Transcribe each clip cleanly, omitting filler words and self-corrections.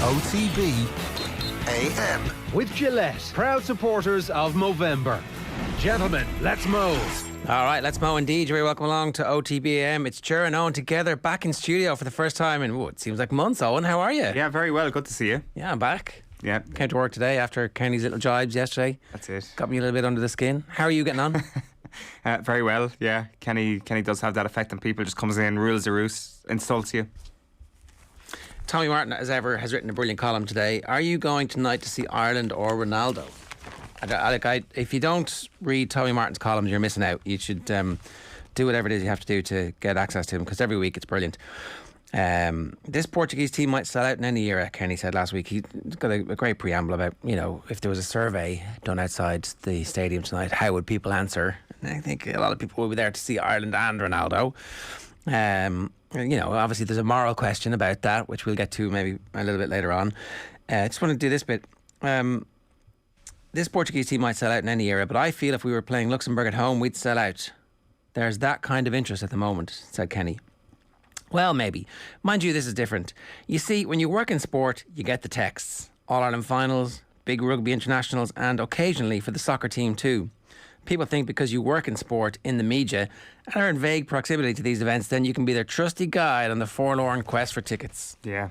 OTB AM. With Gillette, proud supporters of Movember. Gentlemen, let's mow. All right, let's mow indeed. You're very welcome along to OTB AM. It's Gerrard and Eoin together back in studio for the first time in, it seems like months. Eoin, how are you? Yeah, very well. Good to see you. Yeah, I'm back. Yeah. Came to work today after Kenny's little jibes yesterday. That's it. Got me a little bit under the skin. How are you getting on? Very well, yeah. Kenny does have that effect on people. Just comes in, rules the roost, insults you. Tommy Martin, as ever, has written a brilliant column today. Are you going tonight to see Ireland or Ronaldo? If you don't read Tommy Martin's columns, you're missing out. You should do whatever it is you have to do to get access to him, because every week it's brilliant. This Portuguese team might sell out in any era, Kenny said last week. He's got a great preamble about, if there was a survey done outside the stadium tonight, how would people answer? And I think a lot of people will be there to see Ireland and Ronaldo. Obviously there's a moral question about that, which we'll get to maybe a little bit later on. I just want to do this bit. This Portuguese team might sell out in any era, but I feel if we were playing Luxembourg at home, we'd sell out. There's that kind of interest at the moment, said Kenny. Well, maybe. Mind you, this is different. You see, when you work in sport, you get the texts. All-Ireland finals, big rugby internationals, and occasionally for the soccer team too. People think because you work in sport, in the media, and are in vague proximity to these events, then you can be their trusty guide on the forlorn quest for tickets. Yeah.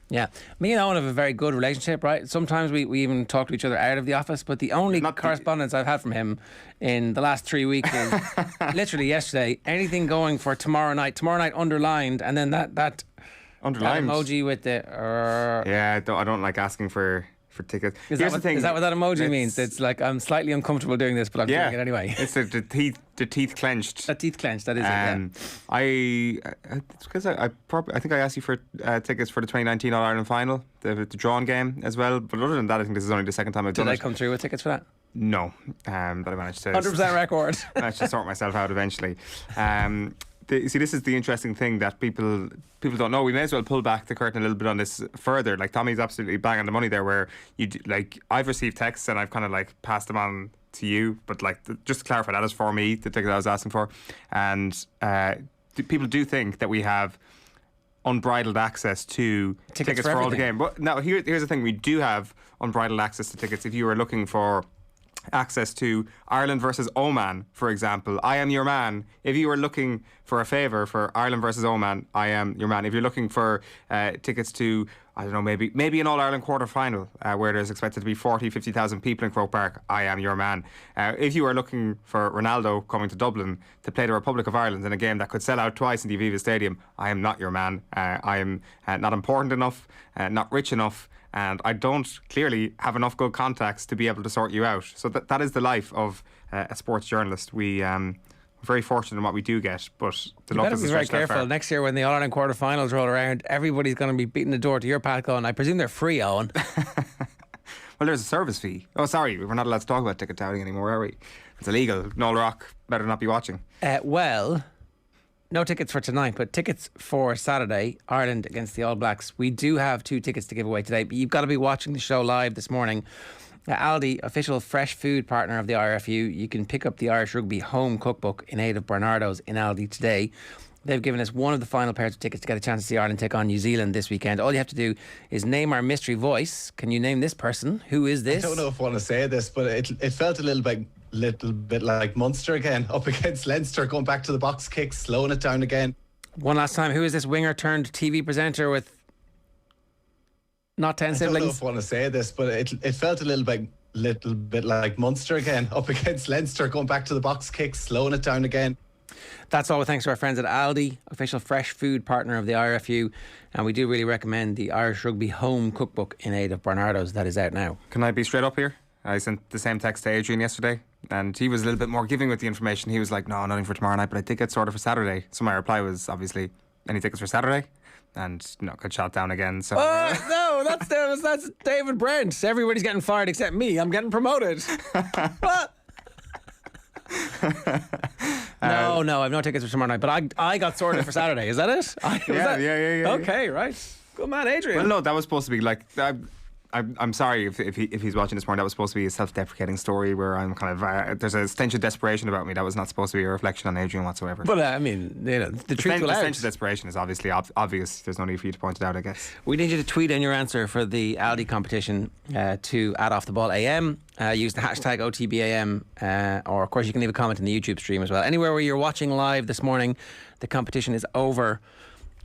Yeah. Me and Eoin have a very good relationship, right? Sometimes we even talk to each other out of the office, but the only correspondence I've had from him in the last 3 weeks is literally yesterday, anything going for tomorrow night underlined, and then that Underlined? that emoji with the... Yeah, I don't like asking for tickets. Is that what that emoji means? It's like, I'm slightly uncomfortable doing this, but I'm doing it anyway. It's the teeth clenched. The teeth clenched, that is it, yeah. It's because I think I asked you for tickets for the 2019 All-Ireland final, the drawn game as well. But other than that, I think this is only the second time I've done it. Did I come through with tickets for that? No, but I managed to... 100% record. managed to sort myself out eventually. You see, this is the interesting thing that people don't know. We may as well pull back the curtain a little bit on this further. Like, Tommy's absolutely bang on the money there, where I've received texts and I've kind of passed them on to you, but just to clarify, that is for me, the ticket I was asking for. And people do think that we have unbridled access to tickets for all the game. But now here's the thing: we do have unbridled access to tickets. If you were looking for access to Ireland versus Oman, for example, I am your man. If you were looking for a favour for Ireland versus Oman, I am your man. If you're looking for tickets to, I don't know, maybe an All-Ireland quarter-final where there's expected to be 40, 50,000 people in Croke Park, I am your man. If you are looking for Ronaldo coming to Dublin to play the Republic of Ireland in a game that could sell out twice in the Aviva Stadium, I am not your man. I am not important enough, not rich enough, and I don't clearly have enough good contacts to be able to sort you out. So that is the life of a sports journalist. We're very fortunate in what we do get, but the luck is be very careful. Next year when the All-Ireland quarter-finals roll around, everybody's going to be beating the door to your pad going, I presume they're free, Eoin. Well, there's a service fee. Oh, sorry, we're not allowed to talk about ticket touting anymore, are we? It's illegal. Noel Rock better not be watching. Well, no tickets for tonight, but tickets for Saturday, Ireland against the All Blacks. We do have 2 tickets to give away today, but you've got to be watching the show live this morning. Aldi, official fresh food partner of the RFU. You can pick up the Irish Rugby home cookbook in aid of Bernardo's in Aldi today. They've given us one of the final pairs of tickets to get a chance to see Ireland take on New Zealand this weekend. All you have to do is name our mystery voice. Can you name this person? Who is this? I don't know if I want to say this, but it felt a little bit like Munster again, up against Leinster, going back to the box kicks, slowing it down again. One last time, who is this winger turned TV presenter with not 10 siblings? I don't know if I want to say this, but it felt a little bit like Munster again, up against Leinster, going back to the box kicks, slowing it down again. That's all thanks to our friends at Aldi, official fresh food partner of the RFU, and we do really recommend the Irish Rugby home cookbook in aid of Bernardo's that is out now. Can I be straight up here? I sent the same text to Adrian yesterday, and he was a little bit more giving with the information. He was like, no, nothing for tomorrow night, but I did get sorted for Saturday. So my reply was obviously, any tickets for Saturday? And got shot down again. So no, that's David Brent. Everybody's getting fired except me. I'm getting promoted. What? No, I've no tickets for tomorrow night. But I got sorted for Saturday. Is that it? Yeah. Okay, right. Good man, Adrian. Well, no, that was supposed to be like. I'm sorry if he's watching this morning. That was supposed to be a self-deprecating story where I'm kind of there's a stench of desperation about me. That was not supposed to be a reflection on Adrian whatsoever. But I mean, the truth will out. The stench of desperation is obviously obvious. There's no need for you to point it out, I guess. We need you to tweet in your answer for the Aldi competition to @OffTheBallAM. Use the hashtag OTBAM, or of course you can leave a comment in the YouTube stream as well. Anywhere where you're watching live this morning, the competition is over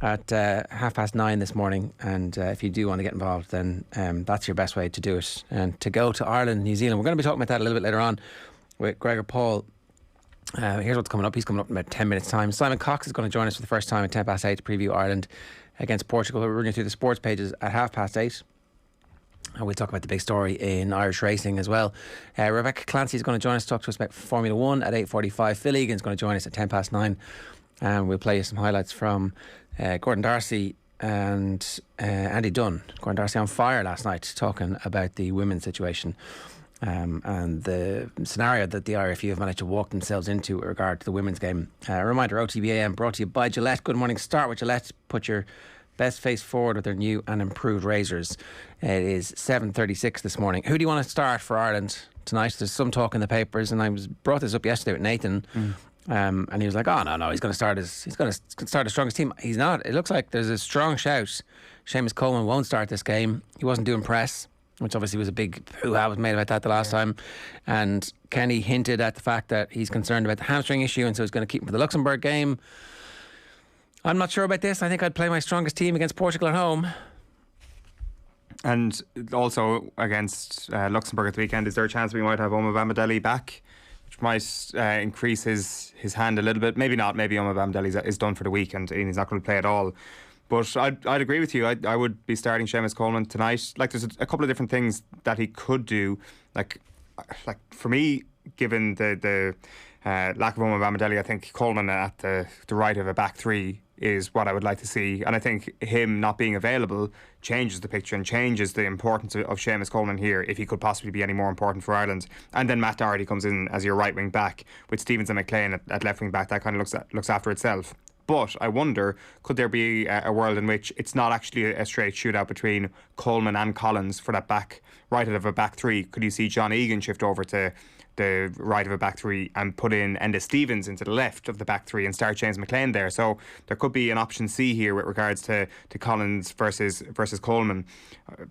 at 9:30 this morning, and if you do want to get involved, then that's your best way to do it. And to go to Ireland, New Zealand, we're going to be talking about that a little bit later on with Gregor Paul. Here's what's coming up. He's coming up in about 10 minutes time. Simon Cox is going to join us for the first time at 8:10 to preview Ireland against Portugal. We're running through the sports pages at 8:30. And we'll talk about the big story in Irish racing as well. Rebecca Clancy is going to join us to talk to us about Formula 1 at 8:45. Phil Egan is going to join us at 9:10. And we'll play you some highlights from Gordon Darcy and Andy Dunn. Gordon Darcy on fire last night talking about the women's situation and the scenario that the IRFU have managed to walk themselves into with regard to the women's game. A reminder, OTB AM brought to you by Gillette. Good morning. Start with Gillette. Put your best face forward with their new and improved razors. It is 7:36 this morning. Who do you want to start for Ireland tonight? There's some talk in the papers, and I brought this up yesterday with Nathan. And he was like, "Oh no, he's going to start his strongest team." He's not. It looks like there's a strong shout. Seamus Coleman won't start this game. He wasn't doing press, which obviously was a big hoo-ha was made about that the last time. And Kenny hinted at the fact that he's concerned about the hamstring issue, and so he's going to keep him for the Luxembourg game. I'm not sure about this. I think I'd play my strongest team against Portugal at home. And also against Luxembourg at the weekend, is there a chance we might have Omar Bamidele back, which might increase his hand a little bit? Maybe not. Maybe Omar Bamidele is done for the week and he's not going to play at all. But I'd agree with you. I would be starting Seamus Coleman tonight. Like, there's a couple of different things that he could do. Like for me, given the lack of Omar Bamidele, I think Coleman at the right of a back three is what I would like to see. And I think him not being available changes the picture and changes the importance of Seamus Coleman here, if he could possibly be any more important for Ireland. And then Matt Doherty comes in as your right wing back with Stevens and McLean at left wing back. That kind of looks after itself. But I wonder, could there be a world in which it's not actually a straight shootout between Coleman and Collins for that back right of a back three? Could you see John Egan shift over to the right of a back three and put in Enda Stevens into the left of the back three and start James McLean there? So there could be an option C here with regards to Collins versus Coleman.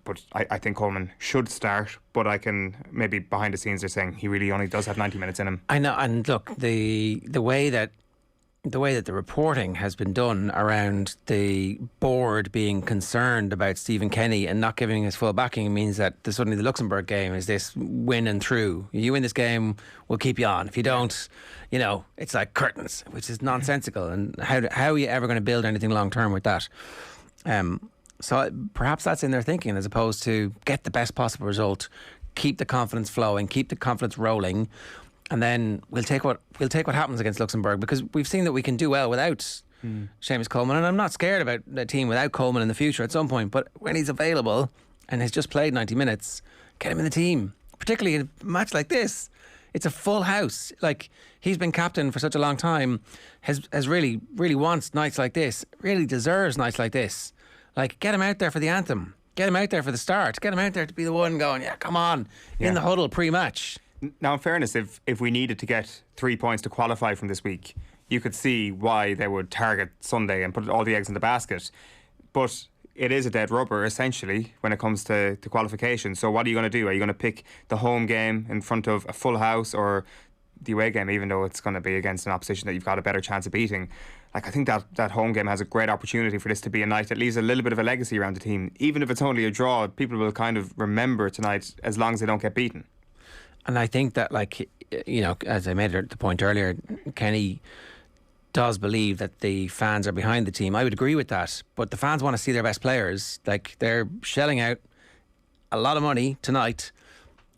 But I think Coleman should start, but I can, maybe behind the scenes they're saying he really only does have 90 minutes in him. I know, and look, the way that the reporting has been done around the board being concerned about Stephen Kenny and not giving his full backing means that suddenly the Luxembourg game is this win and through. You win this game, we'll keep you on. If you don't, it's like curtains, which is nonsensical. And how are you ever going to build anything long term with that? So perhaps that's in their thinking, as opposed to get the best possible result, keep the confidence flowing, keep the confidence rolling. And then we'll take what happens against Luxembourg, because we've seen that we can do well without Seamus Coleman, and I'm not scared about a team without Coleman in the future at some point. But when he's available and has just played 90 minutes, get him in the team. Particularly in a match like this, it's a full house. Like, he's been captain for such a long time, has really wants nights like this, really deserves nights like this. Like, get him out there for the anthem, get him out there for the start, get him out there to be the one going, yeah, come on, in the huddle pre-match. Now, in fairness, if we needed to get 3 points to qualify from this week, you could see why they would target Sunday and put all the eggs in the basket. But it is a dead rubber, essentially, when it comes to qualification. So what are you going to do? Are you going to pick the home game in front of a full house, or the away game, even though it's going to be against an opposition that you've got a better chance of beating? Like, I think that home game has a great opportunity for this to be a night that leaves a little bit of a legacy around the team. Even if it's only a draw, people will kind of remember tonight as long as they don't get beaten. And I think that, as I made the point earlier, Kenny does believe that the fans are behind the team. I would agree with that. But the fans want to see their best players. Like, they're shelling out a lot of money tonight.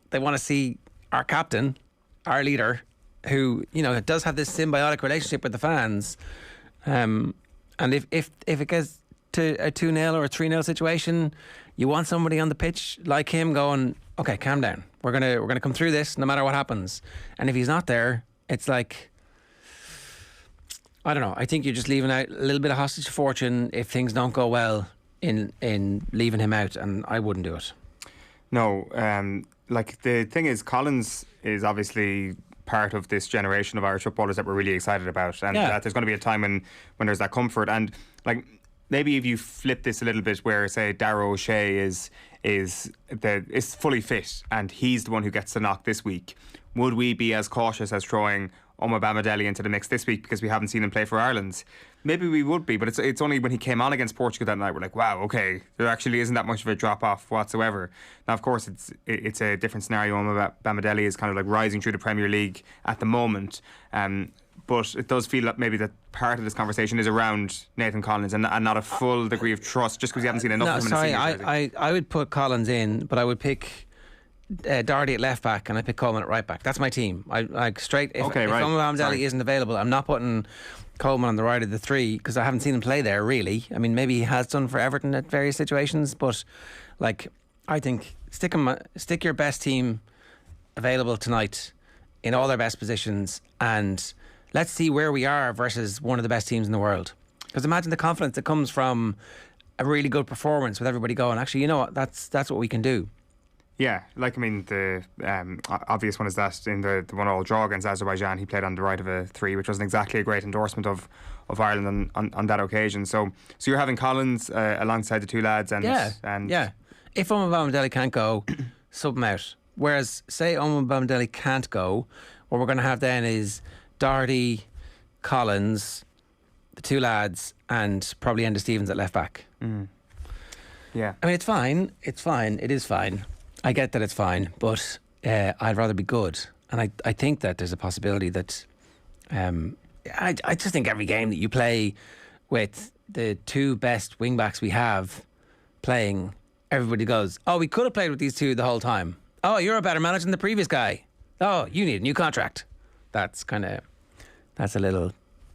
They want to see our captain, our leader, who, does have this symbiotic relationship with the fans. And if it gets to a 2-0 or a 3-0 situation, you want somebody on the pitch like him going, okay, calm down. We're gonna come through this no matter what happens. And if he's not there, it's like, I don't know. I think you're just leaving out a little bit of hostage to fortune if things don't go well in leaving him out, and I wouldn't do it. No, like the thing is, Collins is obviously part of this generation of Irish footballers that we're really excited about, and that there's going to be a time when there's that comfort, and like maybe if you flip this a little bit, where say Darragh O'Shea is fully fit and he's the one who gets the knock this week, would we be as cautious as throwing Omar Bamadelli into the mix this week because we haven't seen him play for Ireland? Maybe we would be, but it's only when he came on against Portugal that night we're like, wow, okay, there actually isn't that much of a drop off whatsoever. Now, of course, it's a different scenario. Omar Bamadelli is kind of like rising through the Premier League at the moment, but it does feel that maybe that part of this conversation is around Nathan Collins and not a full degree of trust just because you haven't seen enough of him in a senior jersey. I would put Collins in, but I would pick Doherty at left back and I pick Coleman at right back. That's my team. If Omar Bamadelli isn't available, I'm not putting Coleman on the right of the three because I haven't seen him play there really. I mean, maybe he has done for Everton at various situations, but like I think stick your best team available tonight in all their best positions, and let's see where we are versus one of the best teams in the world. Because imagine the confidence that comes from a really good performance with everybody going, actually, you know what, that's what we can do. Yeah, like I mean, the obvious one is that in the 1-1 draw against Azerbaijan, he played on the right of a three, which wasn't exactly a great endorsement of Ireland on that occasion. So you're having Collins alongside the two lads, and if Omar Bamadelli can't go, sub him out. Whereas, say Omar Bamadelli can't go, what we're going to have then is Doherty, Collins, the two lads, and probably Enda Stevens at left back. Yeah, I mean, it's fine. It is fine. I get that it's fine, but I'd rather be good. And I think that there's a possibility that I just think every game that you play with the two best wing backs we have playing, everybody goes, oh, we could have played with these two the whole time. Oh, you're a better manager than the previous guy. Oh, you need a new contract. That's a little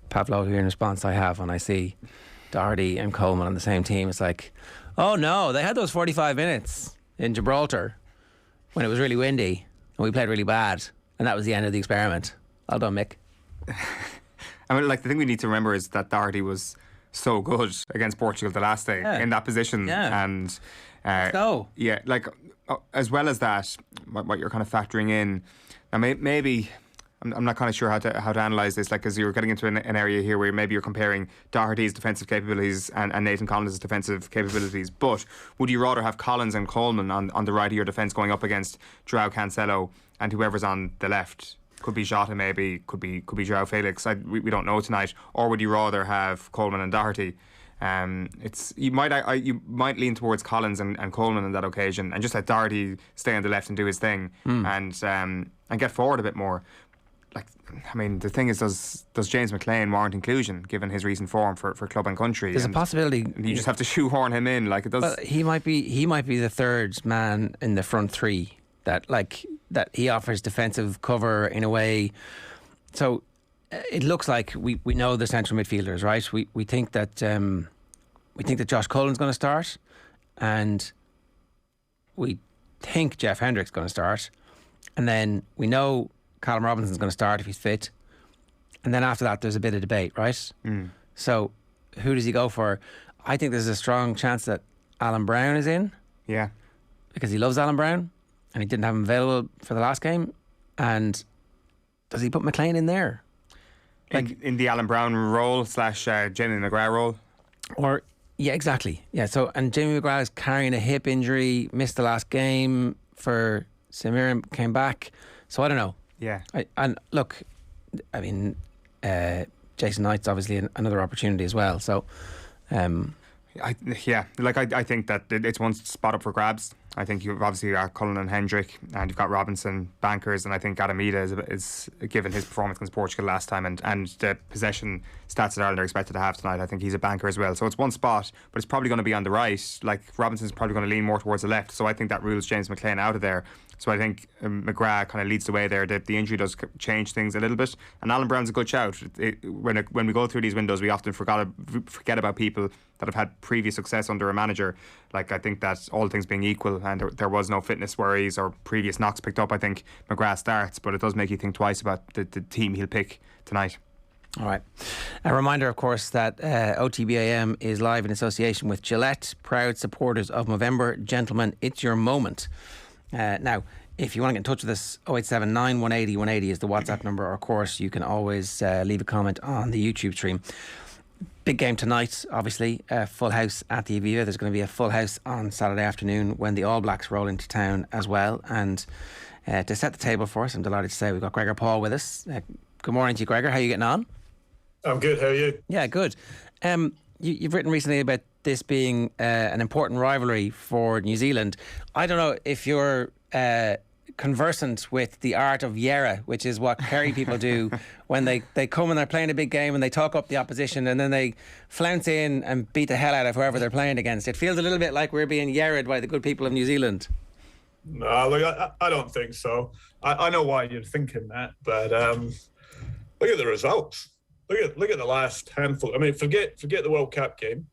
Pavlovian response I have when I see Doherty and Coleman on the same team. It's like, oh no, they had those 45 minutes in Gibraltar when it was really windy and we played really bad, and that was the end of the experiment. Well done, Mick. I mean, like the thing we need to remember is that Doherty was so good against Portugal the last day in that position, and yeah, like as well as that, what you're kind of factoring in. Now, maybe I'm not kind of sure how to analyse this, like, because you're getting into an area here where maybe you're comparing Doherty's defensive capabilities and Nathan Collins' defensive capabilities. But would you rather have Collins and Coleman on the right of your defence going up against João Cancelo and whoever's on the left? Could be Jota, maybe, could be João Felix. We don't know tonight. Or would you rather have Coleman and Doherty? You might lean towards Collins and Coleman on that occasion, and just let Doherty stay on the left and do his thing, and get forward a bit more. Like, I mean, the thing is, does James McLean warrant inclusion given his recent form for club and country? There's a possibility. You just have to shoehorn him in, like it does. Well, he might be the third man in the front three that he offers defensive cover in a way. So it looks like we know the central midfielders, right? We think that Josh Cullen's going to start, and we think Jeff Hendrick's going to start, and then we know Callum Robinson's going to start if he's fit, and then after that there's a bit of debate, right? So who does he go for? I think there's a strong chance that Alan Brown is in, because he loves Alan Brown and he didn't have him available for the last game. And does he put McLean in there, like in the Alan Brown role / Jamie McGrath role? Or exactly, so, and Jamie McGrath is carrying a hip injury, missed the last game for Samirim, came back, so I don't know. And look, I mean, Jason Knight's obviously another opportunity as well. So, I think that it's one spot up for grabs. I think you've obviously got Cullen and Hendrick, and you've got Robinson bankers, and I think Adamida is given his performance against Portugal last time and the possession stats that Ireland are expected to have tonight. I think he's a banker as well. So it's one spot, but it's probably going to be on the right. Like, Robinson's probably going to lean more towards the left. So I think that rules James McLean out of there. So I think McGrath kind of leads the way there. The injury does change things a little bit, and Alan Brown's a good shout. When we go through these windows, we often forget about people that have had previous success under a manager. Like, I think that all things being equal, and there was no fitness worries or previous knocks picked up, I think McGrath starts, but it does make you think twice about the team he'll pick tonight. All right. A reminder, of course, that OTB AM is live in association with Gillette, proud supporters of Movember. Gentlemen, it's your moment. Now, if you want to get in touch with us, 0879 180 180 is the WhatsApp number. Or, of course, you can always leave a comment on the YouTube stream. Big game tonight, obviously. Full house at the Aviva. There's going to be a full house on Saturday afternoon when the All Blacks roll into town as well. And to set the table for us, I'm delighted to say we've got Gregor Paul with us. Good morning to you, Gregor. How are you getting on? I'm good. How are you? Yeah, good. You've written recently about this being an important rivalry for New Zealand. I don't know if you're conversant with the art of Yera, which is what Kerry people do when they come and they're playing a big game and they talk up the opposition and then they flounce in and beat the hell out of whoever they're playing against. It feels a little bit like we're being Yera'd by the good people of New Zealand. No, look, I don't think so. I know why you're thinking that, but look at the results. Look at the last handful. I mean, forget the World Cup game,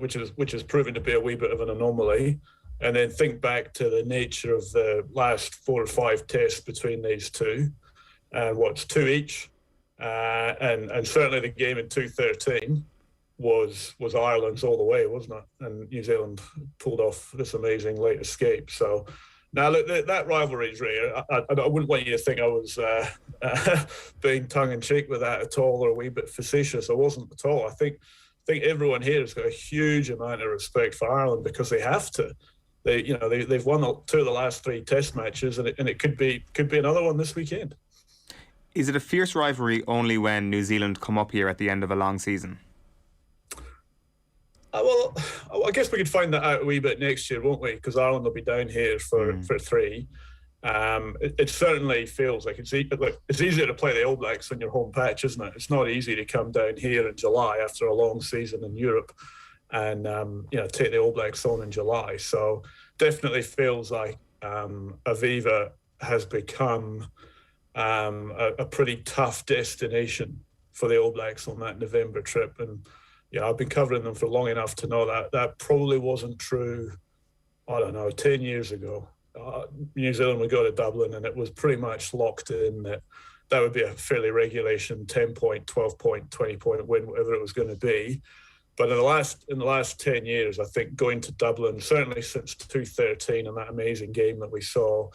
which has proven to be a wee bit of an anomaly, and then think back to the nature of the last 4 or 5 tests between these two, and what's 2 each, and certainly the game in 2013 was Ireland's all the way, wasn't it? And New Zealand pulled off this amazing late escape. So. Now, look, that rivalry is rare. I wouldn't want you to think I was being tongue-in-cheek with that at all, or a wee bit facetious. I wasn't at all. I think everyone here has got a huge amount of respect for Ireland because they have to. They've won 2 of the last 3 Test matches, and it could be another one this weekend. Is it a fierce rivalry only when New Zealand come up here at the end of a long season? Well, I guess we could find that out a wee bit next year, won't we? Because Ireland will be down here for 3. It certainly feels like it's easier to play the All Blacks on your home patch, isn't it? It's not easy to come down here in July after a long season in Europe and take the All Blacks on in July. So definitely feels like Aviva has become a pretty tough destination for the All Blacks on that November trip. And I've been covering them for long enough to know that probably wasn't true, 10 years ago. New Zealand would go to Dublin and it was pretty much locked in that would be a fairly regulation 10-point, 12-point, 20-point win, whatever it was going to be. But in the last 10 years, I think going to Dublin, certainly since 2013 and that amazing game that we saw,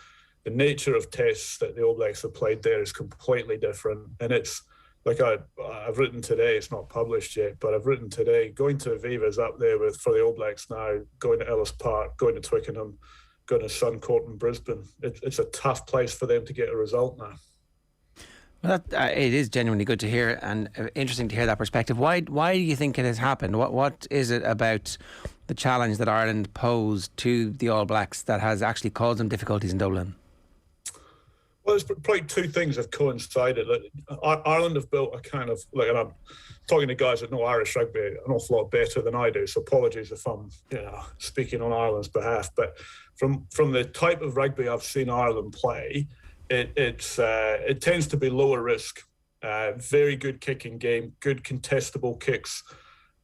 the nature of tests that the All Blacks have played there is completely different. And it's, like I've written today, it's not published yet, but I've written today, going to Aviva is up there for the All Blacks now, going to Ellis Park, going to Twickenham, going to Suncorp and Brisbane. It's a tough place for them to get a result now. Well, it is genuinely good to hear and interesting to hear that perspective. Why do you think it has happened? What is it about the challenge that Ireland posed to the All Blacks that has actually caused them difficulties in Dublin? Well, there's probably 2 things have coincided. Ireland have built a kind of, and I'm talking to guys that know Irish rugby an awful lot better than I do, so apologies if I'm speaking on Ireland's behalf. But from the type of rugby I've seen Ireland play, it tends to be lower risk, very good kicking game, good contestable kicks.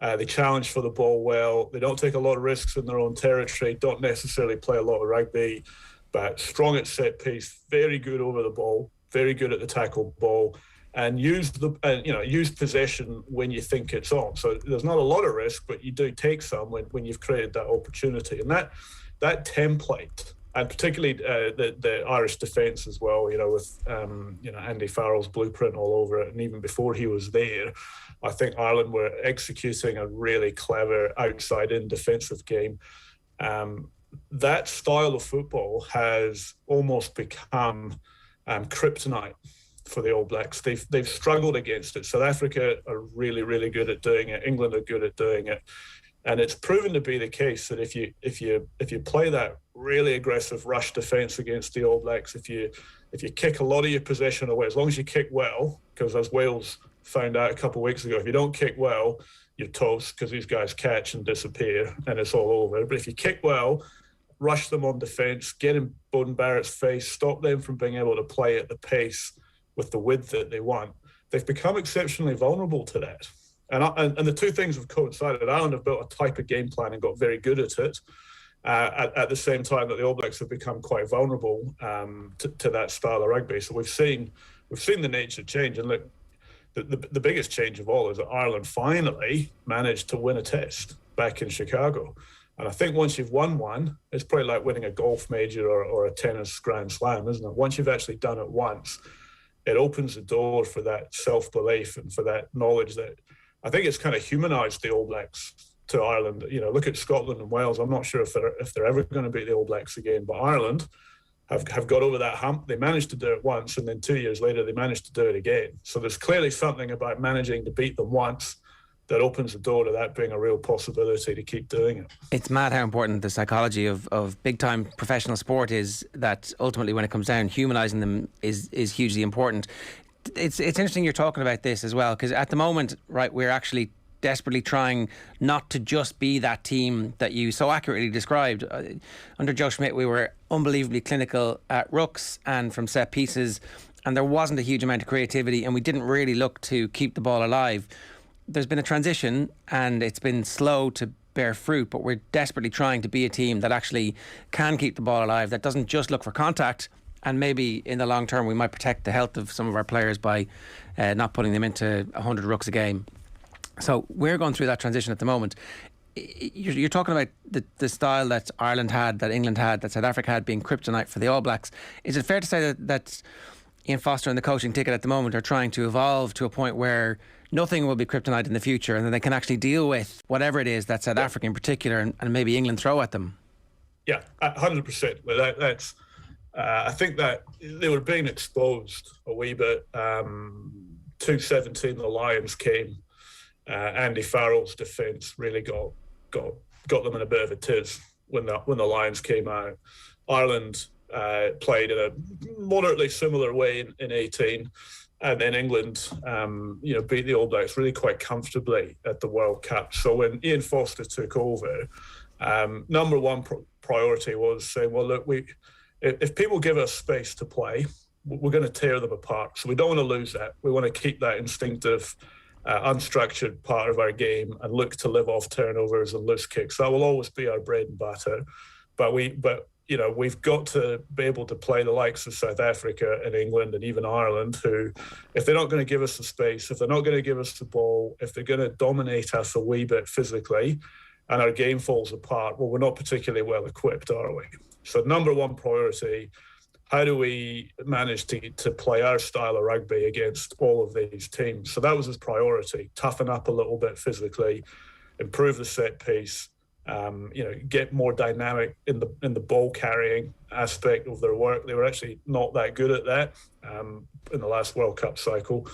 They challenge for the ball well. They don't take a lot of risks in their own territory, don't necessarily play a lot of rugby, but strong at set piece, very good over the ball, very good at the tackle ball, and use possession when you think it's on. So there's not a lot of risk, but you do take some when you've created that opportunity. And that template, and particularly the Irish defence as well, with Andy Farrell's blueprint all over it, and even before he was there, I think Ireland were executing a really clever outside-in defensive game. That style of football has almost become kryptonite for the All Blacks. They've struggled against it. South Africa are really, really good at doing it. England are good at doing it, and it's proven to be the case that if you play that really aggressive rush defence against the All Blacks, if you kick a lot of your possession away, as long as you kick well, because as Wales found out a couple of weeks ago, if you don't kick well, you're toast because these guys catch and disappear and it's all over. But if you kick well, rush them on defence, get in Beauden Barrett's face, stop them from being able to play at the pace with the width that they want. They've become exceptionally vulnerable to that. And the 2 things have coincided. Ireland have built a type of game plan and got very good at it at the same time that the All Blacks have become quite vulnerable to that style of rugby. So we've seen the nature change. And look, the biggest change of all is that Ireland finally managed to win a test back in Chicago. And I think once you've won one, it's probably like winning a golf major or a tennis Grand Slam, isn't it? Once you've actually done it once, it opens the door for that self-belief and for that knowledge that I think it's kind of humanised the All Blacks to Ireland. You know, look at Scotland and Wales. I'm not sure if they're ever going to beat the All Blacks again, but Ireland have got over that hump. They managed to do it once, and then 2 years later, they managed to do it again. So there's clearly something about managing to beat them once that opens the door to that being a real possibility to keep doing it. It's mad how important the psychology of big-time professional sport is, that ultimately when it comes down, humanising them is hugely important. It's interesting you're talking about this as well, because at the moment, right, we're actually desperately trying not to just be that team that you so accurately described. Under Joe Schmidt, we were unbelievably clinical at rucks and from set pieces, and there wasn't a huge amount of creativity, and we didn't really look to keep the ball alive. There's been a transition, and it's been slow to bear fruit, but we're desperately trying to be a team that actually can keep the ball alive, that doesn't just look for contact. And maybe in the long term, we might protect the health of some of our players by not putting them into 100 rucks a game. So we're going through that transition at the moment. You're talking about the style that Ireland had, that England had, that South Africa had, being kryptonite for the All Blacks. Is it fair to say that Ian Foster and the coaching ticket at the moment are trying to evolve to a point where nothing will be kryptonite in the future, and then they can actually deal with whatever it is that South Africa in particular and maybe England throw at them? Yeah, 100%. Well, that's I think that they were being exposed a wee bit. 2017, the Lions came. Andy Farrell's defence really got them in a bit of a tiz when the Lions came out. Ireland played in a moderately similar way in 18, and then England, beat the All Blacks really quite comfortably at the World Cup. So when Ian Foster took over, number one priority was saying, well, look, if people give us space to play, we're going to tear them apart. So we don't want to lose that. We want to keep that instinctive, unstructured part of our game and look to live off turnovers and loose kicks. That will always be our bread and butter. But we've got to be able to play the likes of South Africa and England and even Ireland, who, if they're not going to give us the space, if they're not going to give us the ball, if they're going to dominate us a wee bit physically and our game falls apart, well, we're not particularly well equipped, are we? So number one priority, how do we manage to play our style of rugby against all of these teams? So that was his priority: toughen up a little bit physically, improve the set piece, get more dynamic in the ball carrying aspect of their work. They were actually not that good at that in the last World Cup cycle.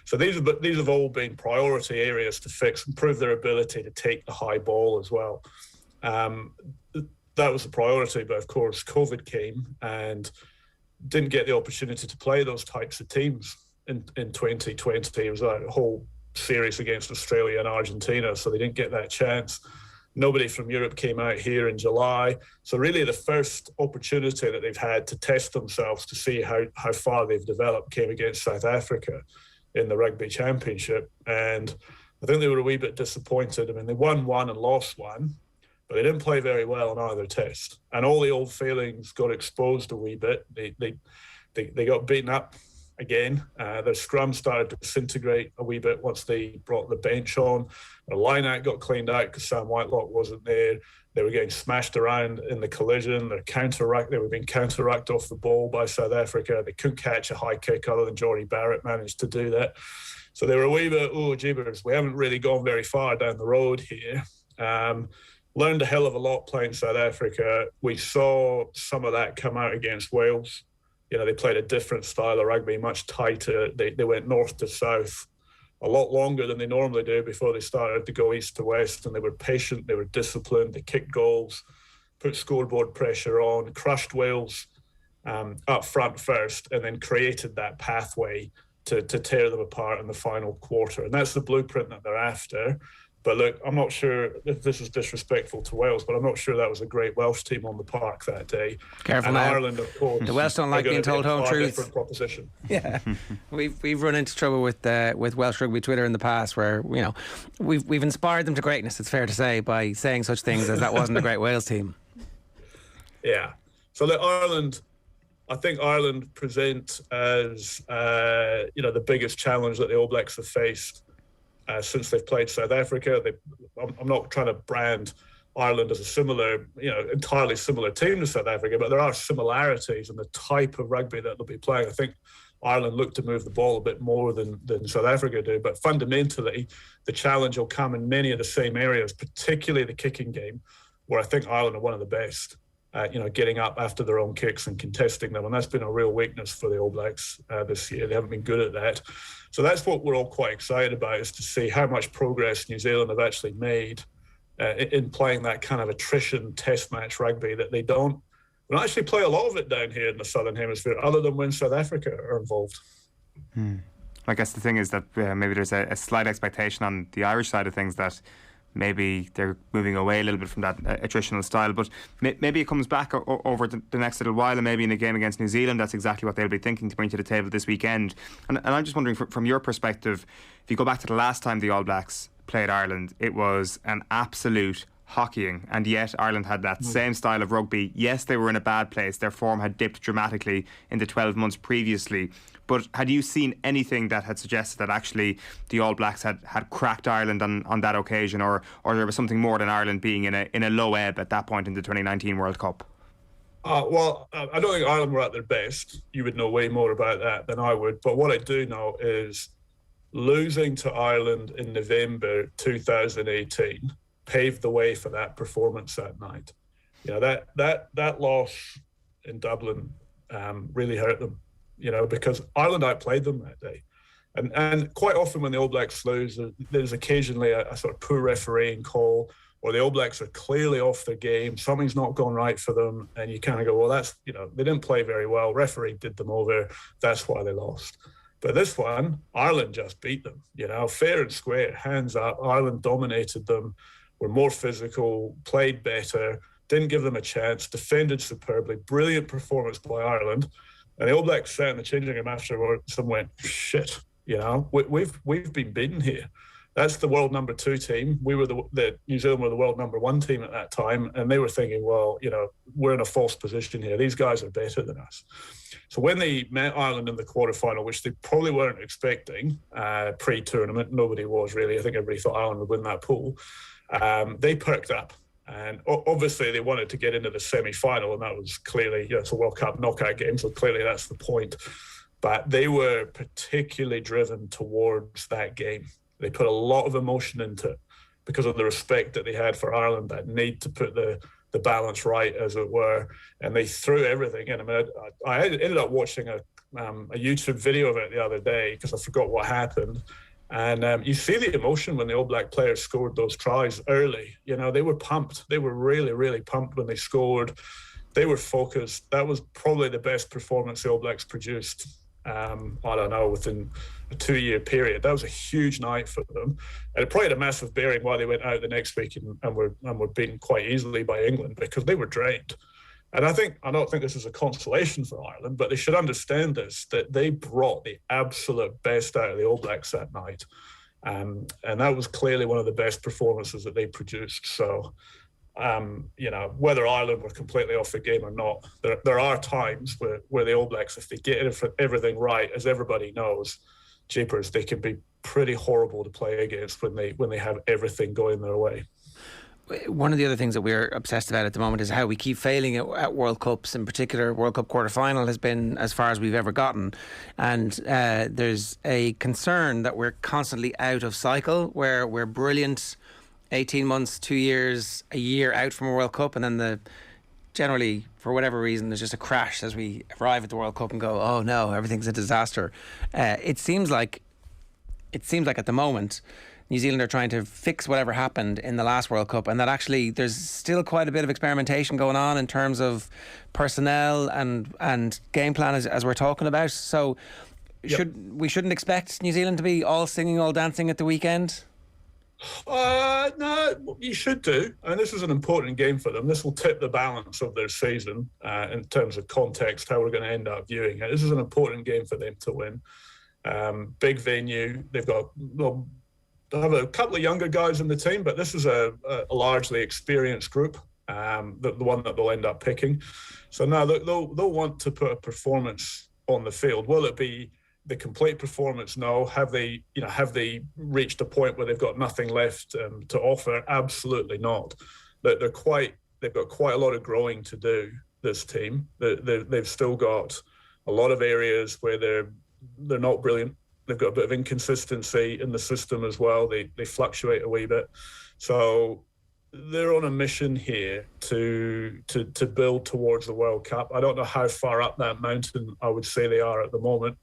So these have all been priority areas to fix, improve their ability to take the high ball as well. That was the priority, but of course COVID came and didn't get the opportunity to play those types of teams in 2020. It was a whole series against Australia and Argentina, so they didn't get that chance. Nobody from Europe came out here in July. So really the first opportunity that they've had to test themselves to see how far they've developed came against South Africa in the Rugby Championship. And I think they were a wee bit disappointed. I mean, they won one and lost one, but they didn't play very well in either test. And all the old failings got exposed a wee bit. They got beaten up again. Their scrum started to disintegrate a wee bit once they brought the bench on. Their line-out got cleaned out because Sam Whitelock wasn't there. They were getting smashed around in the collision. They were being counter-rucked off the ball by South Africa. They couldn't catch a high kick other than Jordy Barrett managed to do that. So they were a wee bit, jeebers, we haven't really gone very far down the road here. Learned a hell of a lot playing South Africa. We saw some of that come out against Wales. They played a different style of rugby, much tighter. They went north to south a lot longer than they normally do before they started to go east to west. And they were patient, they were disciplined, they kicked goals, put scoreboard pressure on, crushed Wales up front first, and then created that pathway to tear them apart in the final quarter. And that's the blueprint that they're after. But look, I'm not sure if this is disrespectful to Wales, but I'm not sure that was a great Welsh team on the park that day. Careful and now. Ireland, of course, the Welsh don't like being told home truths. Different proposition. Yeah, we've run into trouble with Welsh rugby Twitter in the past, where we've inspired them to greatness. It's fair to say, by saying such things as that wasn't a great Wales team. Yeah. So look, Ireland I think Ireland present as the biggest challenge that the All Blacks have faced since they've played South Africa. I'm not trying to brand Ireland as a similar, entirely similar team to South Africa, but there are similarities in the type of rugby that they'll be playing. I think Ireland look to move the ball a bit more than South Africa do, but fundamentally the challenge will come in many of the same areas, particularly the kicking game, where I think Ireland are one of the best. Getting up after their own kicks and contesting them. And that's been a real weakness for the All Blacks this year. They haven't been good at that. So that's what we're all quite excited about, is to see how much progress New Zealand have actually made in playing that kind of attrition test match rugby that they don't actually play a lot of it down here in the Southern Hemisphere, other than when South Africa are involved. I guess the thing is that maybe there's a slight expectation on the Irish side of things that maybe they're moving away a little bit from that attritional style, but maybe it comes back over the next little while, and maybe in a game against New Zealand that's exactly what they'll be thinking to bring to the table this weekend. And I'm just wondering, from your perspective, if you go back to the last time the All Blacks played Ireland, it was an absolute hockeying, and yet Ireland had that same style of rugby. Yes, they were in a bad place, their form had dipped dramatically in the 12 months previously, but had you seen anything that had suggested that actually the All Blacks had cracked Ireland on that occasion, or there was something more than Ireland being in a low ebb at that point in the 2019 World Cup? I don't think Ireland were at their best. You would know way more about that than I would, but what I do know is losing to Ireland in November 2018 paved the way for that performance that night. That loss in Dublin really hurt them, because Ireland outplayed them that day. And quite often when the All Blacks lose, there's occasionally a sort of poor refereeing call, or the All Blacks are clearly off their game, something's not gone right for them, and you kind of go, well, that's, they didn't play very well, referee did them over, that's why they lost. But this one, Ireland just beat them, fair and square, hands up. Ireland dominated them, were more physical, played better, didn't give them a chance, defended superbly, brilliant performance by Ireland. And the All Blacks sat in the changing room afterwards and went, shit, we've been beaten here. That's the world number 2 team. We were the New Zealand were the world number 1 team at that time, and they were thinking, well, we're in a false position here. These guys are better than us. So when they met Ireland in the quarterfinal, which they probably weren't expecting pre-tournament, nobody was really. I think everybody thought Ireland would win that pool. They perked up, and obviously they wanted to get into the semi-final, and that was clearly, it's a World Cup knockout game, so clearly that's the point. But they were particularly driven towards that game. They put a lot of emotion into it because of the respect that they had for Ireland, that need to put the balance right, as it were, and they threw everything in. I mean, I ended up watching a YouTube video of it the other day because I forgot what happened. And you see the emotion when the All Black players scored those tries early. They were pumped. They were really, really pumped when they scored. They were focused. That was probably the best performance the All Blacks produced, within a 2-year period. That was a huge night for them. And it probably had a massive bearing why they went out the next week and were beaten quite easily by England, because they were drained. And I don't think this is a consolation for Ireland, but they should understand this, that they brought the absolute best out of the All Blacks that night. And that was clearly one of the best performances that they produced. So, whether Ireland were completely off the game or not, there are times where the All Blacks, if they get everything right, as everybody knows, jeepers, they can be pretty horrible to play against when they have everything going their way. One of the other things that we're obsessed about at the moment is how we keep failing at World Cups. In particular, World Cup quarter-final has been as far as we've ever gotten. And there's a concern that we're constantly out of cycle, where we're brilliant 18 months, 2 years, a year out from a World Cup, and then generally, for whatever reason, there's just a crash as we arrive at the World Cup and go, oh no, everything's a disaster. It seems like at the moment, New Zealand are trying to fix whatever happened in the last World Cup, and that actually there's still quite a bit of experimentation going on in terms of personnel and game plan as we're talking about. So we shouldn't expect New Zealand to be all singing, all dancing at the weekend? No, you should do. And this is an important game for them. This will tip the balance of their season in terms of context, how we're going to end up viewing it. This is an important game for them to win. Big venue. They've got... They have a couple of younger guys in the team, but this is a largely experienced group. the one that they'll end up picking. So now they'll want to put a performance on the field. Will it be the complete performance? No. Have they reached a point where they've got nothing left to offer? Absolutely not. They've got quite a lot of growing to do. This team, they've still got a lot of areas where they're not brilliant. They've got a bit of inconsistency in the system as well. They fluctuate a wee bit. So they're on a mission here to build towards the World Cup. I don't know how far up that mountain I would say they are at the moment,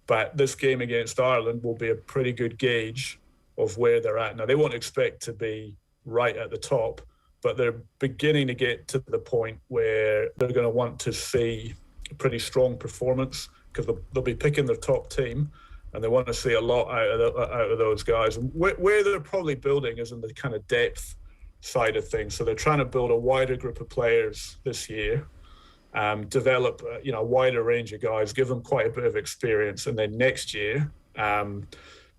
but this game against Ireland will be a pretty good gauge of where they're at. Now, they won't expect to be right at the top, but they're beginning to get to the point where they're going to want to see a pretty strong performance, because they'll be picking their top team, and they want to see a lot out of those guys. And where they're probably building is in the kind of depth side of things. So they're trying to build a wider group of players this year, develop a wider range of guys, give them quite a bit of experience, and then next year,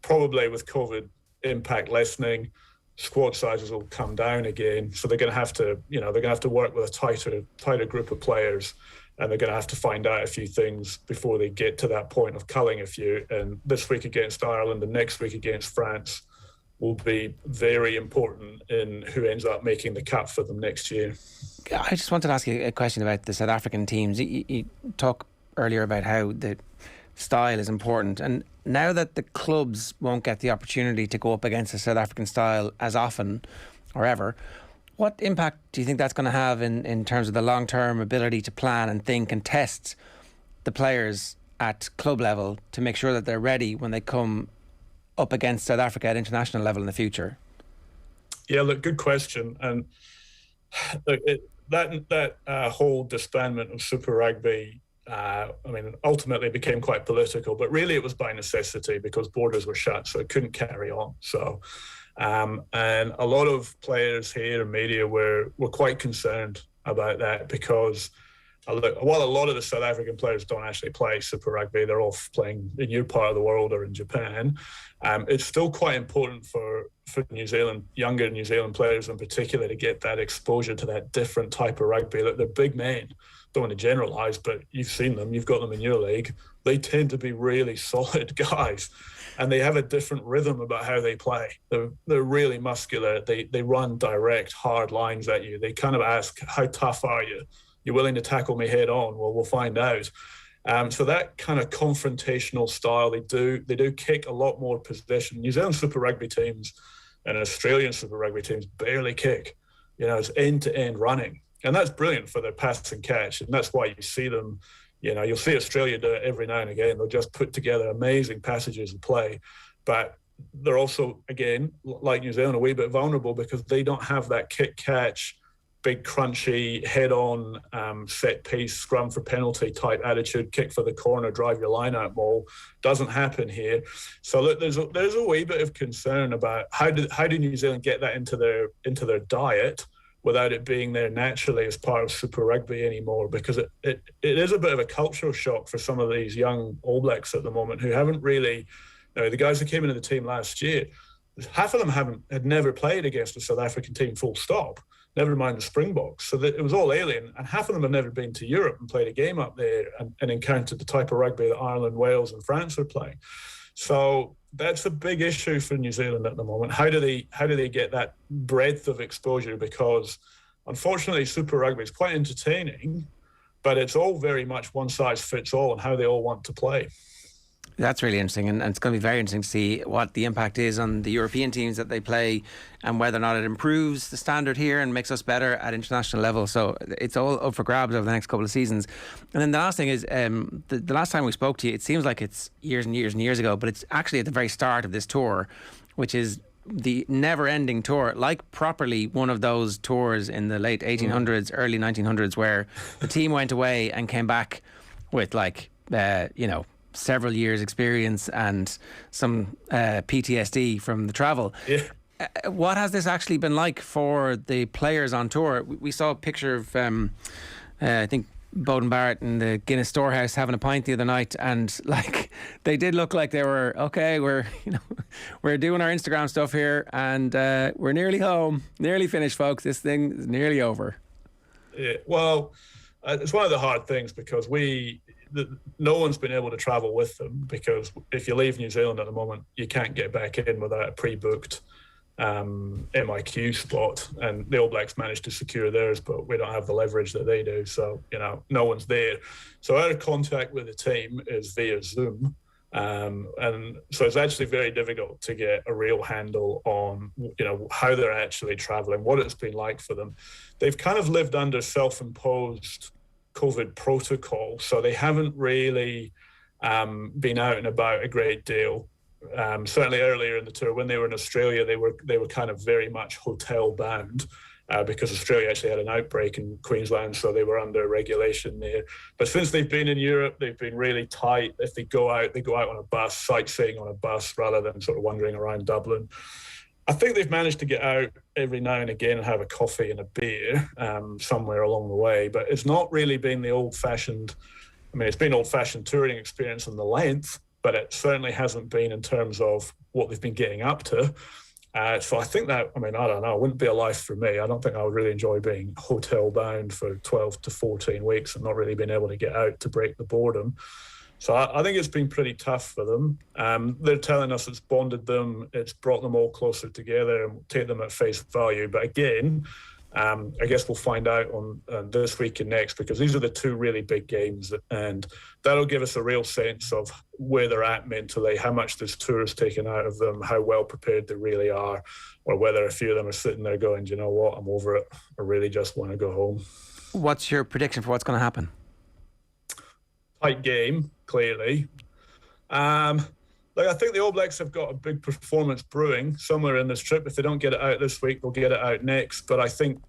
probably with COVID impact lessening, squad sizes will come down again. So they're going to have to work with a tighter group of players, and they're going to have to find out a few things before they get to that point of culling a few. And this week against Ireland and next week against France will be very important in who ends up making the cut for them next year. I just wanted to ask you a question about the South African teams. You talked earlier about how the style is important, and now that the clubs won't get the opportunity to go up against the South African style as often or ever, what impact do you think that's going to have in terms of the long-term ability to plan and think and test the players at club level to make sure that they're ready when they come up against South Africa at international level in the future? Yeah, look, good question. And look, that whole disbandment of Super Rugby, ultimately it became quite political, but really it was by necessity because borders were shut, so it couldn't carry on. So, and a lot of players here and media were quite concerned about that because while a lot of the South African players don't actually play Super Rugby, they're off playing in your part of the world or in Japan. It's still quite important for New Zealand, younger New Zealand players in particular, to get that exposure to that different type of rugby. They're big men. Don't want to generalise, but you've seen them. You've got them in your league. They tend to be really solid guys, and they have a different rhythm about how they play. They're really muscular. They run direct, hard lines at you. They kind of ask, "How tough are you? You're willing to tackle me head on?" Well, we'll find out. So that kind of confrontational style, they do kick a lot more possession. New Zealand Super Rugby teams and Australian Super Rugby teams barely kick. It's end-to-end running. And that's brilliant for their pass and catch. And that's why you see them, you'll see Australia do it every now and again. They'll just put together amazing passages of play. But they're also, again, like New Zealand, a wee bit vulnerable because they don't have that kick-catch, big crunchy head-on set piece scrum for penalty type attitude, kick for the corner, drive your line out ball. Doesn't happen here. So look, there's a wee bit of concern about how do New Zealand get that into their diet without it being there naturally as part of Super Rugby anymore, because it is a bit of a cultural shock for some of these young All Blacks at the moment who haven't really, the guys that came into the team last year, half of them had never played against a South African team full stop, never mind the Springboks. So that it was all alien, and half of them had never been to Europe and played a game up there and encountered the type of rugby that Ireland, Wales and France are playing. So that's a big issue for New Zealand at the moment. How do they get that breadth of exposure? Because unfortunately, Super Rugby is quite entertaining, but it's all very much one size fits all and how they all want to play. That's really interesting, and it's going to be very interesting to see what the impact is on the European teams that they play and whether or not it improves the standard here and makes us better at international level. So it's all up for grabs over the next couple of seasons. And then the last thing is, the last time we spoke to you, it seems like it's years and years and years ago, but it's actually at the very start of this tour, which is the never-ending tour, like properly one of those tours in the late 1800s, early 1900s, where the team went away and came back with several years experience and some PTSD from the travel. Yeah. What has this actually been like for the players on tour? We saw a picture of I think Bowden Barrett in the Guinness Storehouse having a pint the other night, and they did look like they were okay. We're doing our Instagram stuff here, and we're nearly home, nearly finished, folks. This thing is nearly over. Yeah, well, it's one of the hard things because no one's been able to travel with them, because if you leave New Zealand at the moment, you can't get back in without a pre-booked MIQ spot, and the All Blacks managed to secure theirs, but we don't have the leverage that they do, so no one's there. So our contact with the team is via Zoom, and so it's actually very difficult to get a real handle on how they're actually traveling, what it's been like for them. They've kind of lived under self-imposed COVID protocol, so they haven't really been out and about a great deal. Certainly earlier in the tour, when they were in Australia, they were kind of very much hotel bound, because Australia actually had an outbreak in Queensland, so they were under regulation there. But since they've been in Europe, they've been really tight. If they go out on a bus, sightseeing on a bus, rather than sort of wandering around Dublin. I think they've managed to get out every now and again and have a coffee and a beer somewhere along the way, but it's not really been the old-fashioned. I mean, it's been old-fashioned touring experience in the length, but it certainly hasn't been in terms of what they've been getting up to. So I think that, I don't know, it wouldn't be a life for me. I don't think I would really enjoy being hotel bound for 12 to 14 weeks and not really being able to get out to break the boredom. So I think it's been pretty tough for them. They're telling us it's bonded them, it's brought them all closer together, and we'll take them at face value. But again, I guess we'll find out on this week and next, because these are the two really big games, and that'll give us a real sense of where they're at mentally, how much this tour has taken out of them, how well prepared they really are, or whether a few of them are sitting there going, do you know what, I'm over it, I really just want to go home. What's your prediction for what's going to happen? Tight game, clearly. I think the All Blacks have got a big performance brewing somewhere in this trip. If they don't get it out this week, they'll get it out next. But I think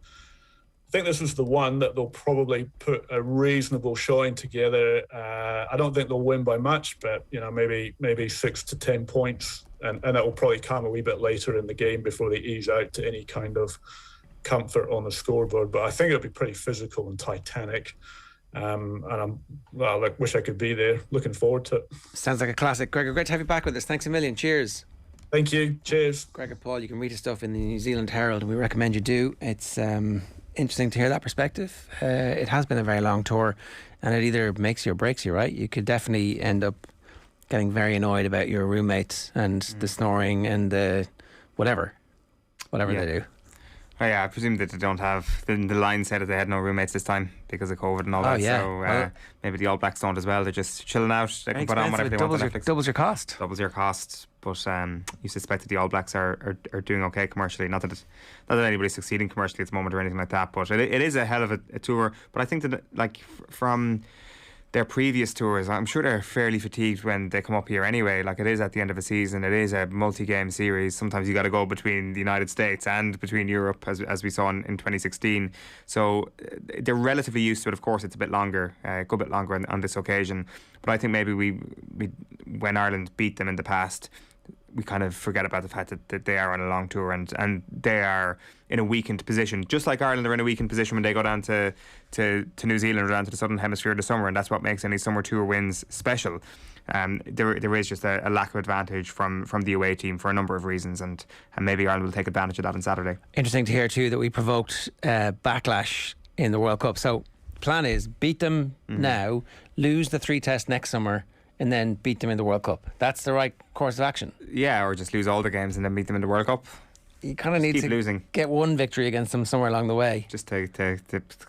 this is the one that they'll probably put a reasonable showing together. I don't think they'll win by much, but maybe 6 to 10 points, and that will probably come a wee bit later in the game before they ease out to any kind of comfort on the scoreboard. But I think it'll be pretty physical and titanic. And I wish I could be there. Looking forward to it. Sounds like a classic. Gregor, great to have you back with us. Thanks a million. Cheers. Thank you. Cheers. Gregor Paul, you can read his stuff in the New Zealand Herald, and we recommend you do. It's interesting to hear that perspective. It has been a very long tour, and it either makes you or breaks you, right? You could definitely end up getting very annoyed about your roommates and the snoring and the whatever they do. Oh yeah, I presume that they don't have. The line said that they had no roommates this time because of COVID and all that. Yeah. So maybe the All Blacks don't as well. They're just chilling out. They can put on whatever they want on Netflix. Doubles your cost. Doubles your cost. But you suspect that the All Blacks are doing okay commercially. Not that anybody's succeeding commercially at the moment or anything like that. But it is a hell of a tour. But I think that from their previous tours, I'm sure they're fairly fatigued when they come up here anyway. Like, it is at the end of a season, it is a multi-game series. Sometimes you got to go between the United States and between Europe, as we saw in 2016. So they're relatively used to it. Of course, it's a bit longer, a good bit longer on this occasion. But I think maybe we when Ireland beat them in the past, we kind of forget about the fact that they are on a long tour and they are in a weakened position, just like Ireland are in a weakened position when they go down to New Zealand or down to the Southern Hemisphere in the summer, and that's what makes any summer tour wins special. There is just a lack of advantage from the away team for a number of reasons, and maybe Ireland will take advantage of that on Saturday. Interesting to hear too that we provoked backlash in the World Cup. So plan is beat them now, lose the 3 tests next summer, and then beat them in the World Cup. That's the right course of action. Yeah, or just lose all the games and then beat them in the World Cup. You kind of need to get one victory against them somewhere along the way. Just to kind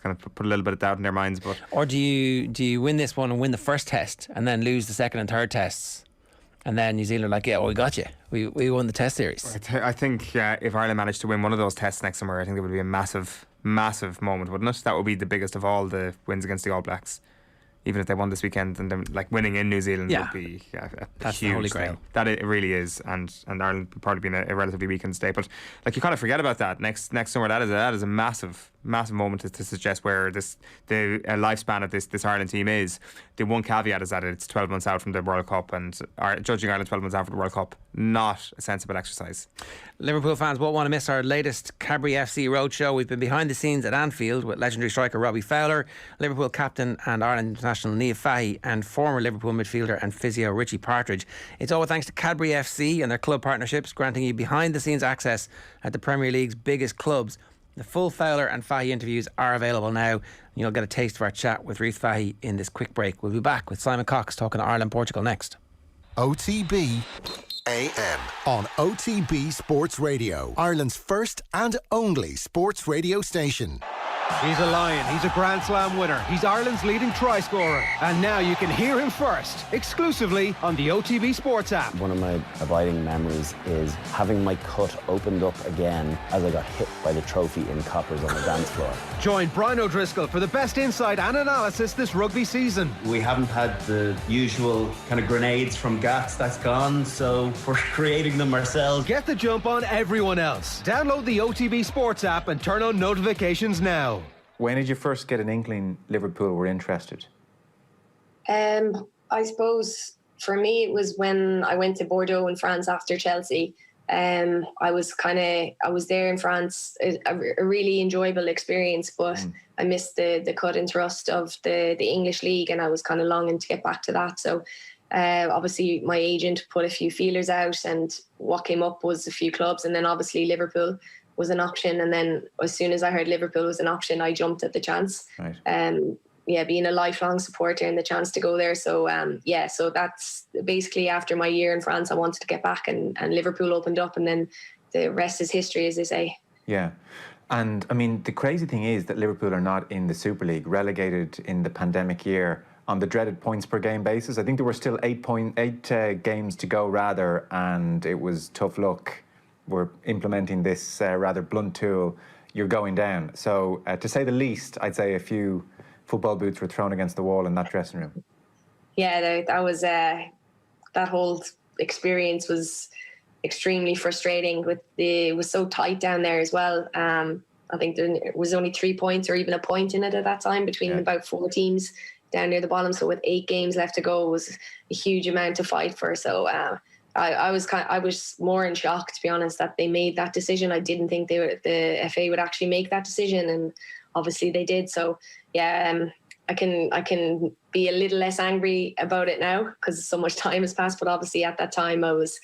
of put a little bit of doubt in their minds. But or do you win this one and win the first test and then lose the second and third tests? And then New Zealand are like, yeah, well, we got you. We won the test series. I think if Ireland managed to win one of those tests next summer, I think it would be a massive, massive moment, wouldn't it? That would be the biggest of all the wins against the All Blacks. Even if they won this weekend, and then winning in New Zealand would be that's huge. The holy grail. That it really is, and Ireland would probably be in a relatively weakened state. But you kind of forget about that next summer. That is a massive moment to suggest where the lifespan of this Ireland team is. The one caveat is that it's 12 months out from the World Cup, and judging Ireland 12 months out from the World Cup, not a sensible exercise. Liverpool fans won't want to miss our latest Cadbury FC roadshow. We've been behind the scenes at Anfield with legendary striker Robbie Fowler, Liverpool captain and Ireland international Niamh Fahey, and former Liverpool midfielder and physio Richie Partridge. It's all thanks to Cadbury FC and their club partnerships, granting you behind the scenes access at the Premier League's biggest clubs The full Fowler and Fahy interviews are available now, and you'll get a taste of our chat with Ruth Fahy in this quick break. We'll be back with Simon Cox talking Ireland-Portugal next. OTB AM on OTB Sports Radio, Ireland's first and only sports radio station. He's a lion, he's a Grand Slam winner, he's Ireland's leading try scorer, and now you can hear him first, exclusively on the OTB Sports app. One of my abiding memories is having my cut opened up again as I got hit by the trophy in coppers on the dance floor. Join Brian O'Driscoll for the best insight and analysis this rugby season. We haven't had the usual kind of grenades from Gats, that's gone, so we're creating them ourselves. Get the jump on everyone else. Download the OTB Sports app and turn on notifications now. When did you first get an inkling Liverpool were interested? I suppose for me it was when I went to Bordeaux in France after Chelsea. I was there in France, a really enjoyable experience, but I missed the cut and thrust of the English league, and I was kind of longing to get back to that. So obviously my agent put a few feelers out, and what came up was a few clubs, and then obviously Liverpool was an option, and then as soon as I heard Liverpool was an option, I jumped at the chance. Right. Being a lifelong supporter and the chance to go there. So so that's basically after my year in France, I wanted to get back, and Liverpool opened up, and then the rest is history, as they say. Yeah. And I mean, the crazy thing is that Liverpool are not in the Super League, relegated in the pandemic year on the dreaded points per game basis. I think there were still eight games to go rather, and it was tough luck. We're implementing this rather blunt tool. You're going down. So to say the least, I'd say a few football boots were thrown against the wall in that dressing room. Yeah, that was that whole experience was extremely frustrating. It was so tight down there as well. I think there was only 3 points or even a point in it at that time between about 4 teams down near the bottom. So with 8 games left to go, it was a huge amount to fight for. So I was more in shock, to be honest, that they made that decision. I didn't think the FA would actually make that decision, and obviously they did. So I can be a little less angry about it now because so much time has passed. But obviously at that time it was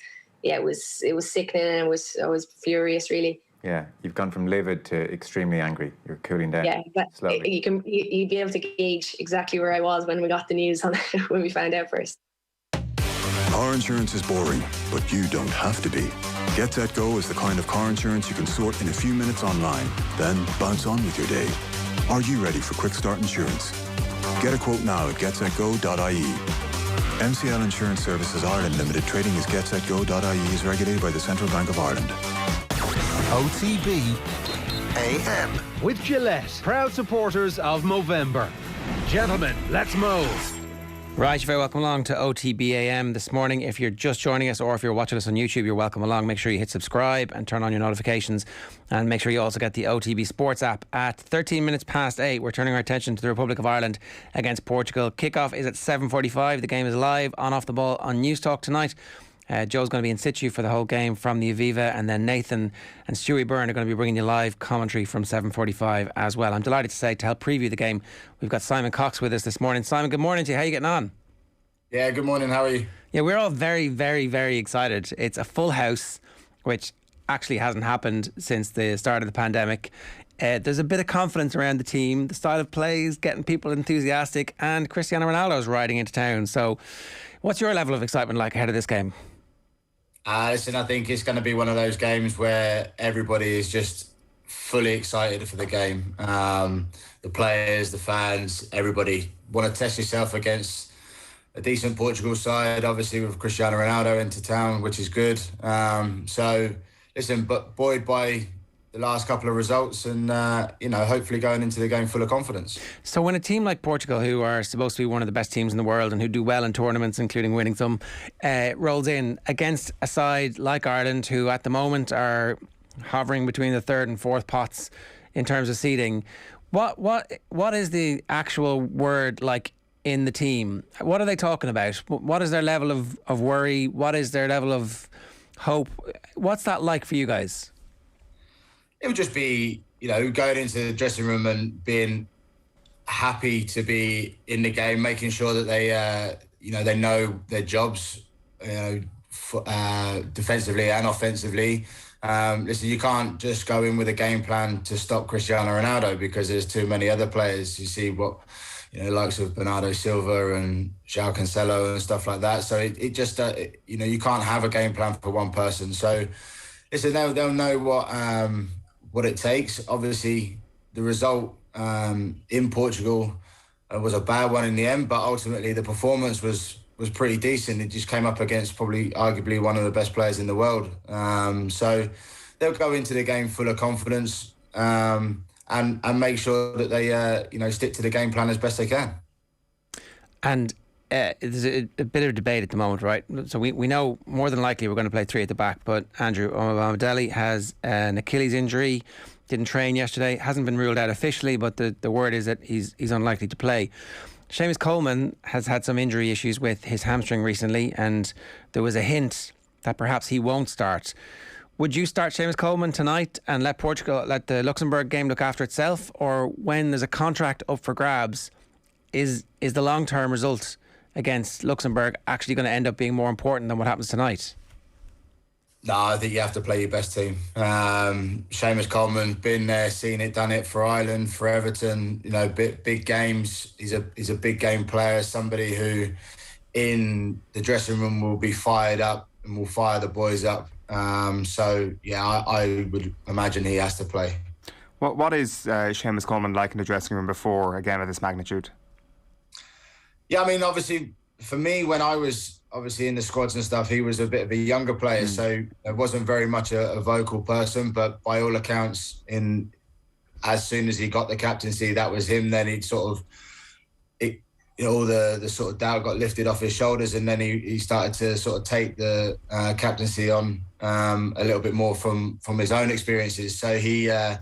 sickening, and I was furious, really. Yeah, you've gone from livid to extremely angry. You're cooling down. Yeah, slowly. You'd be able to gauge exactly where I was when we got the news on when we found out first. Car insurance is boring, but you don't have to be. Get Set Go is the kind of car insurance you can sort in a few minutes online, then bounce on with your day. Are you ready for quick start insurance? Get a quote now at getsetgo.ie. MCL Insurance Services Ireland Limited, trading as getsetgo.ie, is regulated by the Central Bank of Ireland. OTB AM. With Gillette, proud supporters of Movember. Gentlemen, let's move. Right, you're very welcome along to OTB AM this morning. If you're just joining us or if you're watching us on YouTube, you're welcome along. Make sure you hit subscribe and turn on your notifications, and make sure you also get the OTB Sports app. At 13 minutes past 8, we're turning our attention to the Republic of Ireland against Portugal. Kickoff is at 7:45. The game is live on Off the Ball on News Talk tonight. Joe's going to be in situ for the whole game from the Aviva, and then Nathan and Stewie Byrne are going to be bringing you live commentary from 7:45 as well. I'm delighted to say, to help preview the game, we've got Simon Cox with us this morning. Simon, good morning to you. How are you getting on? Yeah, good morning. How are you? Yeah, we're all very, very, very excited. It's a full house, which actually hasn't happened since the start of the pandemic. There's a bit of confidence around the team. The style of play is getting people enthusiastic, and Cristiano Ronaldo's riding into town. So what's your level of excitement like ahead of this game? Listen, I think it's going to be one of those games where everybody is just fully excited for the game. The players, the fans, everybody want to test yourself against a decent Portugal side, obviously with Cristiano Ronaldo into town, which is good. So, listen, but buoyed by the last couple of results and, hopefully going into the game full of confidence. So when a team like Portugal, who are supposed to be one of the best teams in the world and who do well in tournaments, including winning some, rolls in against a side like Ireland, who at the moment are hovering between the third and fourth pots in terms of seeding, what is the actual word like in the team? What are they talking about? What is their level of worry? What is their level of hope? What's that like for you guys? It would just be, going into the dressing room and being happy to be in the game, making sure that they, they know their jobs, defensively and offensively. Listen, you can't just go in with a game plan to stop Cristiano Ronaldo because there's too many other players. You see what, likes of Bernardo Silva and João Cancelo and stuff like that. So it just, you can't have a game plan for one person. So listen, they'll know what it takes. Obviously, the result in Portugal was a bad one in the end, but ultimately the performance was pretty decent. It just came up against probably arguably one of the best players in the world. So they'll go into the game full of confidence and make sure that they stick to the game plan as best they can. And there's a bit of debate at the moment, right? So we know more than likely we're going to play three at the back, but Andrew Omobamidele has an Achilles injury, didn't train yesterday, hasn't been ruled out officially, but the word is that he's unlikely to play. Seamus Coleman has had some injury issues with his hamstring recently, and there was a hint that perhaps he won't start. Would you start Seamus Coleman tonight and let the Luxembourg game look after itself? Or when there's a contract up for grabs, is the long-term result against Luxembourg actually going to end up being more important than what happens tonight? No, I think you have to play your best team. Seamus Coleman, been there, seen it, done it for Ireland, for Everton. Big games. He's a big game player. Somebody who, in the dressing room, will be fired up and will fire the boys up. I would imagine he has to play. What is Seamus Coleman like in the dressing room before a game of this magnitude? Yeah, I mean, obviously, for me, when I was obviously in the squads and stuff, he was a bit of a younger player, so it wasn't very much a vocal person, but by all accounts, as soon as he got the captaincy, that was him. Then he'd all the sort of doubt got lifted off his shoulders, and then he started to sort of take the captaincy on a little bit more from his own experiences. So I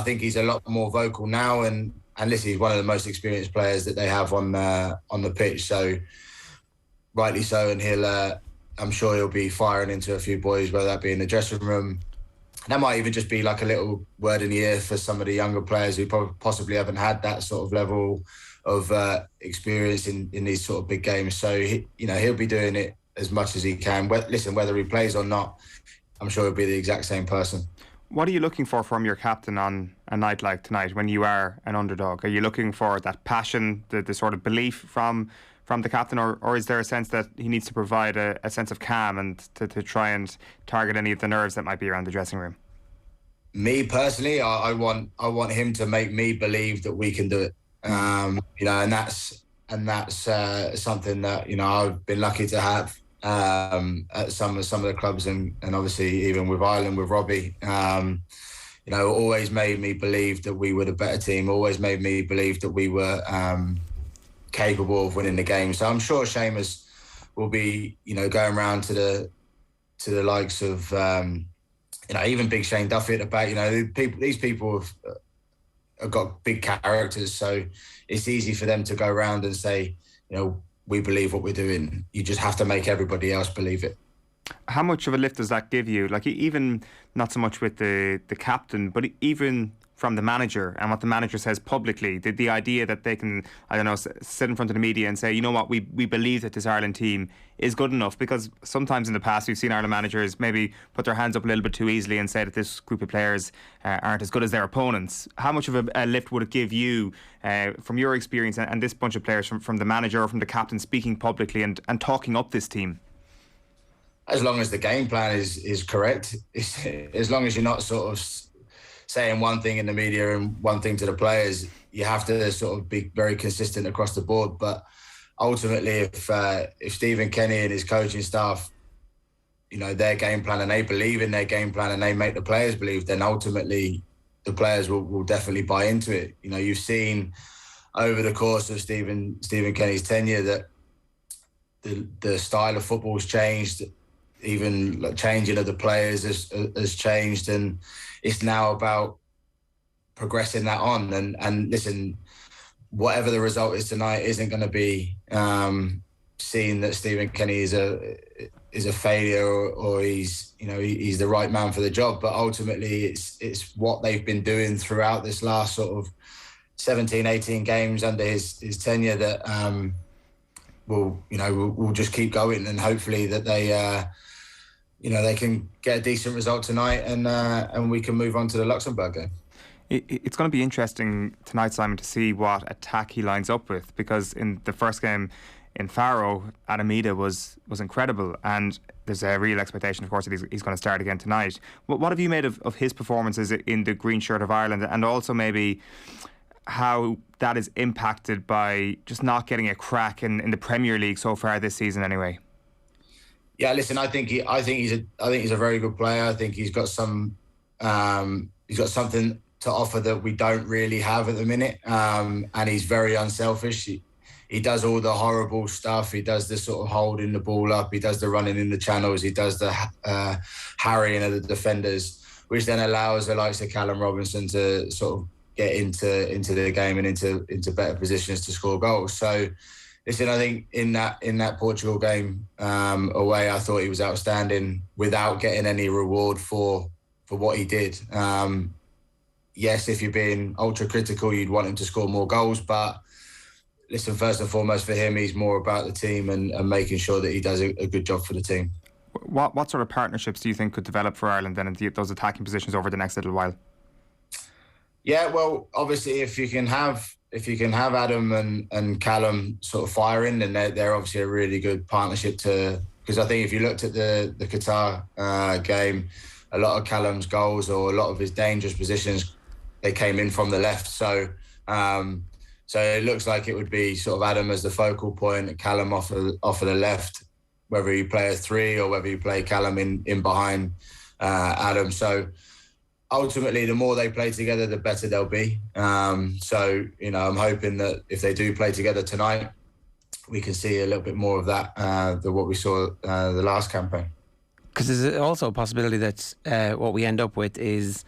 think he's a lot more vocal now, and listen, he's one of the most experienced players that they have on the pitch. So rightly so, and I'm sure he'll be firing into a few boys, whether that be in the dressing room. That might even just be like a little word in the ear for some of the younger players who possibly haven't had that sort of level of experience in these sort of big games. So he'll be doing it as much as he can. Listen, whether he plays or not, I'm sure he'll be the exact same person. What are you looking for from your captain on a night like tonight when you are an underdog? Are you looking for that passion, the sort of belief from the captain, or is there a sense that he needs to provide a sense of calm and to try and target any of the nerves that might be around the dressing room? Me personally, I want him to make me believe that we can do it. And that's something that I've been lucky to have at some of the clubs, and obviously even with Ireland with Robbie. Always made me believe that we were the better team. Always made me believe that we were capable of winning the game. So I'm sure Seamus will be going around to the likes of even big Shane Duffy at the back. These people have got big characters, so it's easy for them to go around and say, we believe what we're doing. You just have to make everybody else believe it. How much of a lift does that give you? Like, even not so much with the captain, but even from the manager and what the manager says publicly, the idea that they can, sit in front of the media and say, you know what, we believe that this Ireland team is good enough. Because sometimes in the past we've seen Ireland managers maybe put their hands up a little bit too easily and say that this group of players aren't as good as their opponents. How much of a lift would it give you from your experience and this bunch of players from the manager or from the captain speaking publicly and talking up this team? As long as the game plan is correct, as long as you're not sort of saying one thing in the media and one thing to the players, you have to sort of be very consistent across the board. But ultimately, if Stephen Kenny and his coaching staff, their game plan and they believe in their game plan and they make the players believe, then ultimately the players will definitely buy into it. You've seen over the course of Stephen Kenny's tenure that the style of football's changed. Even like changing of the players has changed, and it's now about progressing that on. And listen, whatever the result is tonight isn't going to be seen that Stephen Kenny is a failure or he's the right man for the job. But ultimately, it's what they've been doing throughout this last sort of 17, 18 games under his tenure that we'll just keep going, and hopefully that they they can get a decent result tonight, and we can move on to the Luxembourg game. It's going to be interesting tonight, Simon, to see what attack he lines up with, because in the first game in Faro, Adamida was incredible, and there's a real expectation, of course, that he's going to start again tonight. What have you made of his performances in the green shirt of Ireland, and also maybe how that is impacted by just not getting a crack in the Premier League so far this season, anyway? Yeah, listen, I think he's a very good player. I think he's got something to offer that we don't really have at the minute, and he's very unselfish. He does all the horrible stuff. He does the sort of holding the ball up. He does the running in the channels. He does the harrying of the defenders, which then allows the likes of Callum Robinson to sort of get into the game and into better positions to score goals. So, listen, I think in that Portugal game away, I thought he was outstanding without getting any reward for what he did. Yes, if you're being ultra critical, you'd want him to score more goals, but listen, first and foremost for him, he's more about the team and making sure that he does a good job for the team. What sort of partnerships do you think could develop for Ireland then in those attacking positions over the next little while? Yeah, well, obviously, if you can have Adam and Callum sort of firing, then they're obviously a really good partnership because I think if you looked at the Qatar game, a lot of Callum's goals or a lot of his dangerous positions, they came in from the left. So it looks like it would be sort of Adam as the focal point and Callum off of the left, whether you play a 3 or whether you play Callum in behind Adam. So ultimately, the more they play together, the better they'll be. So, I'm hoping that if they do play together tonight, we can see a little bit more of that than what we saw the last campaign. Because there's also a possibility that what we end up with is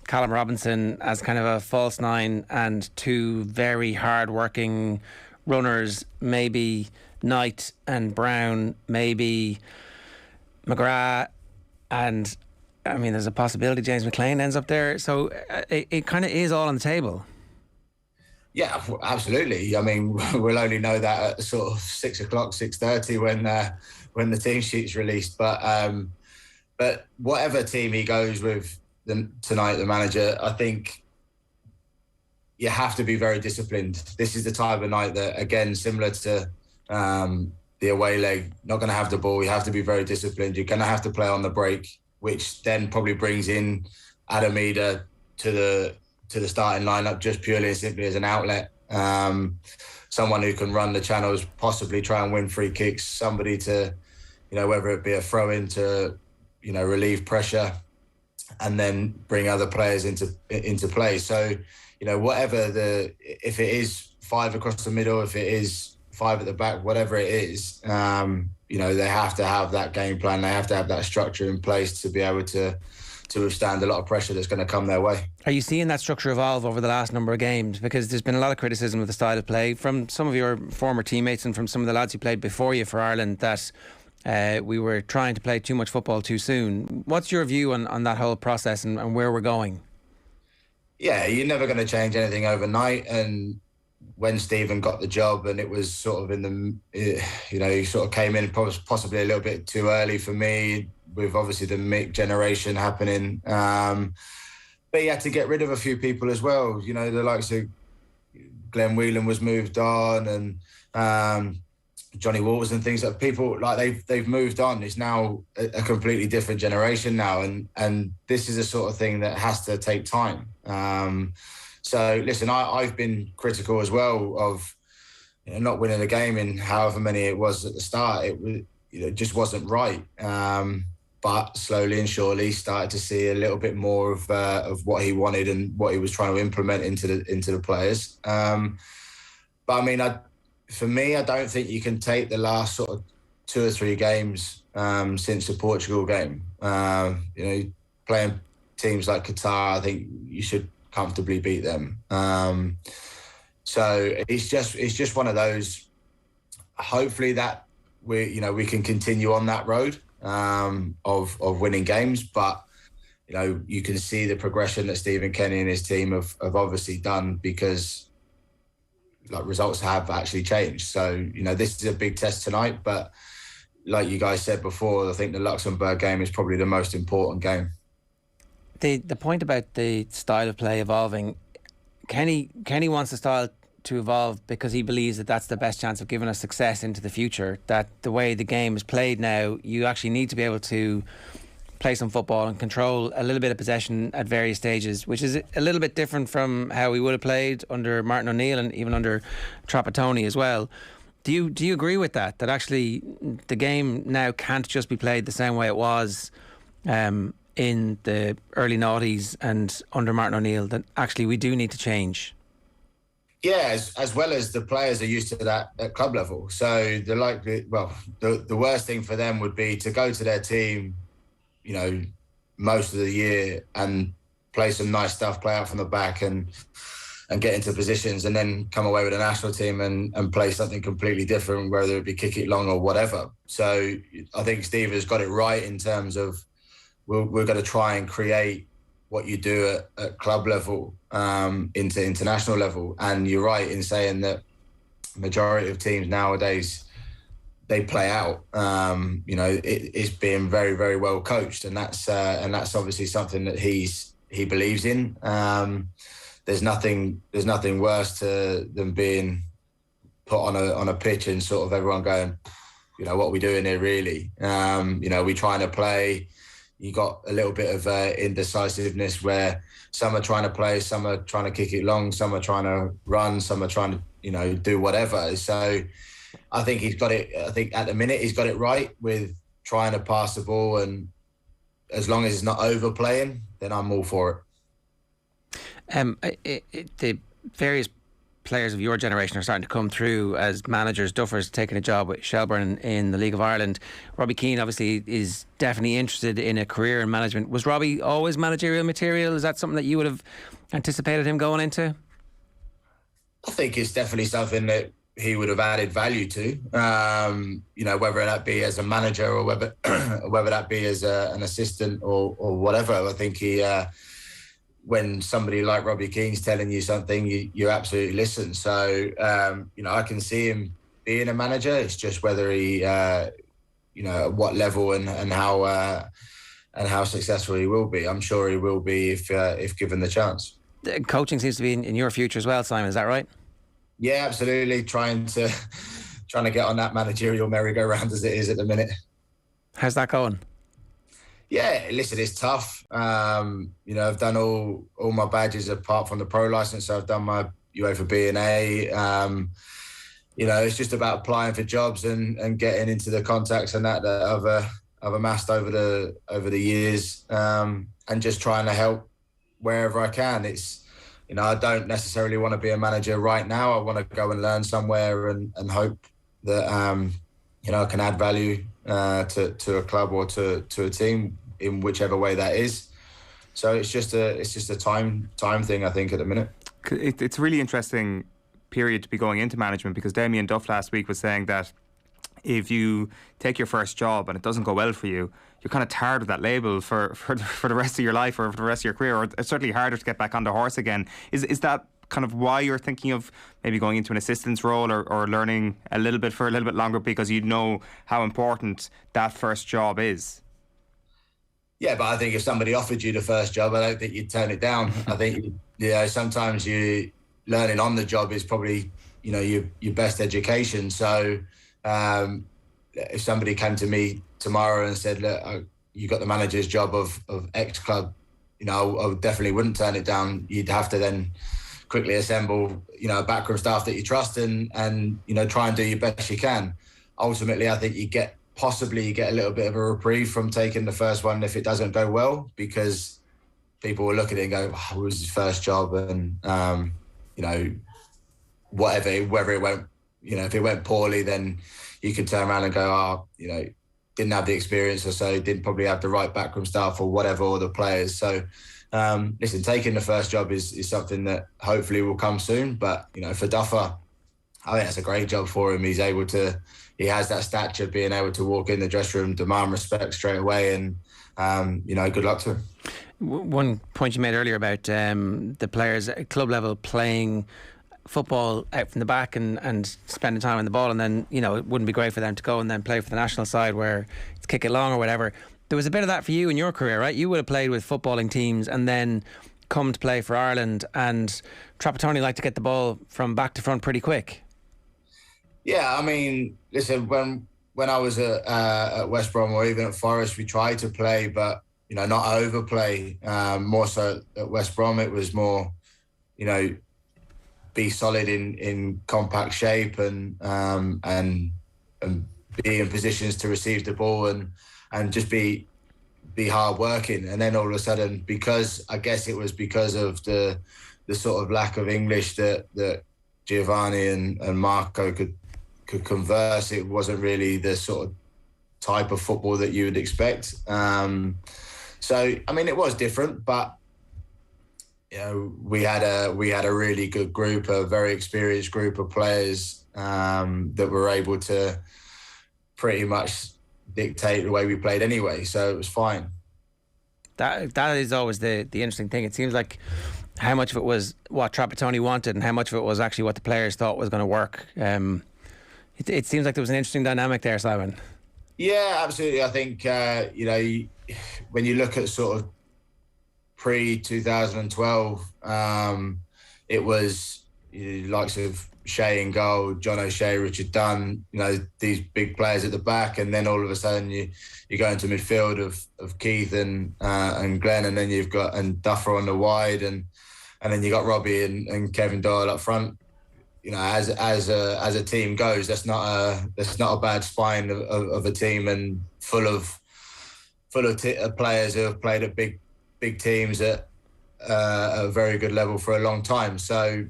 Callum Robinson as kind of a false 9 and 2 very hard-working runners, maybe Knight and Brown, maybe McGrath, and I mean, there's a possibility James McLean ends up there. So it kind of is all on the table. Yeah, absolutely. I mean, we'll only know that at sort of 6 o'clock, 6:30 when the team sheet's released. But whatever team he goes with tonight, the manager, I think you have to be very disciplined. This is the type of night that, again, similar to the away leg, not going to have the ball. You have to be very disciplined. You're going to have to play on the break, which then probably brings in Adamida to the starting lineup just purely and simply as an outlet. Someone who can run the channels, possibly try and win free kicks, somebody to, whether it be a throw-in to, relieve pressure and then bring other players into play. So, whatever if it is 5 across the middle, if it is 5 at the back, whatever it is, they have to have that game plan. They have to have that structure in place to be able to withstand a lot of pressure that's going to come their way. Are you seeing that structure evolve over the last number of games? Because there's been a lot of criticism of the style of play from some of your former teammates and from some of the lads who played before you for Ireland that we were trying to play too much football too soon. What's your view on that whole process and where we're going? Yeah, you're never going to change anything overnight. And when Stephen got the job, and it was sort of he sort of came in possibly a little bit too early for me, with obviously the Mick generation happening. But he had to get rid of a few people as well. The likes of Glenn Whelan was moved on, and Johnny Walters and things like people like they've moved on. It's now a completely different generation now, and this is a sort of thing that has to take time. So listen, I've been critical as well of not winning a game in however many it was at the start. It just wasn't right. But slowly and surely started to see a little bit more of what he wanted and what he was trying to implement into the players. But I mean, for me, I don't think you can take the last sort of 2 or 3 games since the Portugal game. Playing teams like Qatar, I think you should comfortably beat them. So it's just one of those. Hopefully that we can continue on that road of winning games, but you can see the progression that Stephen Kenny and his team have obviously done, because results have actually changed. So this is a big test tonight, but like you guys said before, I think the Luxembourg game is probably the most important game. The point about the style of play evolving, Kenny wants the style to evolve because he believes that that's the best chance of giving us success into the future. That the way the game is played now, you actually need to be able to play some football and control a little bit of possession at various stages, which is a little bit different from how we would have played under Martin O'Neill and even under Trapattoni as well. Do you agree with that? That actually the game now can't just be played the same way it was in the early noughties and under Martin O'Neill, that actually we do need to change? Yeah, as well as the players are used to that at club level. So the worst thing for them would be to go to their team, you know, most of the year and play some nice stuff, play out from the back and get into positions, and then come away with a national team and play something completely different, whether it be kick it long or whatever. So I think Steve has got it right in terms of we're going to try and create what you do at club level into international level. And you're right in saying that majority of teams nowadays, they play out. It's being very, very well coached, and that's obviously something that he believes in. There's nothing worse than being put on a pitch and sort of everyone going, you know, what are we doing here really? We trying to play. You got a little bit of indecisiveness where some are trying to play, some are trying to kick it long, some are trying to run, some are trying to, do whatever. So I think he's got it. I think at the minute he's got it right with trying to pass the ball, and as long as it's not overplaying, then I'm all for it. The various players of your generation are starting to come through as managers. Duffer's taking a job with Shelbourne in the League of Ireland. Robbie Keane obviously is definitely interested in a career in management. Was Robbie always managerial material? Is that something that you would have anticipated him going into? I think it's definitely something that he would have added value to, whether that be as a manager or whether that be as an assistant or whatever. I think when somebody like Robbie Keane's telling you something, you absolutely listen. So, I can see him being a manager. It's just whether he, at what level and how successful he will be. I'm sure he will be if given the chance. Coaching seems to be in your future as well, Simon. Is that right? Yeah, absolutely. Trying to get on that managerial merry-go-round as it is at the minute. How's that going? Yeah, listen, it's tough. I've done all my badges apart from the pro license. So I've done my UEFA B and A. It's just about applying for jobs and getting into the contacts and that I've amassed over the years, and just trying to help wherever I can. It's, I don't necessarily want to be a manager right now. I want to go and learn somewhere and hope that I can add value to a club or to a team in whichever way that is. So it's just a time thing, I think, at the minute. It's a really interesting period to be going into management, because Damien Duff last week was saying that if you take your first job and it doesn't go well for you, you're kind of tired of that label for the rest of your life or for the rest of your career, or it's certainly harder to get back on the horse again. Is that kind of why you're thinking of maybe going into an assistant's role or learning a little bit for a little bit longer, because you know how important that first job is? Yeah, but I think if somebody offered you the first job, I don't think you'd turn it down. I think sometimes you learning on the job is probably your best education. So if somebody came to me tomorrow and said, look, you got the manager's job of X club, I definitely wouldn't turn it down. You'd have to then quickly assemble backroom staff that you trust and try and do your best you can. Ultimately, I think you get a little bit of a reprieve from taking the first one if it doesn't go well, because people will look at it and go, it was his first job, and whether it went, if it went poorly, then you could turn around and go, didn't have the experience, or so didn't probably have the right backroom staff or whatever, or the players. So listen, taking the first job is something that hopefully will come soon. But for Duffer, I think that's a great job for him. He has that stature, being able to walk in the dressing room, demand respect straight away, and good luck to him. One point you made earlier about the players at club level playing football out from the back and spending time on the ball, and then, you know, it wouldn't be great for them to go and then play for the national side where it's kick it long or whatever. There was a bit of that for you in your career, right? You would have played with footballing teams and then come to play for Ireland, and Trapattoni liked to get the ball from back to front pretty quick. Yeah, I mean, listen, when I was at West Brom or even at Forest, we tried to play, but, you know, not overplay. More so at West Brom, it was more, you know, be solid in compact shape and be in positions to receive the ball and just be hard working. And then all of a sudden, because I guess it was because of the sort of lack of English that Giovanni and Marco could converse, it wasn't really the sort of type of football that you would expect. So I mean, it was different, but you know, we had a really good group, a very experienced group of players that were able to pretty much dictate the way we played anyway, so it was fine. That is always the interesting thing. It seems like how much of it was what Trapattoni wanted and how much of it was actually what the players thought was going to work. It seems like there was an interesting dynamic there, Simon. Yeah, absolutely. I think you know, when you look at sort of pre-2012, it was the likes of Shea in goal, John O'Shea, Richard Dunn, you know, these big players at the back, and then all of a sudden you go into midfield of Keith and Glenn, and then you've got and Duffer on the wide, and then you got Robbie and Kevin Doyle up front. You know, as a team goes, that's not a bad spine of a team, and full of players who have played at big teams at a very good level for a long time. So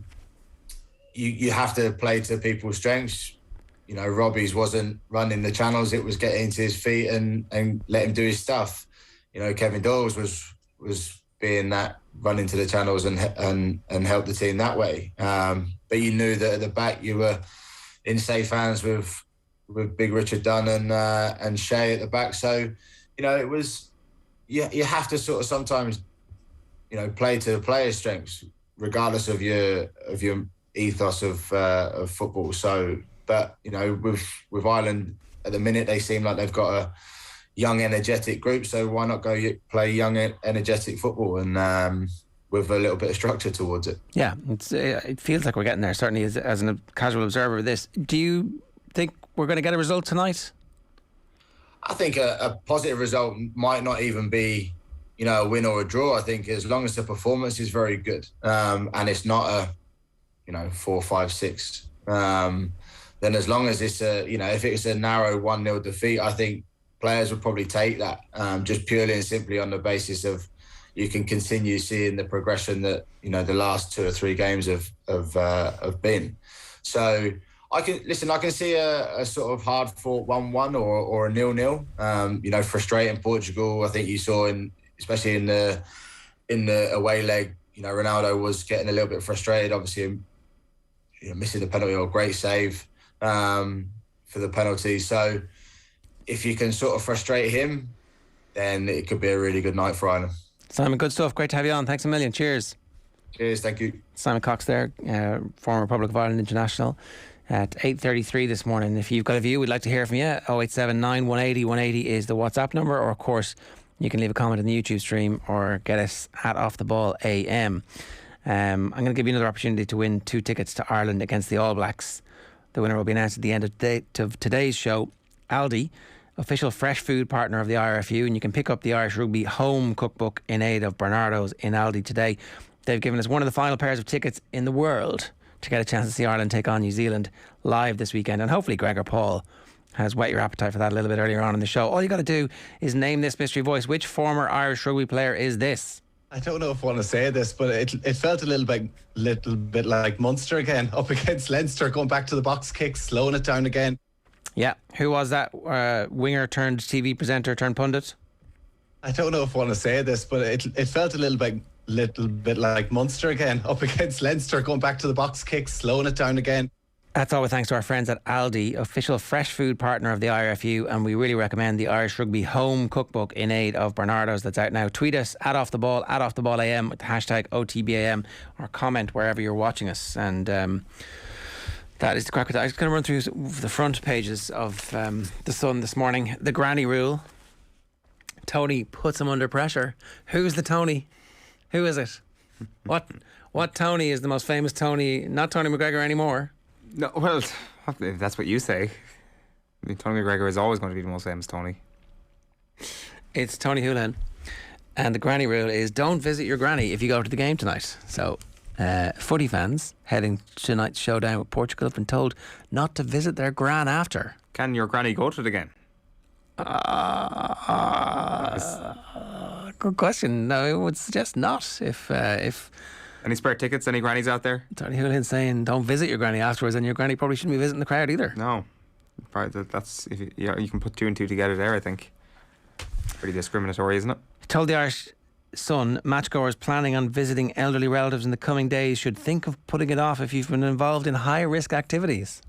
you have to play to people's strengths. You know, Robbie's wasn't running the channels; it was getting to his feet and let him do his stuff. You know, Kevin Doyle's was being that, run into the channels and help the team that way. But you knew that at the back you were in safe hands with Big Richard Dunn and Shea at the back. So, you know, it was you have to sort of sometimes, you know, play to the players' strengths, regardless of your ethos of football. So, but you know, with Ireland at the minute, they seem like they've got a young, energetic group. So why not go play young, energetic football and with a little bit of structure towards it? Yeah, it feels like we're getting there. Certainly, as a casual observer of this, do you think we're going to get a result tonight? I think a positive result might not even be, you know, a win or a draw. I think as long as the performance is very good and it's not a, you know, 4-5-6, then as long as it's you know, if it's a narrow 1-0 defeat, I think players would probably take that just purely and simply on the basis of you can continue seeing the progression that, you know, the last 2 or 3 games have been. So I can see a sort of hard fought 1-1 or a 0-0. You know, frustrating Portugal. I think you saw especially in the away leg, you know, Ronaldo was getting a little bit frustrated, obviously, you know, missing the penalty, or great save for the penalty. So if you can sort of frustrate him, then it could be a really good night for Ireland. Simon, good stuff. Great to have you on. Thanks a million. Cheers. Cheers, thank you. Simon Cox there, former Republic of Ireland international, at 8:33 this morning. If you've got a view, we'd like to hear from you. 0879 180 180 is the WhatsApp number, or of course you can leave a comment in the YouTube stream or get us at Off the Ball AM. I'm going to give you another opportunity to win 2 tickets to Ireland against the All Blacks. The winner will be announced at the end of today's show. Aldi, official fresh food partner of the IRFU, and you can pick up the Irish Rugby home cookbook in aid of Bernardo's in Aldi today. They've given us one of the final pairs of tickets in the world to get a chance to see Ireland take on New Zealand live this weekend, and hopefully Gregor Paul has whet your appetite for that a little bit earlier on in the show. All you got to do is name this mystery voice. Which former Irish rugby player is this? I don't know if I want to say this, but it felt a little bit like Munster again, up against Leinster, going back to the box kicks, slowing it down again. Yeah, who was that winger turned TV presenter turned pundit? I don't know if I want to say this, but it felt a little bit like Munster again, up against Leinster, going back to the box kicks, slowing it down again. That's all with thanks to our friends at Aldi, official fresh food partner of the IRFU, and we really recommend the Irish Rugby Home Cookbook in aid of Bernardo's that's out now. Tweet us at Off the Ball AM with the hashtag OTB AM, or comment wherever you're watching us. And that is the crack with that. I'm just going to run through the front pages of The Sun this morning. The granny rule. Tony puts him under pressure. Who's the Tony? Who is it? What Tony is the most famous Tony? Not Tony McGregor anymore. No, well, if that's what you say. I mean, Tony McGregor is always going to be the most famous Tony. It's Tony Houlihan. And the granny rule is don't visit your granny if you go to the game tonight. So, footy fans heading to tonight's showdown with Portugal have been told not to visit their gran after. Can your granny go to the game? Good question. No, I would suggest not. If any spare tickets, any grannies out there? Tony Houlihan's saying don't visit your granny afterwards, and your granny probably shouldn't be visiting the crowd either. No, that's if you can put two and two together there. I think pretty discriminatory, isn't it? Told the Irish Sun matchgoers planning on visiting elderly relatives in the coming days should think of putting it off if you've been involved in high risk activities.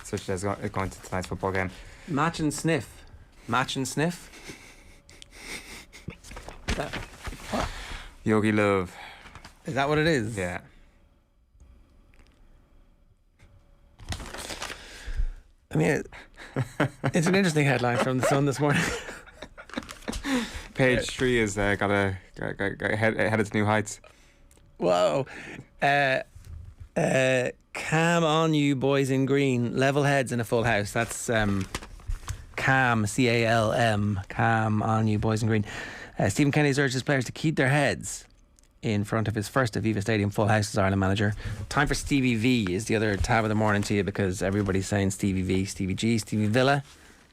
Such as going to tonight's football game. Match and sniff. Yogi Love. Is that what it is? Yeah. I mean, it's an interesting headline from The Sun this morning. Page 3 has got headed to new heights. Whoa. Cam on you boys in green. Level heads in a full house. That's Cam, C-A-L-M. Cam on you boys in green. Stephen Kenny's urged his players to keep their heads in front of his first Aviva Stadium full house as Ireland manager. Time for Stevie V is the other tab of the morning to you, because everybody's saying Stevie V, Stevie G, Stevie Villa.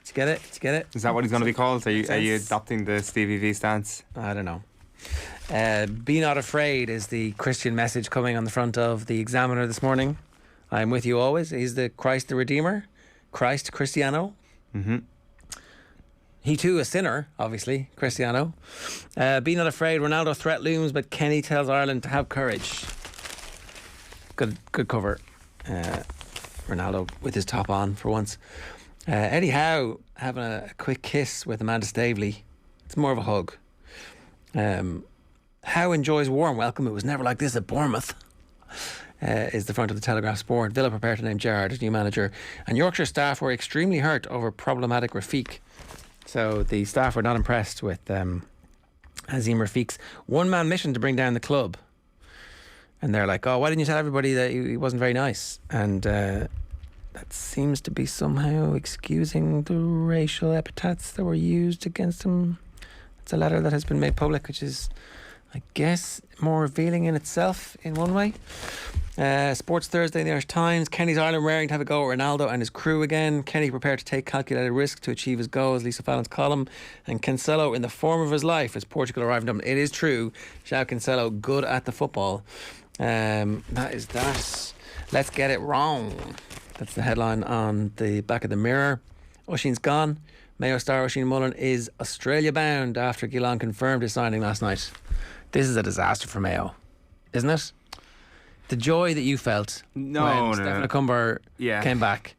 Did you get it? Is that what he's going to be called? Are you adopting the Stevie V stance? I don't know. Be not afraid is the Christian message coming on the front of the Examiner this morning. I'm with you always. He's the Christ the Redeemer. Christ Cristiano. Mm-hmm. He too a sinner, obviously, Cristiano. Be not afraid, Ronaldo threat looms, but Kenny tells Ireland to have courage. Good cover. Ronaldo with his top on for once. Eddie Howe having a quick kiss with Amanda Staveley. It's more of a hug. Howe enjoys warm welcome. It was never like this at Bournemouth. Is the front of the Telegraph Sport. Villa prepare to name Gerrard as new manager. And Yorkshire staff were extremely hurt over problematic Rafiq. So the staff were not impressed with Azim Rafiq's one-man mission to bring down the club. And they're like, oh, why didn't you tell everybody that he wasn't very nice? And that seems to be somehow excusing the racial epithets that were used against him. It's a letter that has been made public, which is, I guess, more revealing in itself in one way. Sports Thursday in the Irish Times. Kenny's Ireland raring to have a go at Ronaldo and his crew again. Kenny prepared to take calculated risk to achieve his goals, Lisa Fallon's column. And Cancelo in the form of his life as Portugal arrived in Dublin. It is true, João Cancelo good at the football. That is that. Let's get it wrong. That's the headline on the back of the Mirror. Oisín's gone. Mayo star Oisín Mullen is Australia bound after Gillan confirmed his signing last night. This is a disaster for Mayo, isn't it? The joy that you felt when Stephen O'Cumber came back.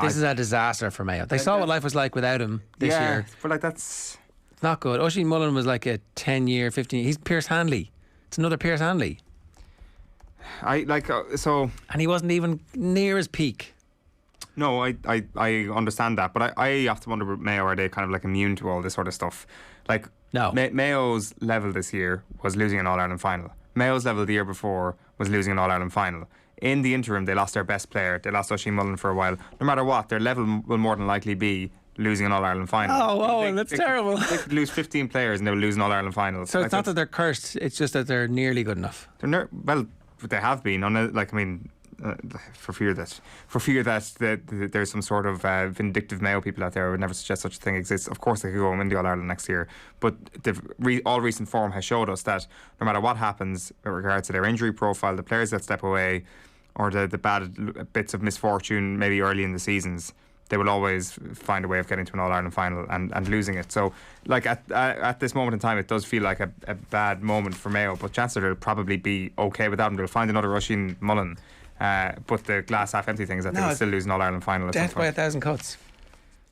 This is a disaster for Mayo. They saw what life was like without him this year. But like it's not good. Oisín Mullen was like a 10-year, 15-year. He's Pierce Hanley. It's another Pierce Hanley. And he wasn't even near his peak. No, I understand that, but I have to wonder with Mayo, are they kind of like immune to all this sort of stuff? Like, no. Mayo's level this year was losing an All-Ireland final. Mayo's level the year before was losing an All-Ireland final. In the interim, they lost their best player. They lost Oisín Mullen for a while. No matter what, their level will more than likely be losing an All-Ireland final. Oh, that's terrible. They could lose 15 players and they will lose an All-Ireland final. So it's not that they're cursed, it's just that they're nearly good enough. Well, they have been. For fear that there's some sort of vindictive Mayo people out there who would never suggest such a thing exists. Of course they could go and win the All-Ireland next year, but all recent form has showed us that no matter what happens with regards to their injury profile, the players that step away, or the bad bits of misfortune maybe early in the seasons, they will always find a way of getting to an All-Ireland final and losing it. So, like, at this moment in time, it does feel like a bad moment for Mayo, but chances are they'll probably be okay with that, and they'll find another Roisin Mullen. But the glass half empty thing is that they will still lose an All-Ireland final at some Death by point. 1,000 cuts.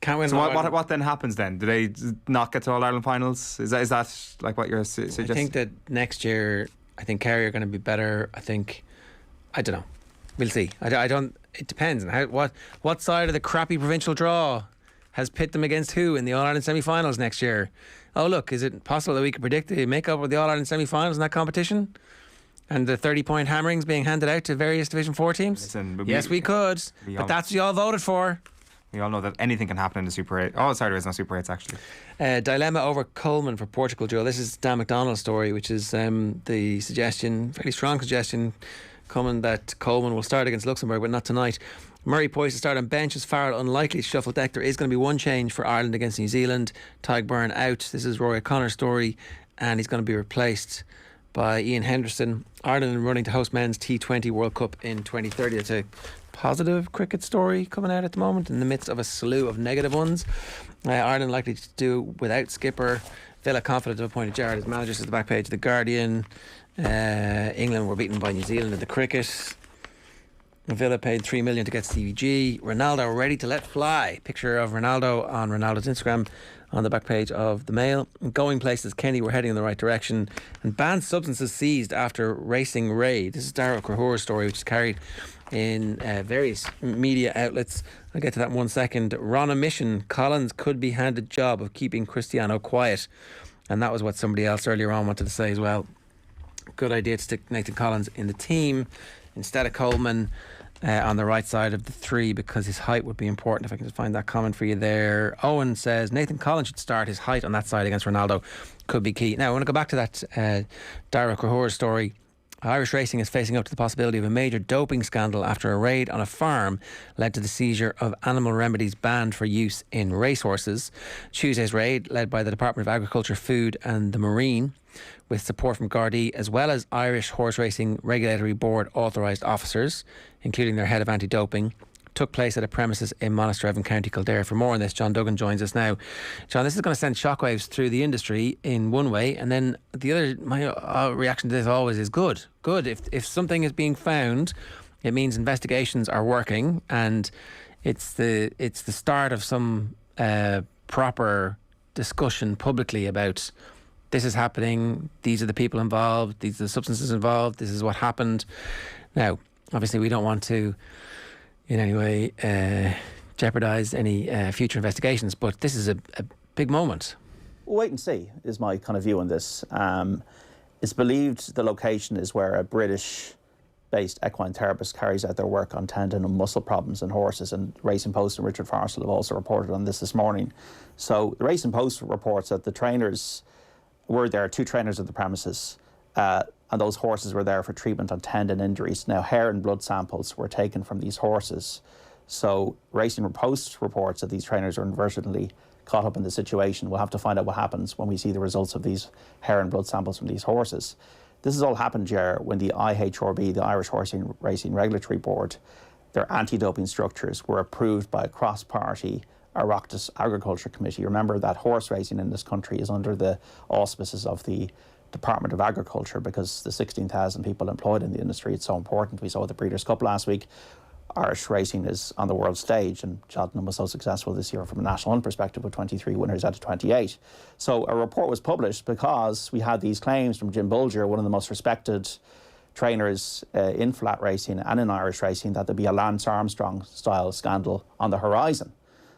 Can't win. So what then happens then? Do they not get to All-Ireland finals? Is that like what you're suggesting? I think that next year, I think Kerry are going to be better. I don't know. We'll see. I don't. It depends on what side of the crappy provincial draw has pit them against who in the All-Ireland semi-finals next year. Oh look, is it possible that we could predict the makeup of the All-Ireland semi-finals in that competition? And the 30-point hammerings being handed out to various Division 4 teams? Listen, yes, we could. But that's what you all voted for. We all know that anything can happen in the Super 8. Oh, sorry, there is no Super 8s actually. Dilemma over Coleman for Portugal, Joe. This is Dan McDonald's story, which is the suggestion, fairly strong suggestion, coming that Coleman will start against Luxembourg, but not tonight. Murray poised to start on bench as Farrell unlikely to shuffle deck. There is going to be one change for Ireland against New Zealand. Tadhg Byrne out. This is Rory O'Connor's story, and he's going to be replaced by Ian Henderson. Ireland running to host men's T20 World Cup in 2030. It's a positive cricket story coming out at the moment in the midst of a slew of negative ones. Ireland likely to do without skipper. Villa confident to appoint Gerrard as manager, says the back page of The Guardian. England were beaten by New Zealand in the cricket. Villa paid $3 million to get Stevie G. Ronaldo ready to let fly. Picture of Ronaldo on Ronaldo's Instagram on the back page of the Mail. Going places, Kenny were heading in the right direction. And banned substances seized after racing raid. This is Dara Cahor's story, which is carried in various media outlets. I'll get to that in 1 second. Ron Mission, Collins could be handed job of keeping Cristiano quiet. And that was what somebody else earlier on wanted to say as well. Good idea to stick Nathan Collins in the team instead of Coleman on the right side of the three, because his height would be important. If I can just find that comment for you there. Owen says Nathan Collins should start. His height on that side against Ronaldo could be key. Now I want to go back to that Dara Cahor's story. Irish racing is facing up to the possibility of a major doping scandal after a raid on a farm led to the seizure of animal remedies banned for use in racehorses. Tuesday's raid, led by the Department of Agriculture, Food and the Marine, with support from Gardaí as well as Irish Horse Racing Regulatory Board authorised officers, including their head of anti-doping, took place at a premises in Monasterevin, County Kildare. For more on this, John Duggan joins us now. John, this is going to send shockwaves through the industry in one way, and then the other, my reaction to this always is good. Good. If something is being found, it means investigations are working, and it's the start of some proper discussion publicly about this is happening, these are the people involved, these are the substances involved, this is what happened. Now, obviously we don't want to in any way jeopardise any future investigations, but this is a big moment. We'll wait and see, is my kind of view on this. It's believed the location is where a British-based equine therapist carries out their work on tendon and muscle problems in horses, and Racing Post and Richard Farsall have also reported on this morning. So the Racing Post reports that the trainers were there, two trainers at the premises, and those horses were there for treatment on tendon injuries. Now, hair and blood samples were taken from these horses. So Racing Post reports that these trainers are inadvertently caught up in the situation. We'll have to find out what happens when we see the results of these hair and blood samples from these horses. This has all happened, Ger, when the IHRB, the Irish Horse Racing Regulatory Board, their anti-doping structures were approved by a cross-party Oireachtas Agriculture Committee. Remember that horse racing in this country is under the auspices of the Department of Agriculture, because the 16,000 people employed in the industry, it's so important. We saw the Breeders' Cup last week. Irish racing is on the world stage, and Cheltenham was so successful this year from a National 1 perspective with 23 winners out of 28. So a report was published because we had these claims from Jim Bulger, one of the most respected trainers in flat racing and in Irish racing, that there'd be a Lance Armstrong style scandal on the horizon.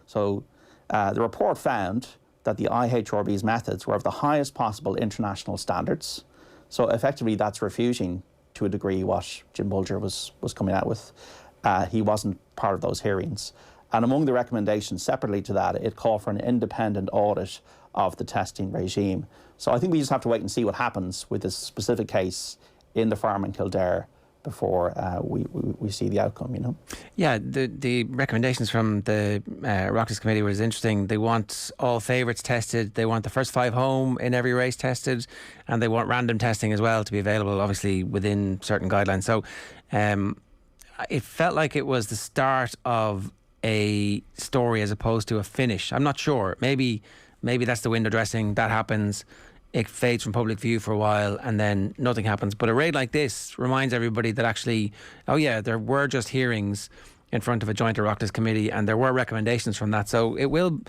So the report found that the IHRB's methods were of the highest possible international standards. So effectively that's refuting to a degree what Jim Bulger was coming out with. He wasn't part of those hearings. And among the recommendations separately to that, it called for an independent audit of the testing regime. So I think we just have to wait and see what happens with this specific case in the farm in Kildare before we see the outcome, you know. Yeah, the recommendations from the Oireachtas Committee was interesting. They want all favourites tested, they want the first 5 home in every race tested, and they want random testing as well to be available, obviously within certain guidelines. So it felt like it was the start of a story as opposed to a finish. I'm not sure. Maybe that's the window dressing. That happens. It fades from public view for a while and then nothing happens. But a raid like this reminds everybody that actually, oh yeah, there were just hearings in front of a joint Oireachtas committee and there were recommendations from that. So it will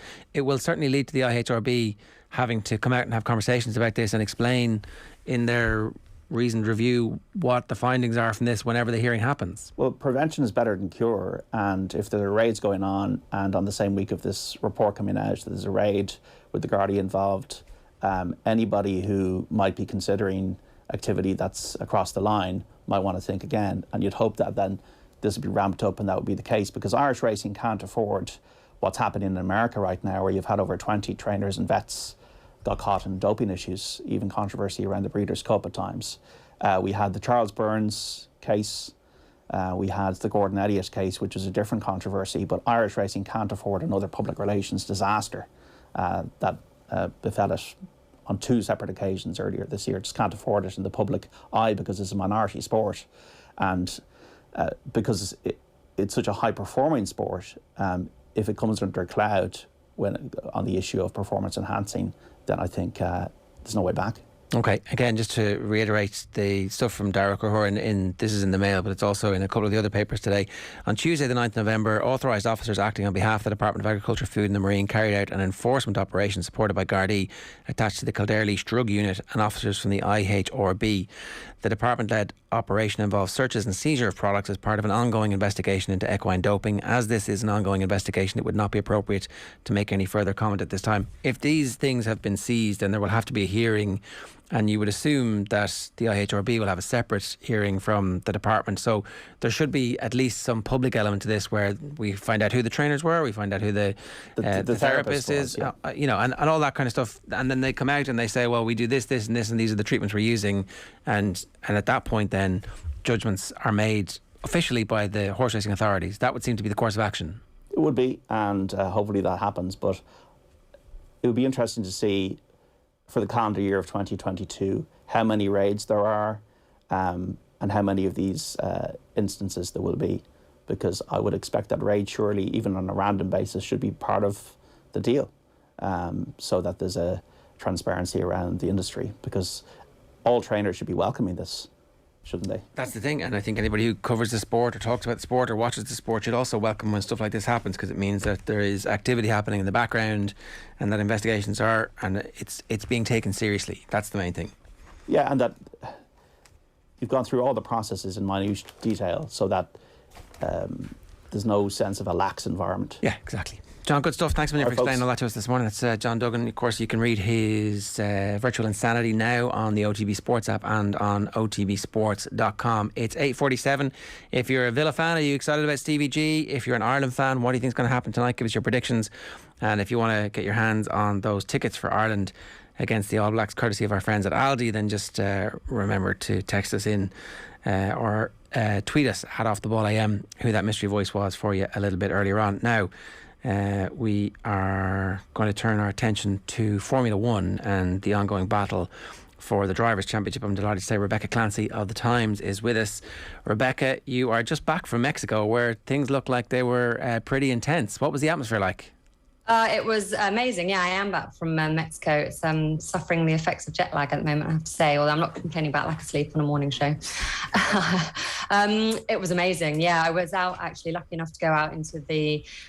certainly lead to the IHRB having to come out and have conversations about this and explain in their reasoned review what the findings are from this whenever the hearing happens. Well, prevention is better than cure, and if there are raids going on and on the same week of this report coming out that there's a raid with the Gardaí involved, anybody who might be considering activity that's across the line might want to think again, and you'd hope that then this would be ramped up and that would be the case, because Irish racing can't afford what's happening in America right now, where you've had over 20 trainers and vets got caught in doping issues, even controversy around the Breeders' Cup at times. We had the Charles Burns case, we had the Gordon Elliott case, which was a different controversy, but Irish racing can't afford another public relations disaster that befell it on 2 separate occasions earlier this year. Just can't afford it in the public eye because it's a minority sport, and because it's such a high-performing sport, if it comes under a cloud on the issue of performance enhancing, then I think there's no way back. Okay, again, just to reiterate the stuff from Darragh O'Horan, this is in the Mail, but it's also in a couple of the other papers today. On Tuesday the 9th of November, authorised officers acting on behalf of the Department of Agriculture, Food and the Marine carried out an enforcement operation supported by Gardaí attached to the Kildare-Laois Drug Unit and officers from the IHRB. The department-led operation involves searches and seizure of products as part of an ongoing investigation into equine doping. As this is an ongoing investigation, it would not be appropriate to make any further comment at this time. If these things have been seized, then there will have to be a hearing, and you would assume that the IHRB will have a separate hearing from the department. So there should be at least some public element to this, where we find out who the trainers were, we find out who the therapist is, yeah. And all that kind of stuff. And then they come out and they say, well, we do this, this and this, and these are the treatments we're using. And at that point then, judgments are made officially by the horse racing authorities. That would seem to be the course of action. It would be, and hopefully that happens. But it would be interesting to see for the calendar year of 2022 how many raids there are, and how many of these instances there will be, because I would expect that raid surely, even on a random basis, should be part of the deal, so that there's a transparency around the industry, because all trainers should be welcoming this, shouldn't they? That's the thing, and I think anybody who covers the sport or talks about the sport or watches the sport should also welcome when stuff like this happens, because it means that there is activity happening in the background and that investigations are, and it's being taken seriously. That's the main thing. Yeah, and that you've gone through all the processes in minute detail so that there's no sense of a lax environment. Yeah, exactly. John, good stuff. Thanks a million for explaining all that to us this morning. It's John Duggan. Of course, you can read his Virtual Insanity now on the OTB Sports app and on otbsports.com. It's 8:47. If you're a Villa fan, are you excited about Stevie G? If you're an Ireland fan, what do you think is going to happen tonight? Give us your predictions. And if you want to get your hands on those tickets for Ireland against the All Blacks, courtesy of our friends at Aldi, then just remember to text us in or tweet us at OffTheBallAM who that mystery voice was for you a little bit earlier on. Now, we are going to turn our attention to Formula 1 and the ongoing battle for the Drivers' Championship. I'm delighted to say Rebecca Clancy of The Times is with us. Rebecca, you are just back from Mexico, where things looked like they were pretty intense. What was the atmosphere like? It was amazing. Yeah, I am back from Mexico. It's suffering the effects of jet lag at the moment, I have to say, although I'm not complaining about lack of sleep on a morning show. It was amazing. Yeah, I was out, actually lucky enough to go out into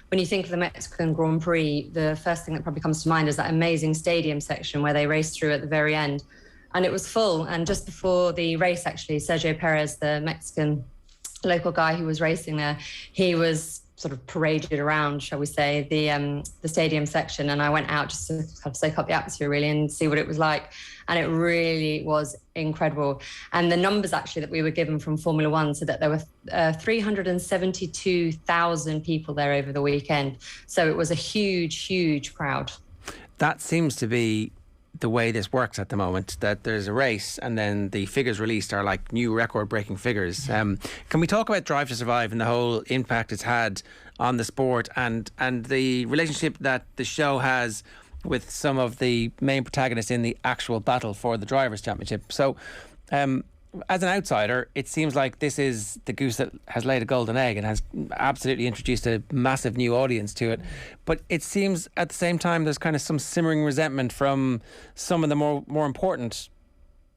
when you think of the Mexican Grand Prix, the first thing that probably comes to mind is that amazing stadium section where they race through at the very end. And it was full. And just before the race, actually, Sergio Perez, the Mexican local guy who was racing there, he was sort of paraded around, shall we say, the stadium section, and I went out just to kind of soak up the atmosphere really and see what it was like, and it really was incredible. And the numbers actually that we were given from Formula 1 said that there were 372,000 people there over the weekend, so it was a huge crowd. That seems to be the way this works at the moment, that there's a race and then the figures released are like new record-breaking figures. Can we talk about Drive to Survive and the whole impact it's had on the sport and the relationship that the show has with some of the main protagonists in the actual battle for the Drivers' Championship? So as an outsider, it seems like this is the goose that has laid a golden egg and has absolutely introduced a massive new audience to it. But it seems at the same time there's kind of some simmering resentment from some of the more important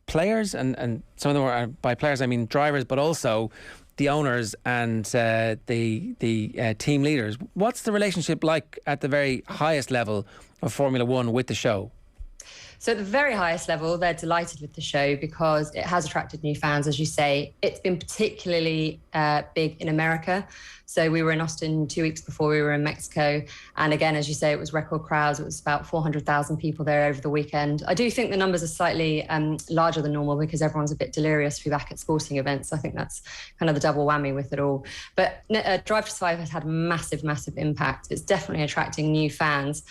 players, and some of them are, by players I mean drivers, but also the owners and the team leaders. What's the relationship like at the very highest level of Formula One with the show? So at the very highest level, they're delighted with the show because it has attracted new fans, as you say. It's been particularly big in America. So we were in Austin 2 weeks before we were in Mexico. And again, as you say, it was record crowds. It was about 400,000 people there over the weekend. I do think the numbers are slightly larger than normal because everyone's a bit delirious to be back at sporting events. I think that's kind of the double whammy with it all. But Drive to Survive has had massive, massive impact. It's definitely attracting new fans.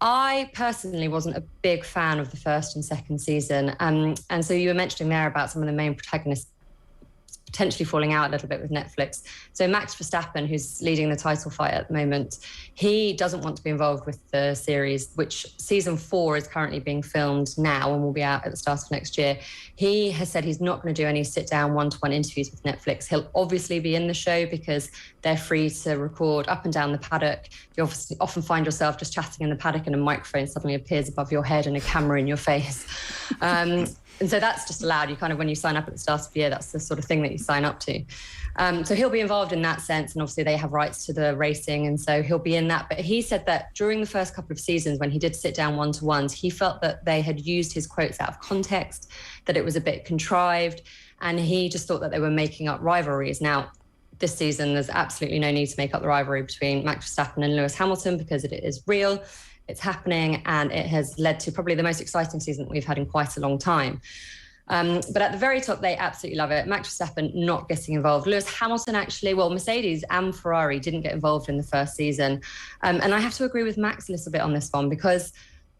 I personally wasn't a big fan of the first and second season. And so you were mentioning there about some of the main protagonists potentially falling out a little bit with Netflix. So Max Verstappen, who's leading the title fight at the moment, he doesn't want to be involved with the series, which season 4 is currently being filmed now and will be out at the start of next year. He has said he's not going to do any sit-down one-to-one interviews with Netflix. He'll obviously be in the show because they're free to record up and down the paddock. You obviously often find yourself just chatting in the paddock and a microphone suddenly appears above your head and a camera in your face. And so that's just allowed. You kind of, when you sign up at the start of the year, that's the sort of thing that you sign up to. So he'll be involved in that sense. And obviously they have rights to the racing. And so he'll be in that. But he said that during the first couple of seasons, when he did sit down one-to-ones, he felt that they had used his quotes out of context, that it was a bit contrived. And he just thought that they were making up rivalries. Now, this season, there's absolutely no need to make up the rivalry between Max Verstappen and Lewis Hamilton because it is real. It's happening, and it has led to probably the most exciting season that we've had in quite a long time. But at the very top, they absolutely love it. Max Verstappen not getting involved. Lewis Hamilton, actually, well, Mercedes and Ferrari didn't get involved in the first season. And I have to agree with Max a little bit on this one because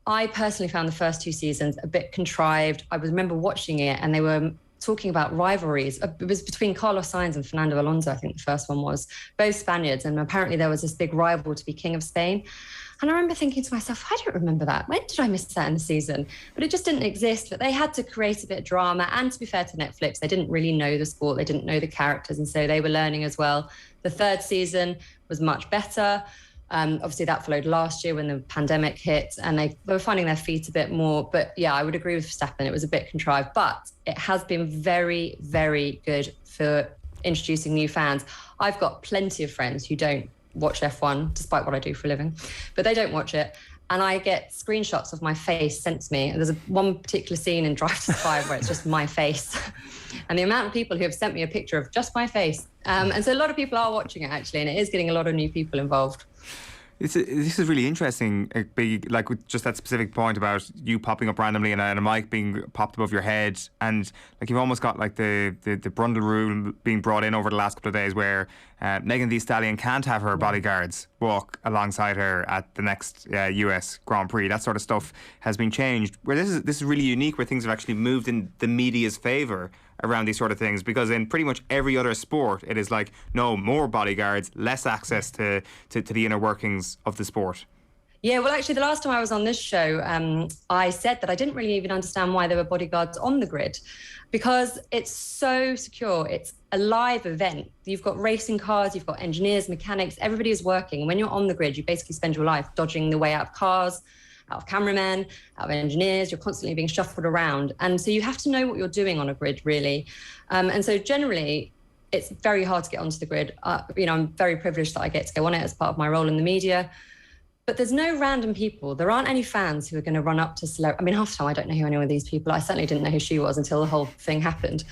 I personally found the first 2 seasons a bit contrived. I remember watching it, and they were talking about rivalries. It was between Carlos Sainz and Fernando Alonso, I think the first one was, both Spaniards. And apparently there was this big rival to be King of Spain. And I remember thinking to myself, I don't remember that. When did I miss that in the season? But it just didn't exist. But they had to create a bit of drama. And to be fair to Netflix, they didn't really know the sport. They didn't know the characters. And so they were learning as well. The third season was much better. Obviously, that followed last year when the pandemic hit. And they were finding their feet a bit more. But yeah, I would agree with Verstappen. It was a bit contrived. But it has been very, very good for introducing new fans. I've got plenty of friends who don't watch F1, despite what I do for a living, but they don't watch it. And I get screenshots of my face sent to me. And there's one particular scene in Drive to Survive where it's just my face. And the amount of people who have sent me a picture of just my face. And so a lot of people are watching it, actually, and it is getting a lot of new people involved. This is really interesting, like with just that specific point about you popping up randomly and a mic being popped above your head, and like you've almost got like the Brundle rule being brought in over the last couple of days where Megan Thee Stallion can't have her bodyguards walk alongside her at the next US Grand Prix. That sort of stuff has been changed. Where this is really unique, where things have actually moved in the media's favour around these sort of things, because in pretty much every other sport it is like, no, more bodyguards, less access to the inner workings of the sport. Yeah, well, actually, the last time I was on this show, I said that I didn't really even understand why there were bodyguards on the grid, because it's so secure. It's a live event. You've got racing cars, you've got engineers, mechanics, everybody is working. When you're on the grid, you basically spend your life dodging the way out of cars, out of cameramen, out of engineers. You're constantly being shuffled around. And so you have to know what you're doing on a grid, really. And so generally, it's very hard to get onto the grid. I'm very privileged that I get to go on it as part of my role in the media. But there's no random people. There aren't any fans who are going to run up to celebrity. I mean, half the time I don't know who any of these people are. I certainly didn't know who she was until the whole thing happened.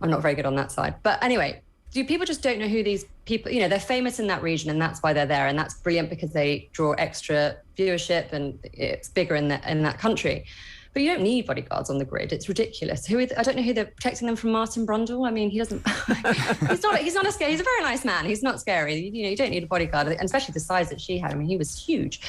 I'm not very good on that side. But anyway, people just don't know who these people, they're famous in that region and that's why they're there. And that's brilliant because they draw extra viewership and it's bigger in that country. But you don't need bodyguards on the grid. It's ridiculous. I don't know who they're protecting them from. Martin Brundle. I mean, he doesn't. He's not a scary. He's a very nice man. He's not scary. You don't need a bodyguard, and especially the size that she had. I mean, he was huge.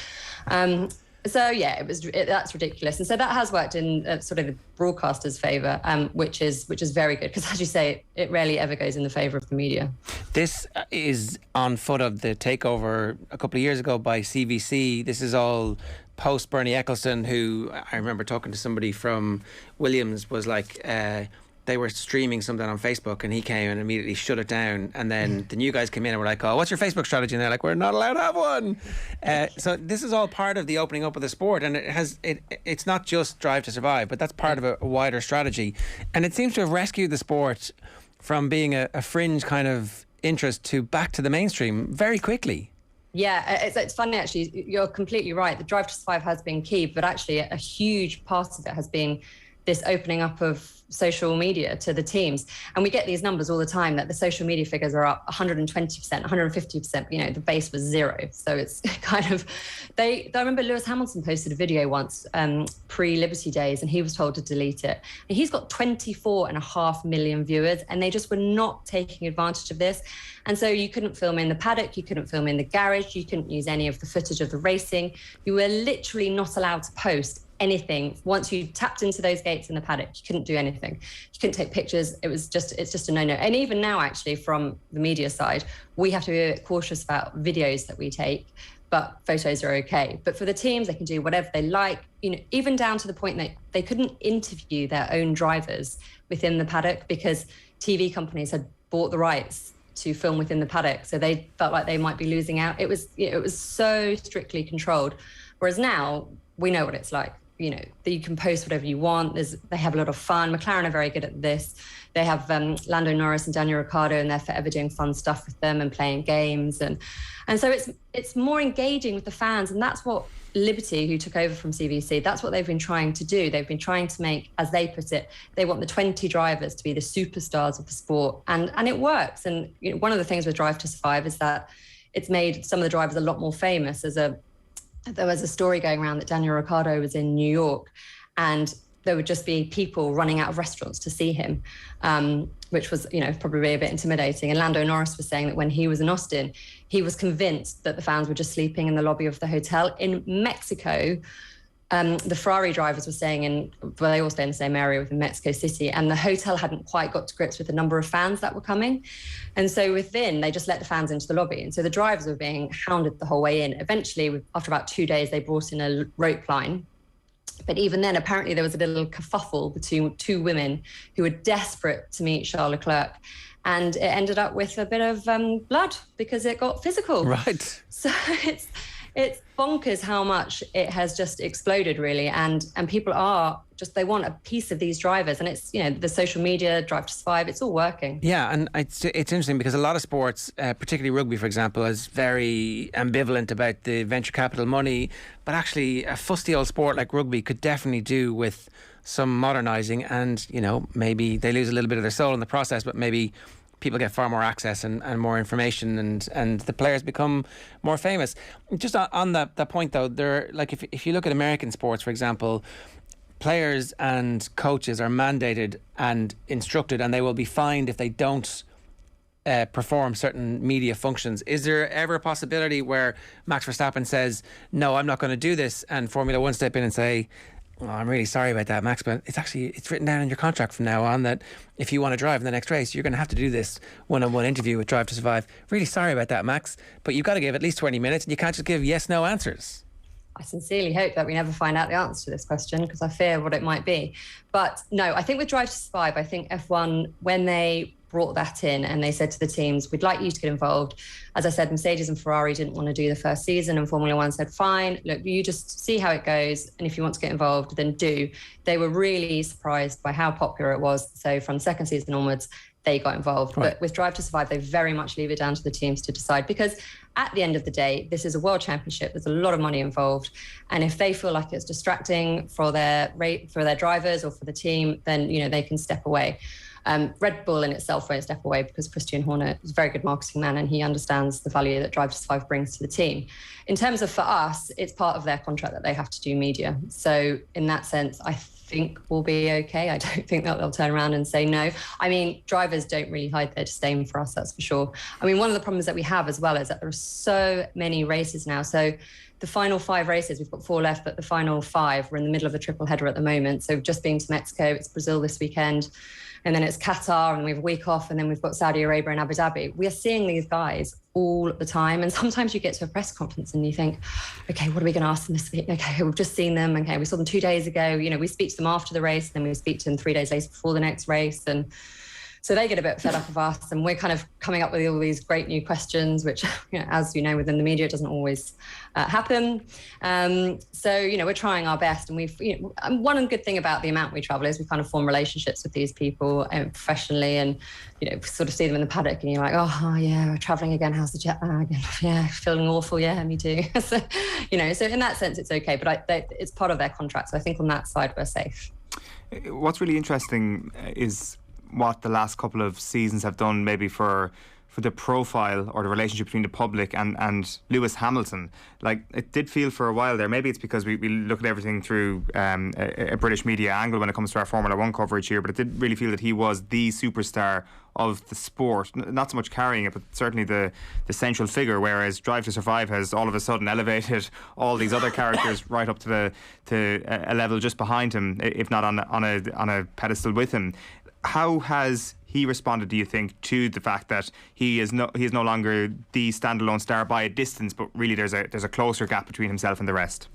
So yeah, that's ridiculous. And so that has worked in sort of the broadcaster's favour, which is very good because, as you say, it rarely ever goes in the favour of the media. This is on foot of the takeover a couple of years ago by CVC. This is all post Bernie Ecclestone, who I remember talking to somebody from Williams was like, they were streaming something on Facebook and he came and immediately shut it down, and then the new guys came in and were like, oh, what's your Facebook strategy? And they're like, we're not allowed to have one. So this is all part of the opening up of the sport, and it's not just Drive to Survive, but that's part of a wider strategy, and it seems to have rescued the sport from being a fringe kind of interest to back to the mainstream very quickly. Yeah, it's funny actually, you're completely right. The Drive to Survive has been key, but actually a huge part of it has been this opening up of social media to the teams. And we get these numbers all the time that the social media figures are up 120%, 150%, you know, the base was 0. So it's kind of, I remember Lewis Hamilton posted a video once pre-Liberty Days, and he was told to delete it. And he's got 24.5 million viewers, and they just were not taking advantage of this. And so you couldn't film in the paddock, you couldn't film in the garage, you couldn't use any of the footage of the racing. You were literally not allowed to post anything. Once you tapped into those gates in the paddock, you couldn't do anything. You couldn't take pictures. It's just a no-no. And even now, actually, from the media side, we have to be a bit cautious about videos that we take, but photos are okay. But for the teams, they can do whatever they like, you know, even down to the point that they couldn't interview their own drivers within the paddock because TV companies had bought the rights to film within the paddock. So they felt like they might be losing out. It was so strictly controlled. Whereas now, we know what it's like. You know, that you can post whatever you want. They have a lot of fun. McLaren are very good at this. They have Lando Norris and Daniel Ricciardo, and they're forever doing fun stuff with them and playing games. And so it's more engaging with the fans. And that's what Liberty, who took over from CVC, that's what they've been trying to do. They've been trying to make, as they put it, they want the 20 drivers to be the superstars of the sport. And it works. And you know, one of the things with Drive to Survive is that it's made some of the drivers a lot more famous. There was a story going around that Daniel Ricciardo was in New York, and there would just be people running out of restaurants to see him, which was, you know, probably a bit intimidating. And Lando Norris was saying that when he was in Austin, he was convinced that the fans were just sleeping in the lobby of the hotel. In Mexico, the Ferrari drivers were staying they all stay in the same area within Mexico City, and the hotel hadn't quite got to grips with the number of fans that were coming. And so they just let the fans into the lobby. And so the drivers were being hounded the whole way in. Eventually, after about 2 days, they brought in a rope line. But even then, apparently there was a little kerfuffle between two women who were desperate to meet Charles Leclerc. And it ended up with a bit of blood because it got physical. Right. So it's bonkers how much it has just exploded, really. And people are just, they want a piece of these drivers. And it's, you know, the social media, Drive to Survive, it's all working. Yeah, and it's interesting because a lot of sports, particularly rugby, for example, is very ambivalent about the venture capital money. But actually, a fusty old sport like rugby could definitely do with some modernising, and, you know, maybe they lose a little bit of their soul in the process, but maybe people get far more access and more information, and the players become more famous. Just on that point though, like if you look at American sports, for example, players and coaches are mandated and instructed, and they will be fined if they don't perform certain media functions. Is there ever a possibility where Max Verstappen says, no, I'm not going to do this, and Formula One step in and say, oh, I'm really sorry about that, Max, but it's written down in your contract from now on that if you want to drive in the next race, you're going to have to do this one-on-one interview with Drive to Survive. Really sorry about that, Max, but you've got to give at least 20 minutes, and you can't just give yes/no answers. I sincerely hope that we never find out the answer to this question, because I fear what it might be. But no, I think with Drive to Survive, I think F1, when they brought that in and they said to the teams, we'd like you to get involved. As I said, Mercedes and Ferrari didn't want to do the first season, and Formula One said, fine, look, you just see how it goes, and if you want to get involved, then do. They were really surprised by how popular it was. So from the second season onwards, they got involved. Right. But with Drive to Survive, they very much leave it down to the teams to decide, because at the end of the day, this is a world championship. There's a lot of money involved. And if they feel like it's distracting for their drivers or for the team, then, you know, they can step away. Red Bull in itself won't step away, because Christian Horner is a very good marketing man and he understands the value that Drive to Survive brings to the team. In terms of for us, it's part of their contract that they have to do media. So in that sense, I think we'll be okay. I don't think that they'll turn around and say no. I mean, drivers don't really hide their disdain for us, that's for sure. I mean, one of the problems that we have as well is that there are so many races now. So the final 5 races, we've got 4 left, but the final 5, we're in the middle of a triple header at the moment. So just been to Mexico, it's Brazil this weekend, and then it's Qatar, and we have a week off, and then we've got Saudi Arabia and Abu Dhabi. We are seeing these guys all the time. And sometimes you get to a press conference and you think, okay, what are we going to ask them this week? Okay, we've just seen them. Okay, we saw them 2 days ago. You know, we speak to them after the race, then we speak to them 3 days later before the next race. And so they get a bit fed up of us, and we're kind of coming up with all these great new questions, which, you know, as you know, within the media, it doesn't always happen. So, you know, we're trying our best, and one good thing about the amount we travel is we kind of form relationships with these people professionally, and, you know, sort of see them in the paddock and you're like, oh yeah, we're traveling again. How's the jet lag? Yeah, feeling awful. Yeah, me too. So, you know, so in that sense, it's okay, but it's part of their contract. So I think on that side, we're safe. What's really interesting is what the last couple of seasons have done maybe for the profile or the relationship between the public and Lewis Hamilton. Like, it did feel for a while there, maybe it's because we look at everything through a British media angle when it comes to our Formula 1 coverage here, but it did really feel that he was the superstar of the sport, not so much carrying it, but certainly the central figure, whereas Drive to Survive has all of a sudden elevated all these other characters right up to a level just behind him, if not on a pedestal with him. How has he responded, do you think, to the fact that he is no longer the standalone star by a distance, but really there's a closer gap between himself and the rest?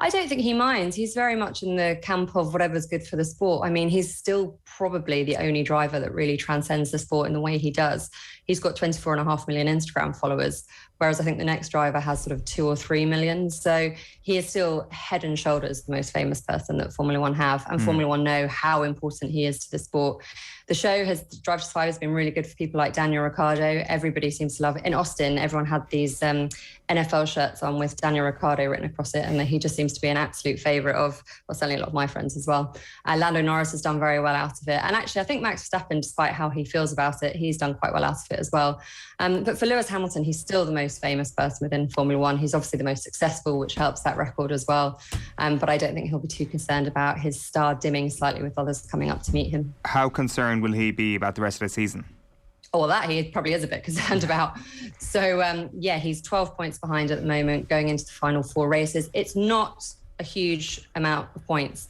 I don't think he minds. He's very much in the camp of whatever's good for the sport. I mean, he's still probably the only driver that really transcends the sport in the way he does. He's got 24.5 million Instagram followers, whereas I think the next driver has sort of 2 or 3 million. So he is still head and shoulders the most famous person that Formula One have, and Formula One know how important he is to the sport. The show Drive to Survive has been really good for people like Daniel Ricciardo. Everybody seems to love it. In Austin, everyone had these NFL shirts on with Daniel Ricciardo written across it, and he just seems to be an absolute favourite of, well, certainly a lot of my friends as well. Lando Norris has done very well out of it. And actually, I think Max Verstappen, despite how he feels about it, he's done quite well out of it as well. But for Lewis Hamilton, he's still the most famous person within Formula One. He's obviously the most successful, which helps that record as well. But I don't think he'll be too concerned about his star dimming slightly with others coming up to meet him. How concerned will he be about the rest of the season? Oh, well, that he probably is a bit concerned about. So, yeah, he's 12 points behind at the moment going into the final 4 races. It's not a huge amount of points.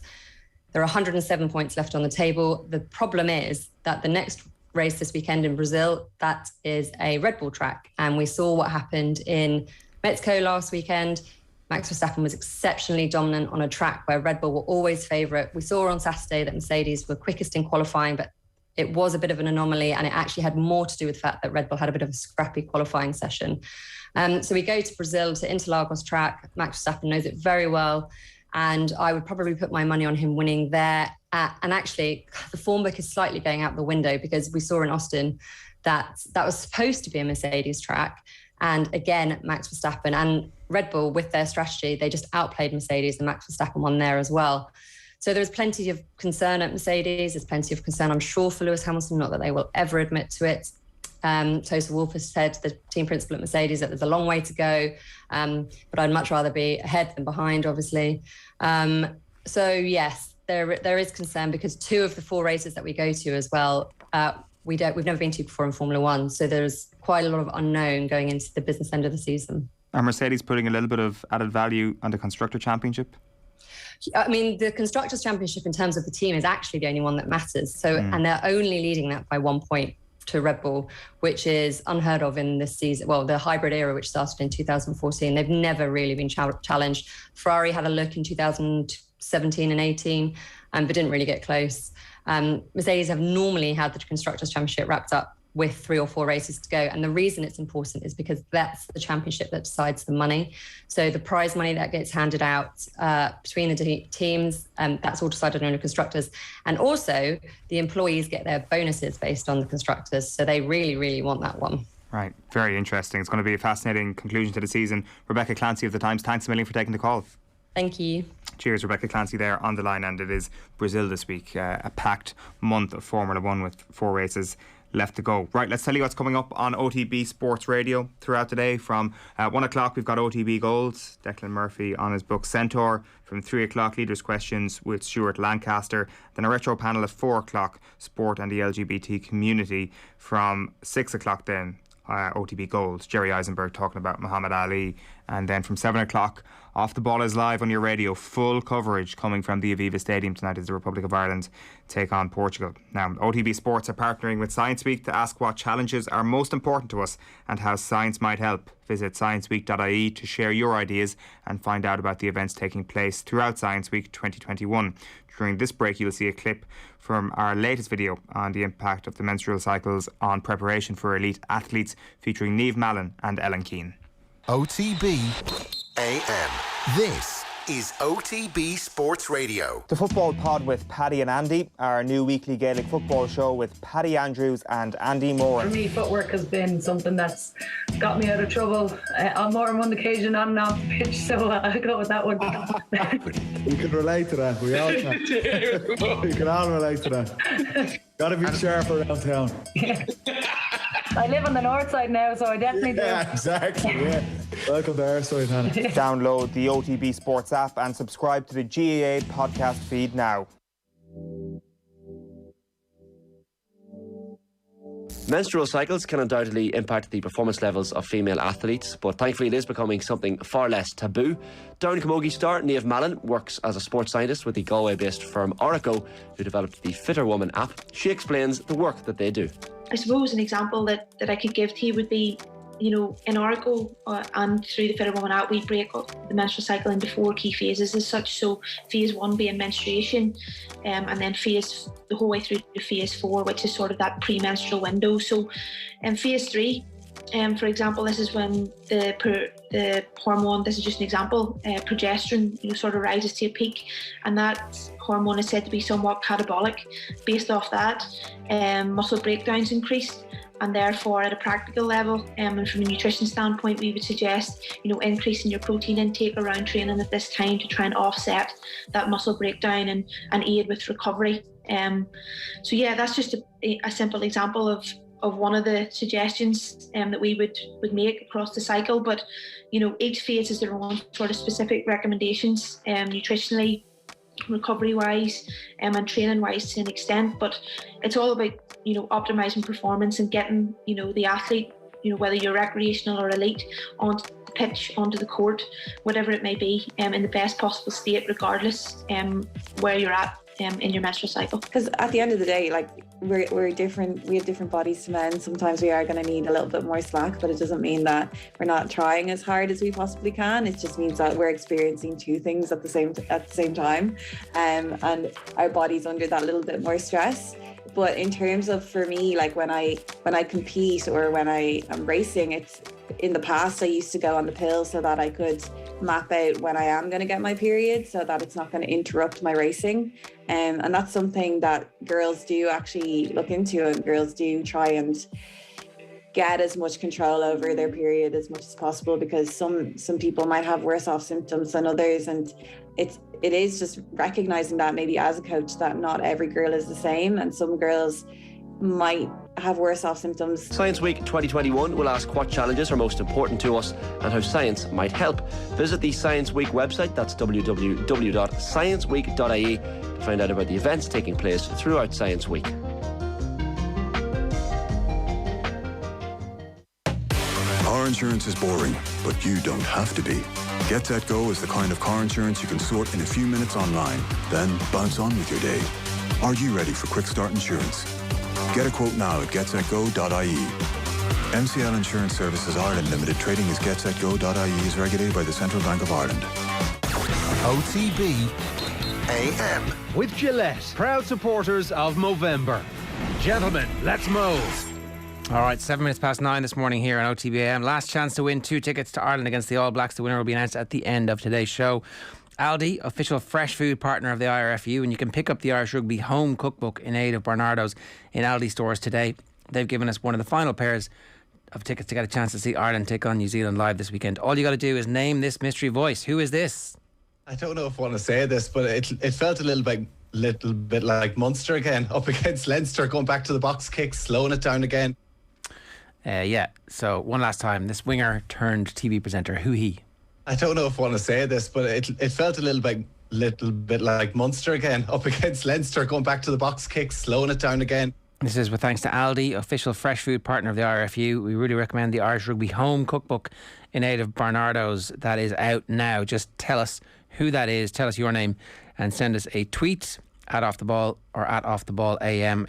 There are 107 points left on the table. The problem is that the next race this weekend in Brazil, that is a Red Bull track. And we saw what happened in Mexico last weekend. Max Verstappen was exceptionally dominant on a track where Red Bull were always favourite. We saw on Saturday that Mercedes were quickest in qualifying, but it was a bit of an anomaly, and it actually had more to do with the fact that Red Bull had a bit of a scrappy qualifying session. So we go to Brazil, to Interlagos track. Max Verstappen knows it very well, and I would probably put my money on him winning there. And actually, the form book is slightly going out the window, because we saw in Austin that was supposed to be a Mercedes track. And again, Max Verstappen and Red Bull, with their strategy, they just outplayed Mercedes, and Max Verstappen won there as well. So there's plenty of concern at Mercedes. There's plenty of concern, I'm sure, for Lewis Hamilton, not that they will ever admit to it. Toto Wolff has said, the team principal at Mercedes, that there's a long way to go, but I'd much rather be ahead than behind, obviously. So yes, there is concern, because 2 of the 4 races that we go to as well, we've never been to before in Formula One. So there's quite a lot of unknown going into the business end of the season. Are Mercedes putting a little bit of added value on the Constructor Championship? I mean, the Constructors' Championship in terms of the team is actually the only one that matters. So, and they're only leading that by 1 point to Red Bull, which is unheard of in this season. Well, the hybrid era, which started in 2014, they've never really been challenged. Ferrari had a look in 2017 and 18, but didn't really get close. Mercedes have normally had the Constructors' Championship wrapped up with 3 or 4 races to go. And the reason it's important is because that's the championship that decides the money. So the prize money that gets handed out between the teams, that's all decided on the constructors. And also the employees get their bonuses based on the constructors. So they really, really want that one. Right. Very interesting. It's going to be a fascinating conclusion to the season. Rebecca Clancy of The Times, thanks a million for taking the call. Thank you. Cheers, Rebecca Clancy there on the line. And it is Brazil this week, a packed month of Formula One with 4 races left to go. Right, let's tell you what's coming up on OTB Sports Radio throughout the day. From 1 o'clock, we've got OTB Gold, Declan Murphy on his book Centaur. From 3 o'clock, Leaders' Questions with Stuart Lancaster. Then a retro panel at 4 o'clock, Sport and the LGBT community. From 6 o'clock then, OTB Gold, Jerry Eisenberg talking about Muhammad Ali And then from 7 o'clock, Off the Ball is live on your radio. Full coverage coming from the Aviva Stadium tonight as the Republic of Ireland take on Portugal. Now, OTB Sports are partnering with Science Week to ask what challenges are most important to us and how science might help. Visit scienceweek.ie to share your ideas and find out about the events taking place throughout Science Week 2021. During this break, you'll see a clip from our latest video on the impact of the menstrual cycles on preparation for elite athletes, featuring Niamh Mallon and Ellen Keane. OTB AM. This is OTB Sports Radio. The Football Pod with Paddy and Andy, our new weekly Gaelic football show with Paddy Andrews and Andy Moore. For me, footwork has been something that's got me out of trouble on more than one occasion on and off the pitch, so I'll go with that one. You can relate to that, we all can. You can all relate to that. Gotta be sharp around town. I live on the north side now, so I definitely do. Yeah, exactly, yeah. Welcome to our side, Hannah. Download the OTB Sports app and subscribe to the GAA podcast feed now. Menstrual cycles can undoubtedly impact the performance levels of female athletes, but thankfully it is becoming something far less taboo. Down Camogie star Niamh Mallon works as a sports scientist with the Galway-based firm Oracle, who developed the Fitter Woman app. She explains the work that they do. I suppose an example that I could give to you would be, in Oracle and through the Fitter Woman app, we break up the menstrual cycle into 4 key phases as such. So phase 1 being menstruation, and then the whole way through to phase 4, which is sort of that premenstrual window. So in phase 3, for example, this is when the hormone, this is just an example, progesterone, sort of rises to a peak, and that hormone is said to be somewhat catabolic. Based off that, muscle breakdowns increased, and therefore at a practical level, and from a nutrition standpoint, we would suggest, increasing your protein intake around training at this time to try and offset that muscle breakdown and aid with recovery. So yeah, that's just a simple example of one of the suggestions that we would make across the cycle. But each phase has their own sort of specific recommendations, nutritionally, recovery wise, and training wise to an extent. But it's all about optimizing performance and getting the athlete, whether you're recreational or elite, onto the pitch, onto the court, whatever it may be, in the best possible state, regardless where you're at in your menstrual cycle. Because at the end of the day, we're different, we have different bodies to men. Sometimes we are going to need a little bit more slack, but it doesn't mean that we're not trying as hard as we possibly can. It just means that we're experiencing 2 things at the same time, and our body's under that little bit more stress. But in terms of, for me, when I compete or when I am racing, it's in the past I used to go on the pill so that I could map out when I am going to get my period, so that it's not going to interrupt my racing. And that's something that girls do actually look into, and girls do try and get as much control over their period as much as possible, because some people might have worse off symptoms than others, and it is just recognizing that maybe as a coach that not every girl is the same, and some girls might have worse off symptoms. Science Week 2021 will ask what challenges are most important to us and how science might help. Visit the Science Week website, that's www.scienceweek.ie, to find out about the events taking place throughout Science Week. Car insurance is boring, but you don't have to be. Get Set Go is the kind of car insurance you can sort in a few minutes online, then bounce on with your day. Are you ready for Quick Start Insurance? Get a quote now at getsetgo.ie. MCL Insurance Services Ireland Limited, trading as getsetgo.ie, is regulated by the Central Bank of Ireland. OTB AM. With Gillette, proud supporters of Movember. Gentlemen, let's move. All right, 7 minutes past 9 this morning here on OTB AM. Last chance to win 2 tickets to Ireland against the All Blacks. The winner will be announced at the end of today's show. Aldi, official fresh food partner of the IRFU, and you can pick up the Irish Rugby home cookbook in aid of Bernardo's in Aldi stores today. They've given us one of the final pairs of tickets to get a chance to see Ireland take on New Zealand live this weekend. All you got to do is name this mystery voice. Who is this? I don't know if I want to say this, but it felt a little bit like Munster again, up against Leinster, going back to the box kicks, slowing it down again. Yeah, so one last time, this winger turned TV presenter, who he? I don't know if I want to say this, but it felt a little bit like Munster again, up against Leinster, going back to the box kicks, slowing it down again. This is with thanks to Aldi, official fresh food partner of the IRFU. We really recommend the Irish Rugby home cookbook in aid of Barnardo's that is out now. Just tell us who that is, tell us your name, and send us a tweet at Off the Ball or at Off the Ball AM.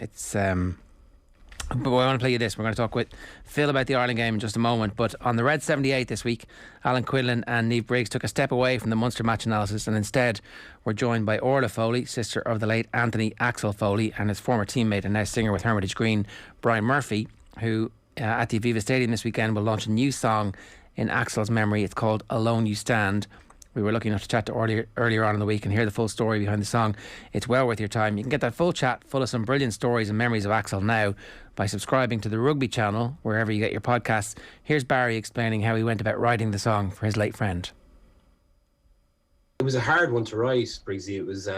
But I want to play you this. We're going to talk with Phil about the Ireland game in just a moment. But on the Red 78 this week, Alan Quinlan and Niamh Briggs took a step away from the Munster match analysis and instead were joined by Orla Foley, sister of the late Anthony Axel Foley, and his former teammate and now singer with Hermitage Green, Brian Murphy, who at the Aviva Stadium this weekend will launch a new song in Axel's memory. It's called Alone You Stand. We were lucky enough to chat to earlier on in the week and hear the full story behind the song. It's well worth your time. You can get that full chat full of some brilliant stories and memories of Axel now by subscribing to the Rugby channel, wherever you get your podcasts. Here's Barry explaining how he went about writing the song for his late friend. It was a hard one to write, Briggsy. It was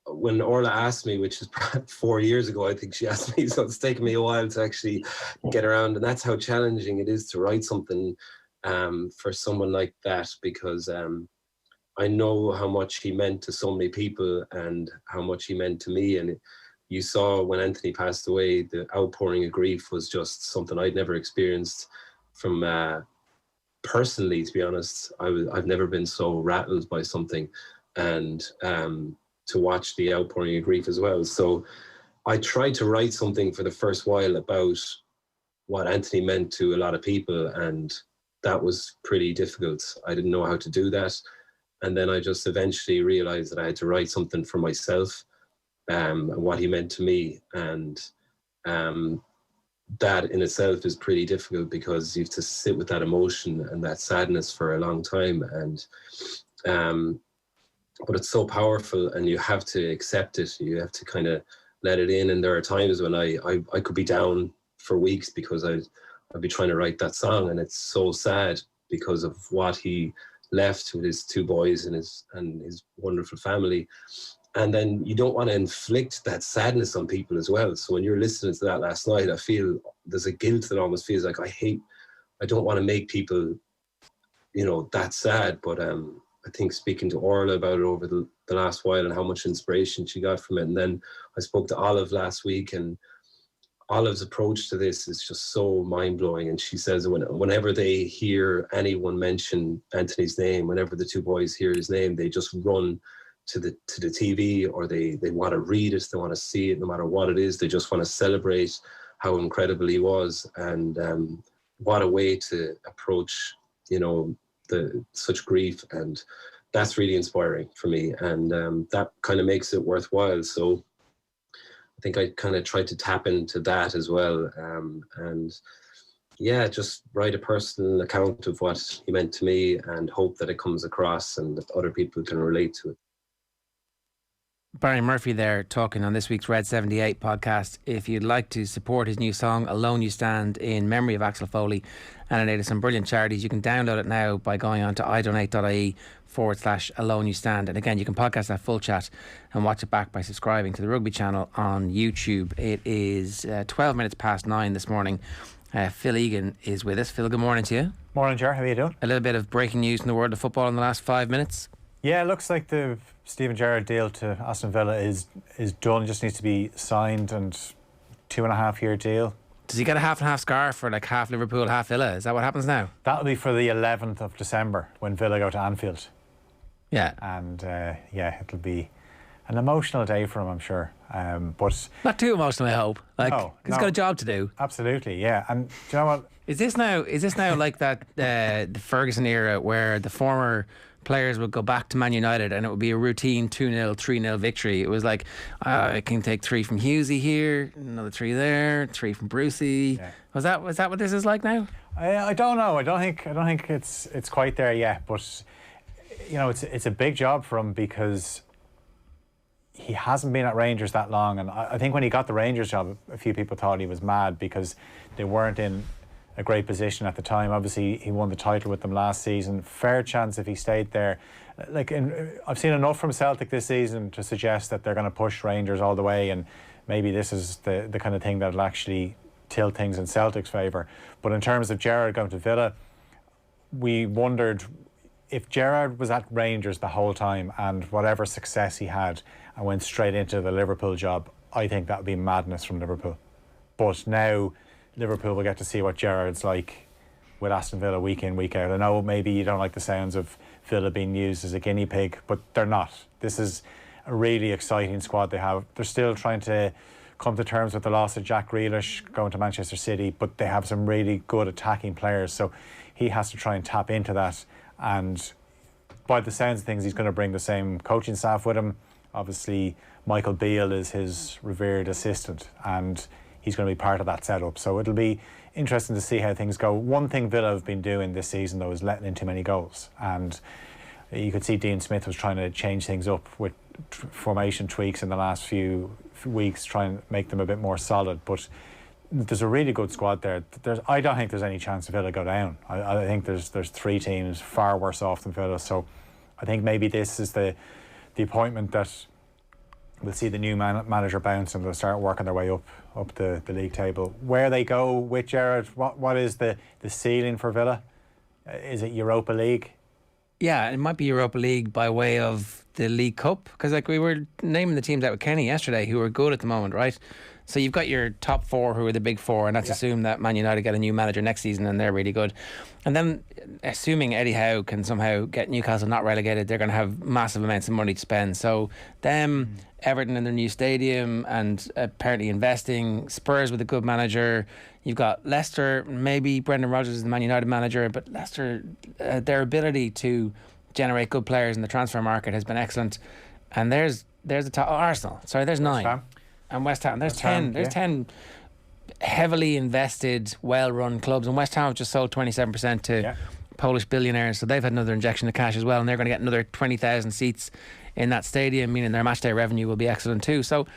when Orla asked me, which is 4 years ago, I think she asked me, so it's taken me a while to actually get around. And that's how challenging it is to write something for someone like that, because I know how much he meant to so many people and how much he meant to me. And you saw when Anthony passed away, the outpouring of grief was just something I'd never experienced from personally, to be honest. I've never been so rattled by something, and to watch the outpouring of grief as well. So I tried to write something for the first while about what Anthony meant to a lot of people, and that was pretty difficult. I didn't know how to do that. And then I just eventually realized that I had to write something for myself, and what he meant to me. And that in itself is pretty difficult, because you have to sit with that emotion and that sadness for a long time. And but it's so powerful, and you have to accept it. You have to kind of let it in. And there are times when I could be down for weeks because I'd be trying to write that song, and it's so sad because of what he left with his two boys and his wonderful family. And then you don't want to inflict that sadness on people as well. So when you're listening to that last night, I feel there's a guilt that almost feels like I don't want to make people, that sad. But I think speaking to Orla about it over the last while and how much inspiration she got from it. And then I spoke to Olive last week, and Olive's approach to this is just so mind-blowing. And she says whenever they hear anyone mention Anthony's name, whenever the two boys hear his name, they just run to the TV, or they want to read it, they want to see it, no matter what it is. They just want to celebrate how incredible he was. And what a way to approach, such grief. And that's really inspiring for me. And that kind of makes it worthwhile. So I think I kind of tried to tap into that as well. And yeah, just write a personal account of what he meant to me, and hope that it comes across and that other people can relate to it. Barry Murphy there talking on this week's Red 78 podcast. If you'd like to support his new song Alone You Stand in memory of Axel Foley and in aid of some brilliant charities, you can download it now by going on to idonate.ie/Alone You Stand. And again, you can podcast that full chat and watch it back by subscribing to the Rugby channel on YouTube. It is 12 minutes past 9 this morning. Phil Egan is with us. Phil, good morning to you. Morning, Ger. How are you doing? A little bit of breaking news in the world of football in the last 5 minutes. Yeah, it looks like the Steven Gerrard deal to Aston Villa is done. Just needs to be signed, and 2.5 year deal. Does he get a half and half scarf for like half Liverpool, half Villa? Is that what happens now? That'll be for the 11th of December when Villa go to Anfield. Yeah. And it'll be an emotional day for him, I'm sure. But not too emotional, I hope. He's got a job to do. Absolutely, yeah. And do you know what? Is this now like that the Ferguson era where the former players would go back to Man United and it would be a routine 2-0, 3-0 victory? It was like, I can take 3 from Hughesy here, another 3 there, 3 from Brucey. Yeah. Was that what this is like now? I don't know. I don't think it's quite there yet. But it's a big job for him, because he hasn't been at Rangers that long. And I think when he got the Rangers job, a few people thought he was mad because they weren't in a great position at the time. Obviously, he won the title with them last season. Fair chance if he stayed there. I've seen enough from Celtic this season to suggest that they're going to push Rangers all the way, and maybe this is the kind of thing that'll actually tilt things in Celtic's favour. But in terms of Gerrard going to Villa, we wondered if Gerrard was at Rangers the whole time and whatever success he had and went straight into the Liverpool job, I think that would be madness from Liverpool. But now Liverpool will get to see what Gerrard's like with Aston Villa week in, week out. I know maybe you don't like the sounds of Villa being used as a guinea pig, but they're not. This is a really exciting squad they have. They're still trying to come to terms with the loss of Jack Grealish going to Manchester City, but they have some really good attacking players, so he has to try and tap into that. And by the sounds of things, he's going to bring the same coaching staff with him. Obviously, Michael Beale is his revered assistant, and he's going to be part of that setup. So it'll be interesting to see how things go. One thing Villa have been doing this season, though, is letting in too many goals. And you could see Dean Smith was trying to change things up with formation tweaks in the last few weeks, try and make them a bit more solid. But there's a really good squad there. I don't think there's any chance Villa go down. I think there's 3 teams far worse off than Villa. So I think maybe this is the appointment that we'll see the new manager bounce and they'll start working their way up the league table. Where they go with Gerrard, what is the ceiling for Villa? Is it Europa League? Yeah, it might be Europa League by way of the League Cup, because like we were naming the teams out with Kenny yesterday who are good at the moment, right? So you've got your top 4 who are the big 4, and let's assume that Man United get a new manager next season and they're really good. And then assuming Eddie Howe can somehow get Newcastle not relegated, they're going to have massive amounts of money to spend. So them, Everton in their new stadium and apparently investing, Spurs with a good manager. You've got Leicester, maybe Brendan Rodgers is the Man United manager, but Leicester, their ability to generate good players in the transfer market has been excellent. And there's the top. Arsenal. Sorry, there's 9. And West Ham. There's 10. There's 10 heavily invested, well-run clubs. And West Ham have just sold 27% to Polish billionaires. So they've had another injection of cash as well. And they're going to get another 20,000 seats in that stadium, meaning their matchday revenue will be excellent too. So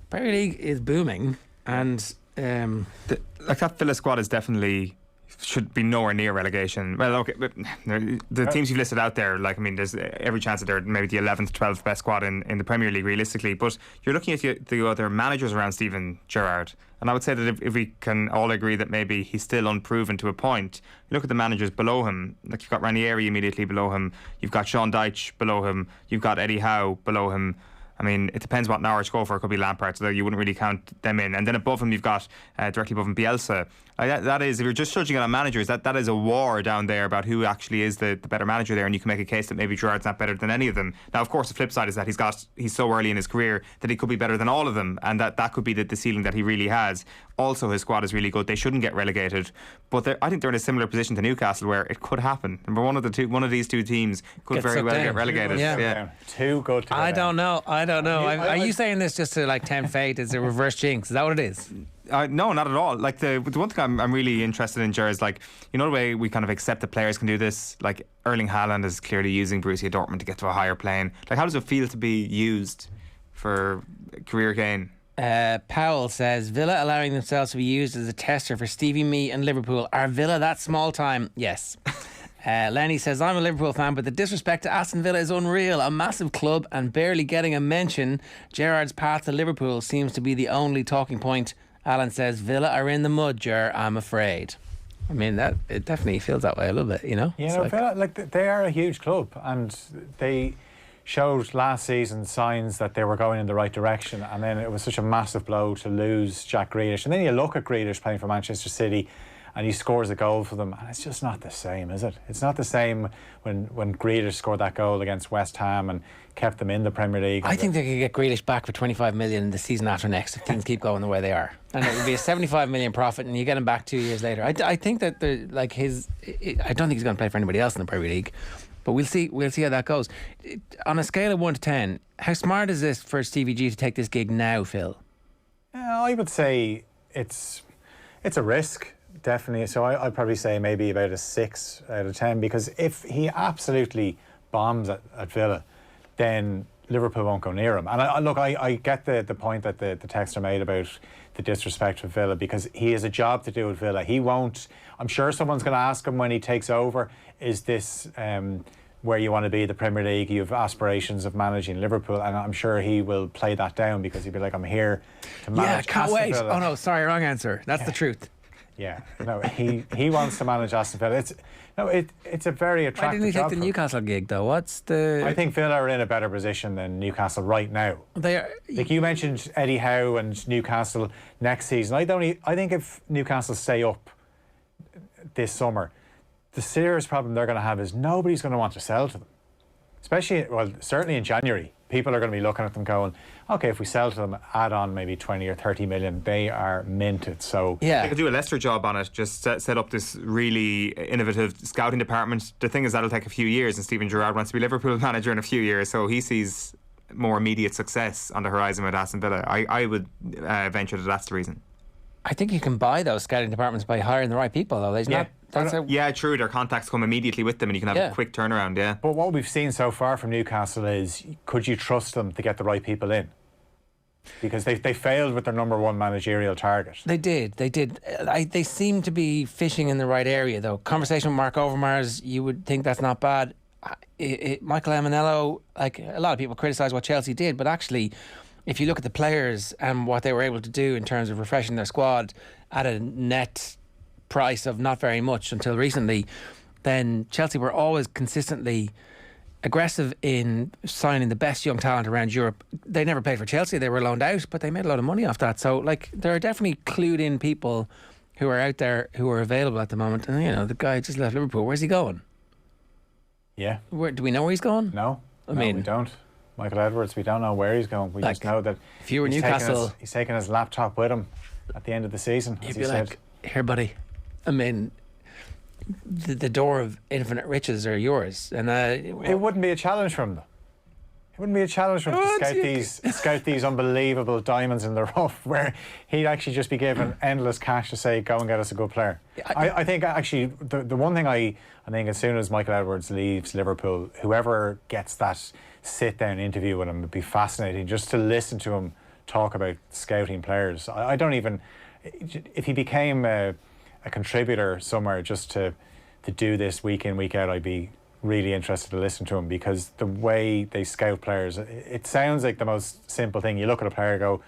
Premier League is booming. And that Villa squad is definitely should be nowhere near relegation. Well, okay, but the teams you've listed out there, like, I mean, there's every chance that they're maybe the 11th, 12th best squad in the Premier League realistically, but you're looking at the other managers around Steven Gerrard, and I would say that if we can all agree that maybe he's still unproven to a point, you look at the managers below him, like you've got Ranieri immediately below him, you've got Sean Dyche below him, you've got Eddie Howe below him. I mean, it depends what Norwich go for. It could be Lampard, so you wouldn't really count them in. And then above him, you've got directly above him Bielsa. That is, if you're just judging it on managers, that is a war down there about who actually is the better manager there, and you can make a case that maybe Gerrard's not better than any of them. Now, of course, the flip side is that he's so early in his career that he could be better than all of them, and that could be the ceiling that he really has. Also, his squad is really good. They shouldn't get relegated, but I think they're in a similar position to Newcastle, where it could happen. Remember, one of these 2 teams could very well get relegated. Yeah. Too good to go I down. don't know. Are you saying this just to like tempt fate? Is a reverse jinx? Is that what it is? No, not at all. Like the one thing I'm really interested in, Ger, is like, you know, the way we kind of accept that players can do this. Like Erling Haaland is clearly using Borussia Dortmund to get to a higher plane. Like, how does it feel to be used for career gain? Powell says Villa allowing themselves to be used as a tester for Stevie, me and Liverpool. Are Villa that small time? Yes. Lenny says, I'm a Liverpool fan, but the disrespect to Aston Villa is unreal. A massive club and barely getting a mention. Gerrard's path to Liverpool seems to be the only talking point. Alan says, Villa are in the mud, Ger, I'm afraid. I mean, it definitely feels that way a little bit, you know? Yeah, Villa, they are a huge club, and they showed last season signs that they were going in the right direction, and then it was such a massive blow to lose Jack Grealish. And then you look at Grealish playing for Manchester City, and he scores a goal for them, and it's just not the same, is it? It's not the same when Grealish scored that goal against West Ham and kept them in the Premier League. I think they could get Grealish back for 25 million the season after next if things keep going the way they are, and it would be a 75 million profit, and you get him back 2 years later. I think that I don't think he's going to play for anybody else in the Premier League, but we'll see how that goes. On a scale of 1 to 10, how smart is this for Stevie G to take this gig now, Phil? I would say it's a risk. Definitely. So I'd probably say maybe about a 6 out of 10, because if he absolutely bombs at Villa, then Liverpool won't go near him. And I get the point that the texter made about the disrespect for Villa, because he has a job to do with Villa. He won't, I'm sure someone's going to ask him when he takes over, is this where you want to be, the Premier League? You have aspirations of managing Liverpool, and I'm sure he will play that down, because he'll be like, I'm here to manage. Yeah, can't Aston wait. Villa. Oh no, sorry, wrong answer. That's the truth. Yeah, no, he wants to manage Aston Villa. It's a very attractive job. Why didn't he take the Newcastle gig though? I think Villa are in a better position than Newcastle right now. They are. Like you mentioned, Eddie Howe and Newcastle next season. I think if Newcastle stay up, this summer, the serious problem they're going to have is nobody's going to want to sell to them. Especially, well, certainly in January, people are going to be looking at them going, okay, if we sell to them, add on maybe 20 or 30 million, they are minted. So they could do a Leicester job on it, just set up this really innovative scouting department. The thing is, that'll take a few years, and Steven Gerrard wants to be Liverpool manager in a few years, so he sees more immediate success on the horizon with Aston Villa. I would venture that that's the reason. I think you can buy those scouting departments by hiring the right people, though. True. Their contacts come immediately with them, and you can have a quick turnaround. Yeah. But what we've seen so far from Newcastle is, could you trust them to get the right people in? Because they failed with their number one managerial target. They did. They seem to be fishing in the right area, though. Conversation with Mark Overmars, you would think that's not bad. Michael Emenello, like a lot of people criticise what Chelsea did, but actually, if you look at the players and what they were able to do in terms of refreshing their squad at a net price of not very much until recently, then Chelsea were always consistently aggressive in signing the best young talent around Europe. They never played for Chelsea, they were loaned out, but they made a lot of money off that. So like, there are definitely clued in people who are out there who are available at the moment. And you know, the guy just left Liverpool. Where's he going? Yeah. Do we know where he's going? No, we don't. Michael Edwards, we don't know where he's going. We just know that if you were Newcastle, he's taking his laptop with him at the end of the season. He'd be like, here buddy, I mean, the door of infinite riches are yours. And it wouldn't be a challenge for him, though. It wouldn't be a challenge for him to scout these unbelievable diamonds in the rough, where he'd actually just be given endless cash to say, go and get us a good player. I think actually the one thing I think, as soon as Michael Edwards leaves Liverpool, whoever gets that sit down interview with him would be fascinating, just to listen to him talk about scouting players. I don't even, if he became a contributor somewhere just to do this week in, week out, I'd be really interested to listen to him, because the way they scout players, it sounds like the most simple thing. You look at a player and go,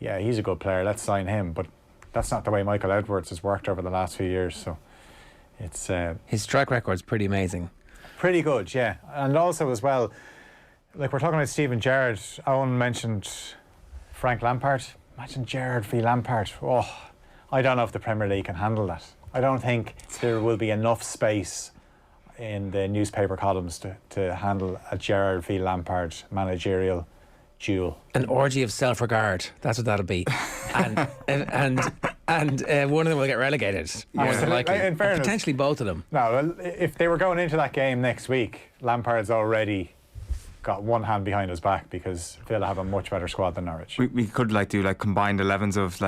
yeah, he's a good player, let's sign him. But that's not the way Michael Edwards has worked over the last few years. So it's his track record's pretty amazing. Pretty good, yeah. And also as well, like we're talking about Steven Gerrard, Eoin mentioned Frank Lampard. Imagine Gerrard v Lampard. Oh, I don't know if the Premier League can handle that. I don't think there will be enough space in the newspaper columns to handle a Gerrard v Lampard managerial duel. An orgy of self-regard. That's what that'll be. And one of them will get relegated. Yeah. In fairness, potentially both of them. No, if they were going into that game next week, Lampard's already got one hand behind his back, because Villa have a much better squad than Norwich. We could do combined 11s of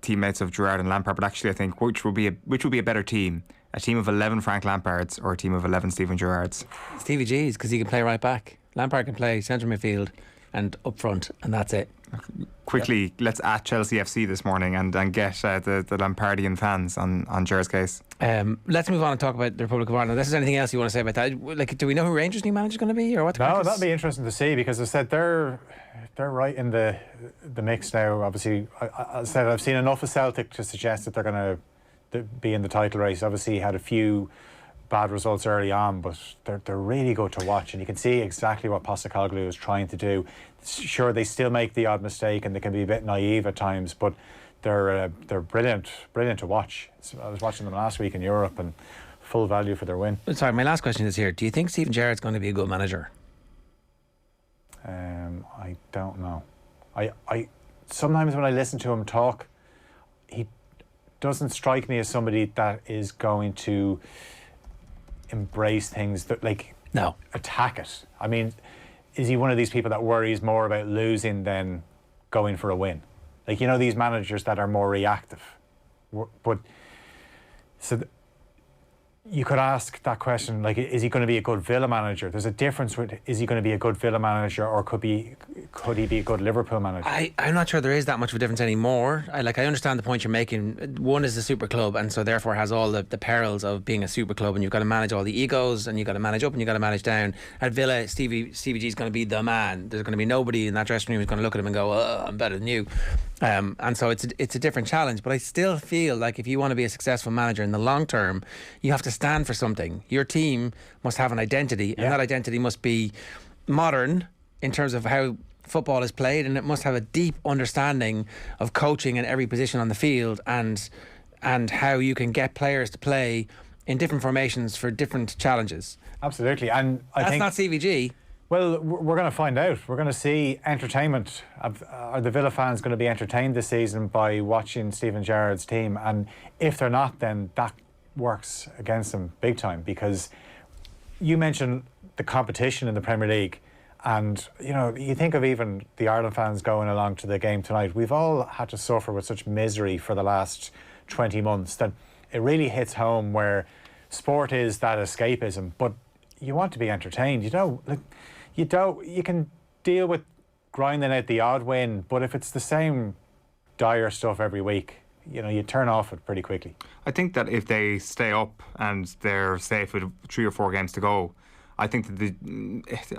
teammates of Gerrard and Lampard, but actually I think which would be a better team? A team of 11 Frank Lampards or a team of 11 Steven Gerrards? Stevie G's, because he can play right back. Lampard can play central midfield and up front, and that's it. Quickly, let's at Chelsea FC this morning and get the Lampardian fans on Gerrard's case. Let's move on and talk about the Republic of Ireland. Unless there's anything else you want to say about that. Do we know who Rangers' new manager is going to be, or what? No, that'll be interesting to see, because I said they're right in the mix now. Obviously, I said I've seen enough of Celtic to suggest that they're going to be in the title race. Obviously, had a few bad results early on, but they're really good to watch, and you can see exactly what Postecoglou is trying to do. Sure, they still make the odd mistake and they can be a bit naive at times, but they're brilliant to watch. I was watching them last week in Europe, and full value for their win. Sorry, my last question is here. Do you think Steven Gerrard's going to be a good manager? I don't know. I sometimes when I listen to him talk, he doesn't strike me as somebody that is going to embrace things that attack it. I mean, is he one of these people that worries more about losing than going for a win? These managers that are more reactive. But you could ask that question, is he going to be a good Villa manager? There's a difference with, is he going to be a good Villa manager, or could he be a good Liverpool manager? I'm not sure there is that much of a difference anymore. I understand the point you're making. One is a super club, and so therefore has all the perils of being a super club, and you've got to manage all the egos, and you've got to manage up, and you've got to manage down. At Villa, Stevie G is going to be the man. There's going to be nobody in that dressing room who's going to look at him and go, I'm better than you. And so it's a different challenge, but I still feel like if you want to be a successful manager in the long term, you have to stand for something. Your team must have an identity, and that identity must be modern in terms of how football is played, and it must have a deep understanding of coaching in every position on the field, and how you can get players to play in different formations for different challenges. Absolutely, and I think that's not CVG. Well, we're going to find out. We're going to see entertainment. Are the Villa fans going to be entertained this season by watching Steven Gerrard's team? And if they're not, then that works against them big time, because you mentioned the competition in the Premier League, and you think of even the Ireland fans going along to the game tonight. We've all had to suffer with such misery for the last 20 months that it really hits home, where sport is that escapism, but you want to be entertained. You can deal with grinding out the odd win, but if it's the same dire stuff every week, you turn off it pretty quickly. I think that if they stay up and they're safe with 3 or 4 games to go, I think that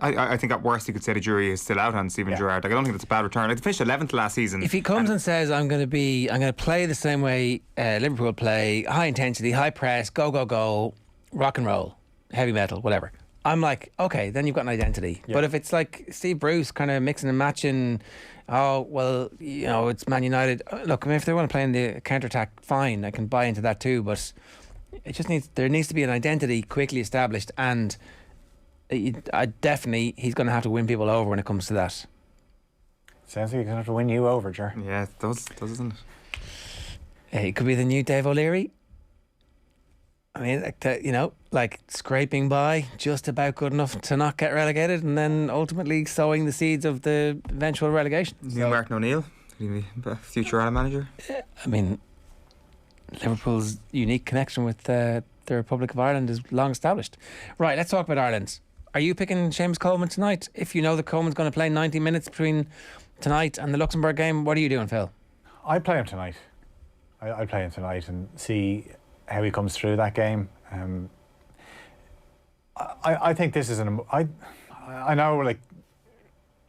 I think at worst you could say the jury is still out on Steven Gerrard. I don't think that's a bad return. They finished 11th last season. If he comes and says, I'm going to play the same way Liverpool play, high intensity, high press, go, rock and roll, heavy metal, whatever, I'm like, okay, then you've got an identity. But if it's like Steve Bruce kind of mixing and matching, it's Man United. Look, if they want to play in the counter-attack, fine, I can buy into that too, but there needs to be an identity quickly established, and he's going to have to win people over when it comes to that. Sounds like he's going to have to win you over, Ger. Yeah, it does, doesn't it? He could be the new Dave O'Leary. I mean, scraping by, just about good enough to not get relegated, and then ultimately sowing the seeds of the eventual relegation. New Martin O'Neill, future Ireland manager. I mean, Liverpool's unique connection with the Republic of Ireland is long established. Right, let's talk about Ireland. Are you picking Seamus Coleman tonight? If you know that Coleman's going to play 90 minutes between tonight and the Luxembourg game, what are you doing, Phil? I'd play him tonight. I'd play him tonight and see how he comes through that game. I think this is I know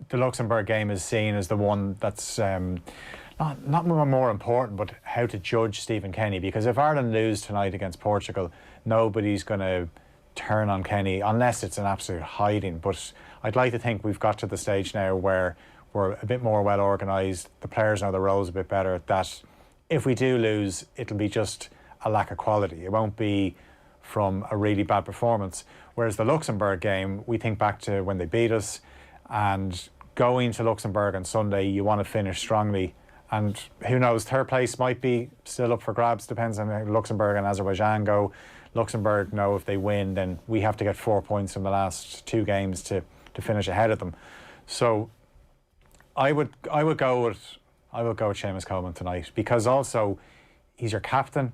the Luxembourg game is seen as the one that's not more important, but how to judge Stephen Kenny, because if Ireland lose tonight against Portugal, nobody's going to turn on Kenny unless it's an absolute hiding. But I'd like to think we've got to the stage now where we're a bit more well organised, the players know the roles a bit better, that if we do lose, it'll be just a lack of quality. It won't be from a really bad performance. Whereas the Luxembourg game, we think back to when they beat us, and going to Luxembourg on Sunday, you want to finish strongly. And who knows, third place might be still up for grabs, depends on how Luxembourg and Azerbaijan go. Luxembourg know if they win, then we have to get 4 points from the last 2 games to finish ahead of them. So I would go with Seamus Coleman tonight, because also he's your captain.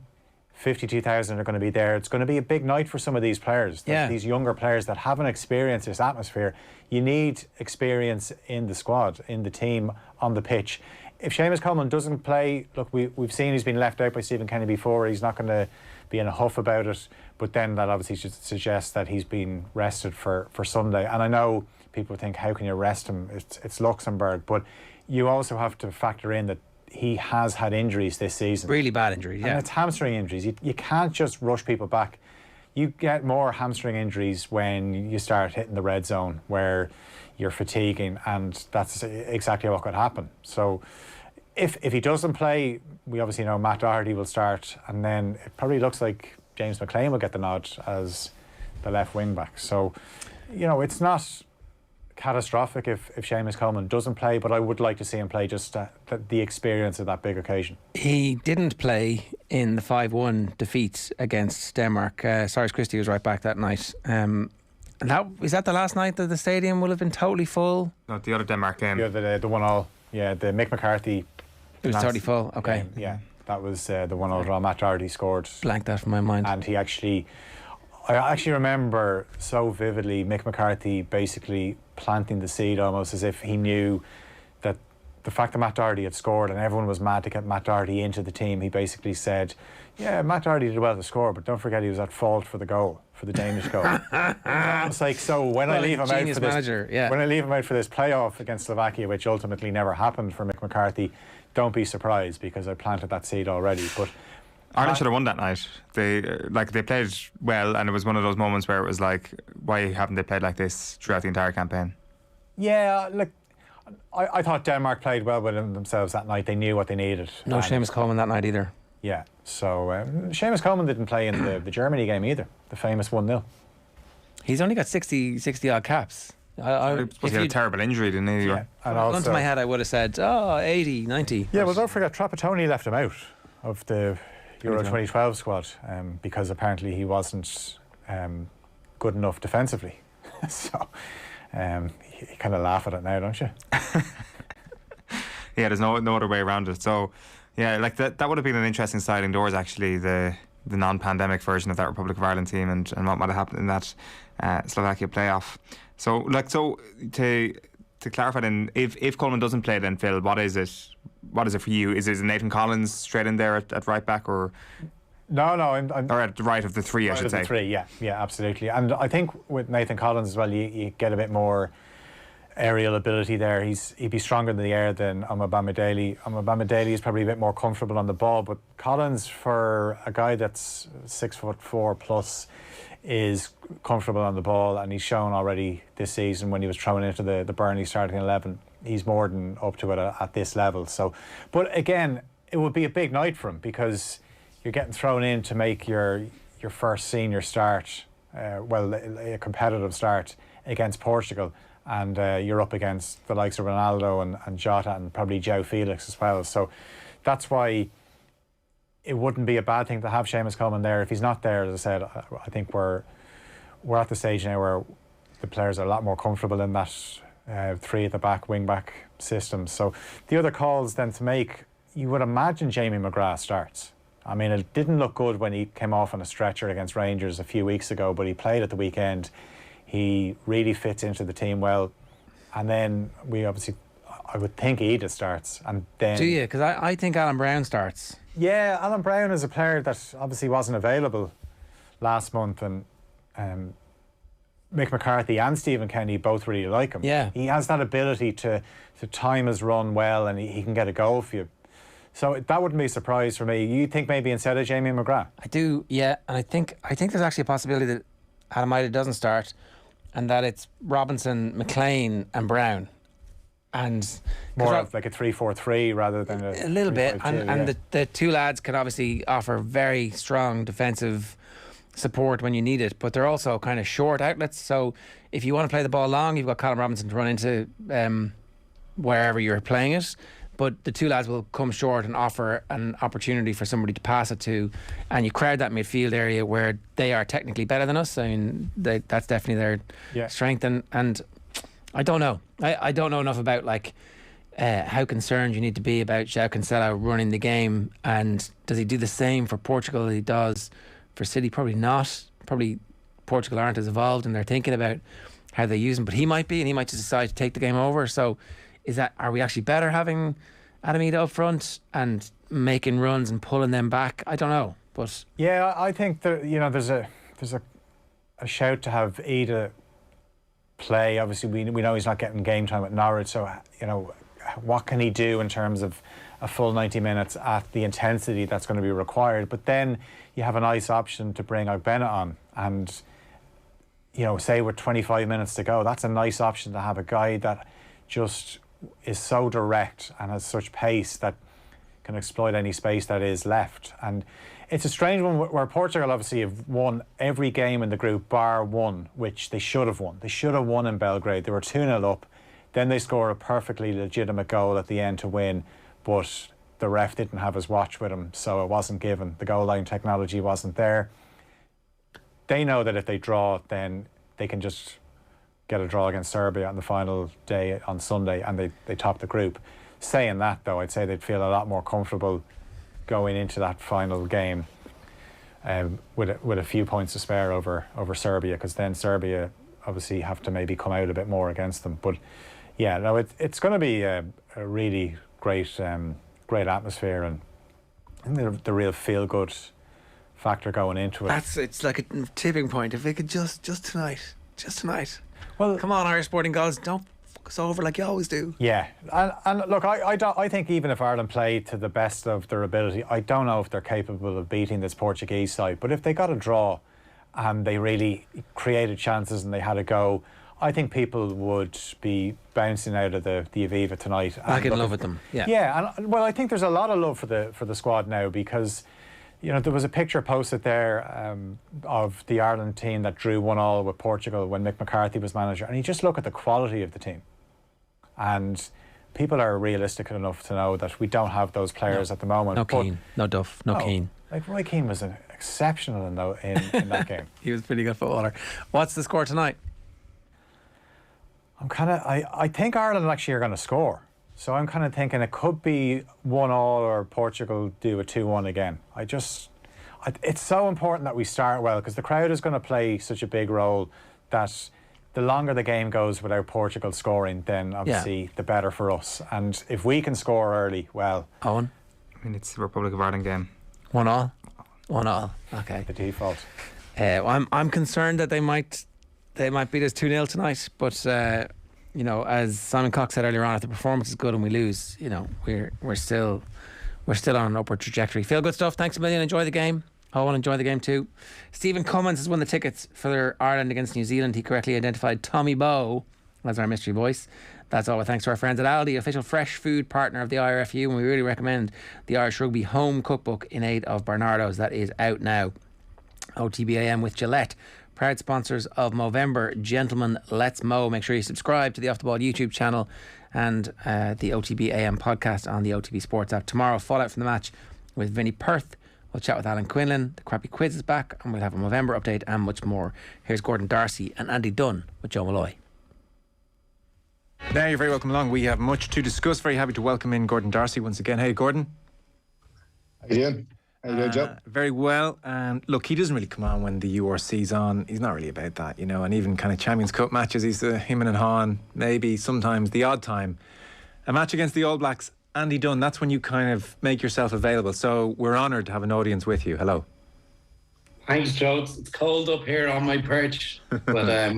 52,000 are going to be there. It's going to be a big night for some of these players, these younger players that haven't experienced this atmosphere. You need experience in the squad, in the team, on the pitch. If Seamus Coleman doesn't play, look, we've seen he's been left out by Stephen Kenny before. He's not going to be in a huff about it, but then that obviously should suggest that he's been rested for Sunday. And I know people think, how can you rest him? It's Luxembourg, but you also have to factor in that he has had injuries this season. Really bad injuries, yeah. And it's hamstring injuries. You can't just rush people back. You get more hamstring injuries when you start hitting the red zone, where you're fatiguing, and that's exactly what could happen. So if he doesn't play, we obviously know Matt Doherty will start, and then it probably looks like James McLean will get the nod as the left wing back. So, it's not catastrophic if Seamus Coleman doesn't play, but I would like to see him play, just the experience of that big occasion. He didn't play in the 5-1 defeat against Denmark. Cyrus Christie was right back that night. Is that the last night that the stadium will have been totally full? No, the other Denmark game. The 1-1. Yeah, the Mick McCarthy. It was totally full. Okay. Yeah, that was the 1-0 draw. Matt Doherty scored. Blanked that from my mind. And I actually remember so vividly Mick McCarthy basically planting the seed, almost as if he knew that the fact that Matt Doherty had scored and everyone was mad to get Matt Doherty into the team, he basically said, yeah, Matt Doherty did well to score, but don't forget he was at fault for the goal, for the Danish goal. It's like, so when I leave him out for this, when I leave him out for this playoff against Slovakia, which ultimately never happened for Mick McCarthy, don't be surprised, because I planted that seed already. But Ireland should have won that night. They played well, and it was one of those moments where it was like, why haven't they played like this throughout the entire campaign? Yeah, look, I thought Denmark played well within themselves that night. They knew what they needed. No Seamus Coleman that night either. Yeah. So Seamus Coleman didn't play in the Germany game either, the famous 1-0. He's only got 60 odd caps. If he had a terrible injury, didn't he? Yeah. And Gun to also, my head, I would have said, 80, 90. yeah, well, don't forget, Trapattoni left him out of the Euro 2012 squad because apparently he wasn't good enough defensively. So you kind of laugh at it now, don't you? Yeah, there's no other way around it. So, yeah, like that would have been an interesting sliding doors, actually, the non-pandemic version of that Republic of Ireland team and what might have happened in that Slovakia playoff. So to clarify then, if Coleman doesn't play, then Phil, what is it for you? Is it Nathan Collins straight in there at right back, or no? I'm or at the right of the three, I should say. The three, yeah, absolutely. And I think with Nathan Collins as well, you get a bit more aerial ability there. He'd be stronger in the air than Omobamidele. Omobamidele is probably a bit more comfortable on the ball, but Collins, for a guy that's 6'4" plus, is comfortable on the ball, and he's shown already this season when he was thrown into the Burnley starting 11, he's more than up to it at this level. So, but again, it would be a big night for him because you're getting thrown in to make your first senior start, a competitive start against Portugal, and you're up against the likes of Ronaldo and Jota and probably João Felix as well. So that's why it wouldn't be a bad thing to have Seamus Coleman there. If he's not there, as I said, I think we're at the stage now where the players are a lot more comfortable in that three at the back, wing back system. So the other calls then to make, you would imagine Jamie McGrath starts. I mean, it didn't look good when he came off on a stretcher against Rangers a few weeks ago, but he played at the weekend. He really fits into the team well. And then I would think Edith starts. And then, do you? Because I think Alan Brown starts. Yeah, Alan Brown is a player that obviously wasn't available last month, and Mick McCarthy and Stephen Kenny both really like him. Yeah. He has that ability to time his run well, and he can get a goal for you. So that wouldn't be a surprise for me. You think maybe instead of Jamie McGrath? I do, yeah. And I think there's actually a possibility that Adam Ida doesn't start, and that it's Robinson, McLean and Brown. And more of like a 3-4-3 rather than a little bit. 3-5-2, and the two lads can obviously offer very strong defensive support when you need it, but they're also kind of short outlets. So if you want to play the ball long, you've got Colin Robinson to run into wherever you're playing it. But the two lads will come short and offer an opportunity for somebody to pass it to, and you crowd that midfield area where they are technically better than us. I mean, that's definitely their strength. And I don't know. I don't know enough about how concerned you need to be about João Cancelo running the game, and does he do the same for Portugal as he does for City? Probably not. Probably Portugal aren't as evolved in their thinking about how they use him, but he might be, and he might just decide to take the game over. So are we actually better having Adam Ida up front and making runs and pulling them back? I don't know, but yeah, I think that there's a shout to have Ida play. Obviously, we know he's not getting game time at Norwich, so what can he do in terms of a full 90 minutes at the intensity that's going to be required? But then you have a nice option to bring Ogbonna on, and say with 25 minutes to go, that's a nice option to have a guy that just is so direct and has such pace that can exploit any space that is left. And it's a strange one where Portugal obviously have won every game in the group bar one, which they should have won. They should have won in Belgrade. They were 2-0 up. Then they score a perfectly legitimate goal at the end to win, but the ref didn't have his watch with him, so it wasn't given. The goal line technology wasn't there. They know that if they draw, then they can just get a draw against Serbia on the final day on Sunday, and they top the group. Saying that, though, I'd say they'd feel a lot more comfortable going into that final game with a few points to spare over Serbia, because then Serbia obviously have to maybe come out a bit more against them. But yeah, no, it's going to be a really great atmosphere, and I think the real feel good factor going into it. It's like a tipping point. If they could just tonight. Well, come on, Irish Sporting Gods, don't fuck us over like you always do. Yeah, and look, I think even if Ireland played to the best of their ability, I don't know if they're capable of beating this Portuguese side. But if they got a draw and they really created chances and they had a go, I think people would be bouncing out of the Aviva tonight. Back in love with them. Yeah. Yeah, and well, I think there's a lot of love for the squad now because, you know, there was a picture posted there of the Ireland team that drew 1-1 with Portugal when Mick McCarthy was manager, and you just look at the quality of the team, and people are realistic enough to know that we don't have those players at the moment. No Keane, no Duff, no Keane. Like Roy Keane was exceptional in that game. He was a pretty good footballer. What's the score tonight? I think Ireland actually are going to score. So I'm kind of thinking it could be 1-1 or Portugal do a 2-1 again. It's so important that we start well because the crowd is going to play such a big role that the longer the game goes without Portugal scoring, then obviously the better for us. And if we can score early, well... Owen? I mean, it's the Republic of Ireland game. 1-1? 1-1, okay. The default. Well, I'm concerned that they might beat us 2-0 tonight, but... you know, as Simon Cox said earlier on, if the performance is good and we lose, you know, we're still on an upward trajectory. Feel good stuff. Thanks a million. Enjoy the game. Owen, enjoy the game too. Stephen Cummins has won the tickets for Ireland against New Zealand. He correctly identified Tommy Bowe as our mystery voice. That's all with thanks to our friends at Aldi, official fresh food partner of the IRFU, and we really recommend the Irish Rugby Home Cookbook in aid of Bernardo's. That is out now. OTB AM with Gillette, proud sponsors of Movember. Gentlemen, let's mow. Make sure you subscribe to the Off the Ball YouTube channel and the OTB AM podcast on the OTB Sports app. Tomorrow, fallout from the match with Vinnie Perth. We'll chat with Alan Quinlan. The Crappy Quiz is back, and we'll have a Movember update and much more. Here's Gordon Darcy and Andy Dunn with Joe Malloy. Now you're very welcome along. We have much to discuss. Very happy to welcome in Gordon Darcy once again. Hey, Gordon. How you doing? How you doing, Joe? Very well. And look, he doesn't really come on when the URC's on. He's not really about that, you know. And even kind of Champions Cup matches, he's him and Han. Maybe sometimes the odd time a match against the All Blacks. Andy Dunn, that's when you kind of make yourself available. So we're honoured to have an audience with you. Hello. Thanks, Joe. It's cold up here on my perch, but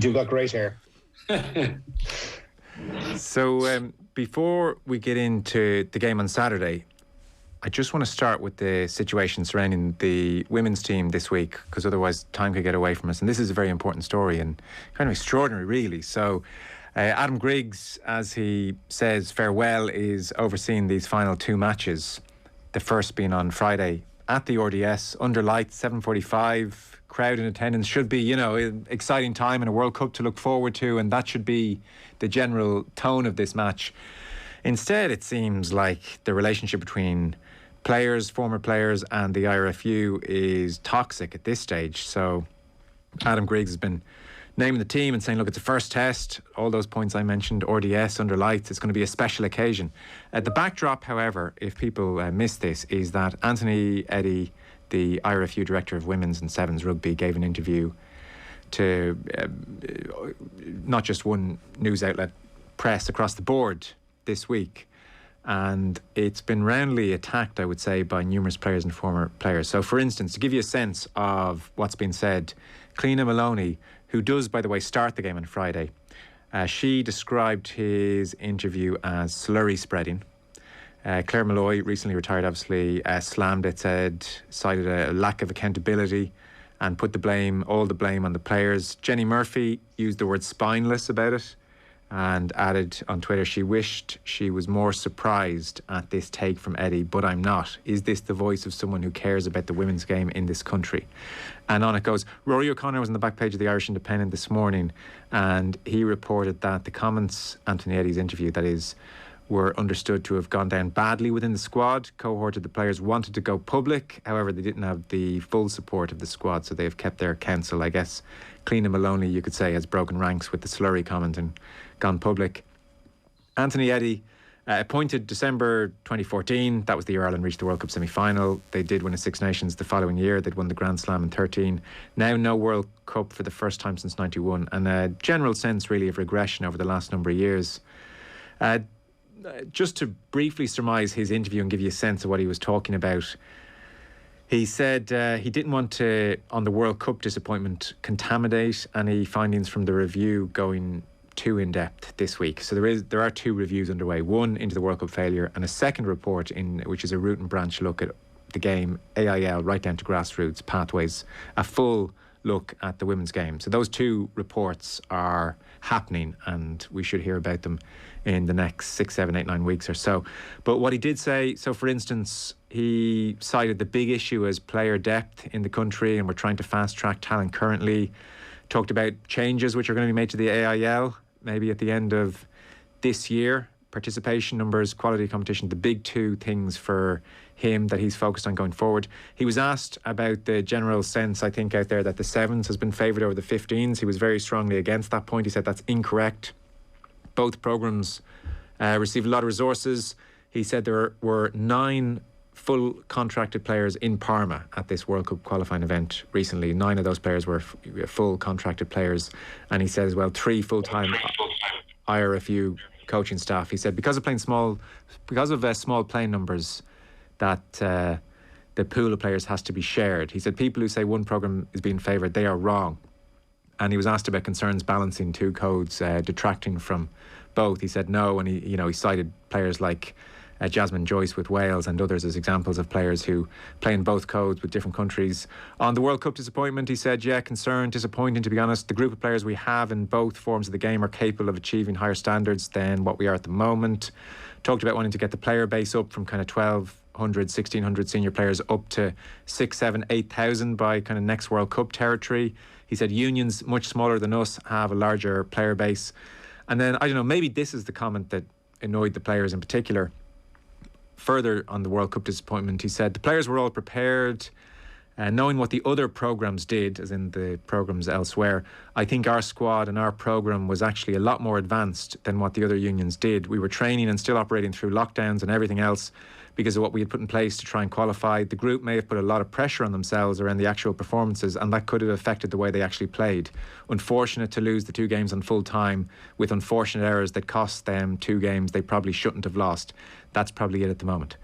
you've got great hair. So before we get into the game on Saturday, I just want to start with the situation surrounding the women's team this week, because otherwise time could get away from us. And this is a very important story and kind of extraordinary, really. So Adam Griggs, as he says farewell, is overseeing these final two matches. The first being on Friday at the RDS, under lights, 7:45. Crowd in attendance. Should be, you know, an exciting time and a World Cup to look forward to, and that should be the general tone of this match. Instead, it seems like the relationship between players, former players, and the IRFU is toxic at this stage. So Adam Griggs has been naming the team and saying, look, it's a first test, all those points I mentioned, RDS, under lights, it's going to be a special occasion. The backdrop, however, if people miss this, is that Anthony Eddy, the IRFU Director of Women's and Sevens Rugby, gave an interview to not just one news outlet, Press, across the board this week. And it's been roundly attacked, I would say, by numerous players and former players. So, for instance, to give you a sense of what's been said, Cliona Maloney, who does, by the way, start the game on Friday, she described his interview as slurry spreading. Claire Malloy, recently retired, obviously, slammed it, cited a lack of accountability and put all the blame on the players. Jenny Murphy used the word spineless about it and added on Twitter, she wished she was more surprised at this take from Eddie, but I'm not. Is this the voice of someone who cares about the women's game in this country? And on it goes. Rory O'Connor was on the back page of the Irish Independent this morning, and he reported that the comments, Anthony Eddy's interview, that is, were understood to have gone down badly within the squad. Cohort of the players wanted to go public, however they didn't have the full support of the squad, so they have kept their counsel. I guess Cliona Maloney, you could say, has broken ranks with the slurry comment and gone public. Anthony Eddy, appointed December 2014, that was the year Ireland reached the World Cup semi-final. They did win a Six Nations the following year. They'd won the Grand Slam in 13. Now no World Cup for the first time since 91, and a general sense really of regression over the last number of years. Just to briefly surmise his interview and give you a sense of what he was talking about, he said he didn't want to, on the World Cup disappointment, contaminate any findings from the review going too in-depth this week. So there are two reviews underway, one into the World Cup failure and a second report which is a root and branch look at the game, AIL, right down to grassroots, pathways, a full look at the women's game. So those two reports are happening, and we should hear about them in the next 6, 7, 8, 9 weeks or so. But what he did say, so for instance, he cited the big issue as player depth in the country, and we're trying to fast track talent currently. Talked about changes which are going to be made to the AIL maybe at the end of this year. Participation numbers, quality competition, the big two things for him that he's focused on going forward. He was asked about the general sense, I think, out there that the 7s has been favoured over the 15s. He was very strongly against that point. He said that's incorrect. Both programmes received a lot of resources. He said there were 9 full contracted players in Parma at this World Cup qualifying event recently. 9 of those players were full contracted players. And he said as well, 3 full-time IRFU coaching staff. He said because of small playing numbers, that the pool of players has to be shared. He said people who say one programme is being favoured, they are wrong. And he was asked about concerns balancing 2 codes, detracting from both. He said no, and he cited players like Jasmine Joyce with Wales and others as examples of players who play in both codes with different countries. On the World Cup disappointment, he said, yeah, concerned, disappointing, to be honest. The group of players we have in both forms of the game are capable of achieving higher standards than what we are at the moment. Talked about wanting to get the player base up from kind of 1,200, 1,600 senior players up to 6, 7, 8,000 by kind of next World Cup territory. He said unions much smaller than us have a larger player base. And then, I don't know, maybe this is the comment that annoyed the players in particular. Further on the World Cup disappointment, he said the players were all prepared, knowing what the other programmes did, as in the programmes elsewhere. I think our squad and our programme was actually a lot more advanced than what the other unions did. We were training and still operating through lockdowns and everything else because of what we had put in place to try and qualify. The group may have put a lot of pressure on themselves around the actual performances, and that could have affected the way they actually played. Unfortunate to lose the 2 games on full time with unfortunate errors that cost them 2 games they probably shouldn't have lost. That's probably it at the moment.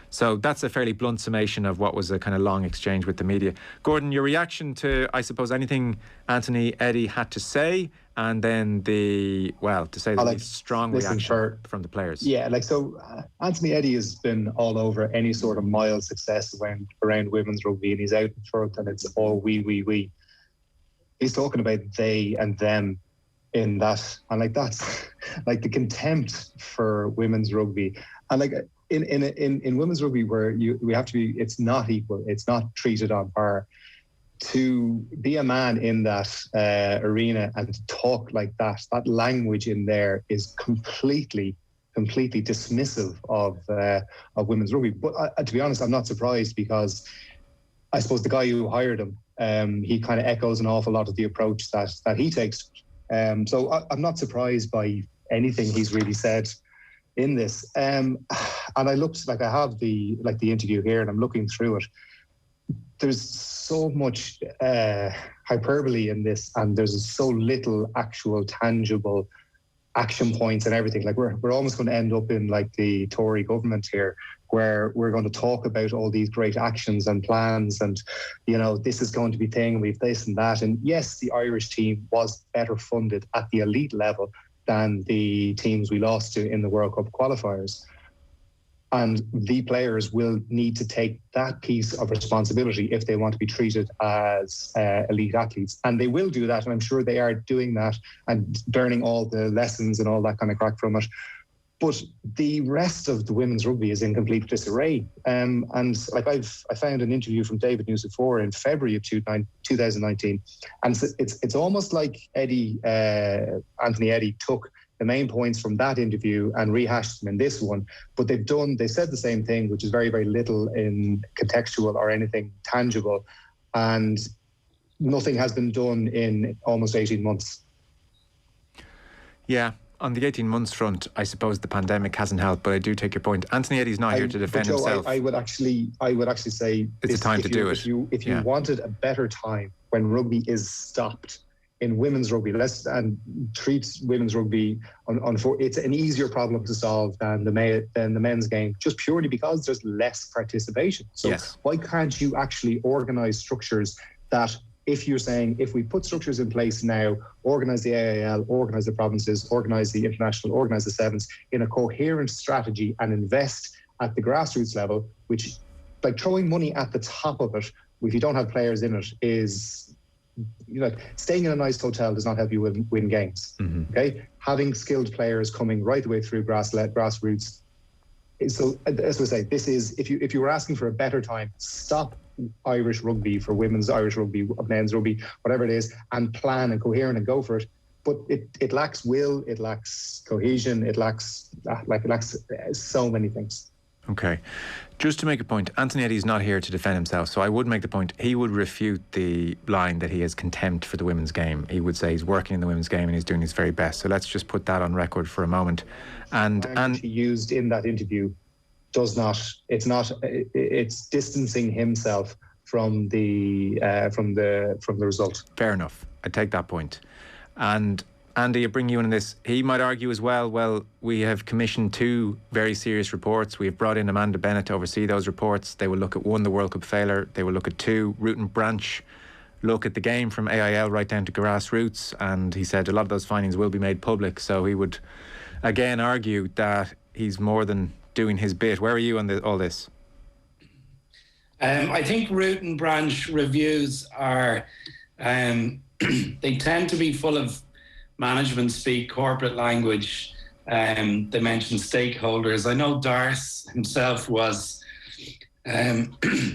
So that's a fairly blunt summation of what was a kind of long exchange with the media. Gordon, your reaction to, I suppose, anything Anthony Eddy had to say, and then to say the least, strong reaction from the players. Yeah, Anthony Eddy has been all over any sort of mild success around women's rugby, and he's out in front, and it's all we. He's talking about they and them in that, and that's like the contempt for women's rugby, and in women's rugby where we have to be, it's not equal, it's not treated on par. To be a man in that arena and to talk like that language in there is completely dismissive of women's rugby. But to be honest, I'm not surprised, because I suppose the guy who hired him, he kind of echoes an awful lot of the approach that he takes. So I'm not surprised by anything he's really said in this. And I looked, I have the interview here, and I'm looking through it. There's so much hyperbole in this, and there's so little actual tangible action points and everything. We're almost going to end up in the Tory government here, where we're going to talk about all these great actions and plans, and this is going to be thing, we've this and that. And yes, the Irish team was better funded at the elite level than the teams we lost to in the World Cup qualifiers. And the players will need to take that piece of responsibility if they want to be treated as elite athletes. And they will do that, and I'm sure they are doing that and learning all the lessons and all that kind of crack from it. But the rest of the women's rugby is in complete disarray. And I found an interview from David Newsifore in February of 2019, and it's almost like Anthony Eddy took the main points from that interview and rehashed them in this one. But they said the same thing, which is very, very little in contextual or anything tangible. And nothing has been done in almost 18 months. Yeah. On the 18 months front, I suppose the pandemic hasn't helped, but I do take your point. Anthony Eddy's not here to defend himself. I would actually say it's a time to do it. If you wanted a better time when rugby is stopped in women's rugby, and treat women's rugby it's an easier problem to solve than the men's game, just purely because there's less participation. So why can't you actually organise structures that, if you're saying, if we put structures in place now, organise the AIL, organise the provinces, organise the international, organise the sevens in a coherent strategy, and invest at the grassroots level, which, throwing money at the top of it, if you don't have players in it, staying in a nice hotel does not help you win games. Okay, having skilled players coming right the way through grassroots. So as we say, this is if you were asking for a better time, stop Irish rugby for women's Irish rugby, men's rugby, whatever it is, and plan and coherent and go for it. But it lacks will, it lacks cohesion, it lacks so many things. Okay. Just to make a point, Anthony Eddie's not here to defend himself, so I would make the point, he would refute the line that he has contempt for the women's game. He would say he's working in the women's game and he's doing his very best. So let's just put that on record for a moment. And he used in that interview it's distancing himself from the result. Fair enough. I take that point. And Andy, I bring you in this. He might argue as well, we have commissioned 2 very serious reports. We have brought in Amanda Bennett to oversee those reports. They will look at 1, the World Cup failure. They will look at 2, root and branch, look at the game from AIL right down to grassroots. And he said a lot of those findings will be made public. So he would, again, argue that he's more than doing his bit. Where are you on all this? I think root and branch reviews are, they tend to be full of management speak, corporate language. They mention stakeholders. I know Darce himself was,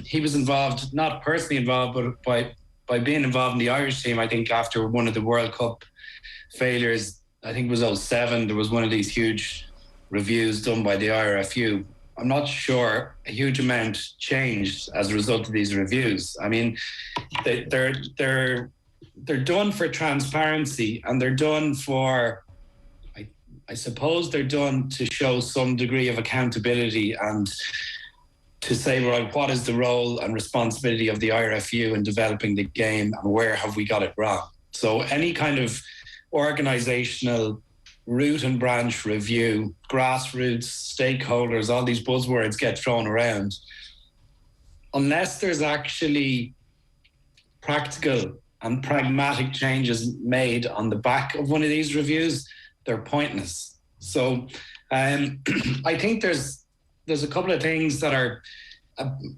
he was involved, not personally involved, but by being involved in the Irish team. I think after one of the World Cup failures, I think it was 2007, there was one of these huge reviews done by the IRFU. I'm not sure a huge amount changed as a result of these reviews. I mean, they're done for transparency, and they're done for, I suppose they're done to show some degree of accountability and to say, right, what is the role and responsibility of the IRFU in developing the game and where have we got it wrong? So any kind of organisational root and branch review, grassroots, stakeholders, all these buzzwords get thrown around. Unless there's actually practical and pragmatic changes made on the back of one of these reviews, they're pointless. So I think there's a couple of things that are,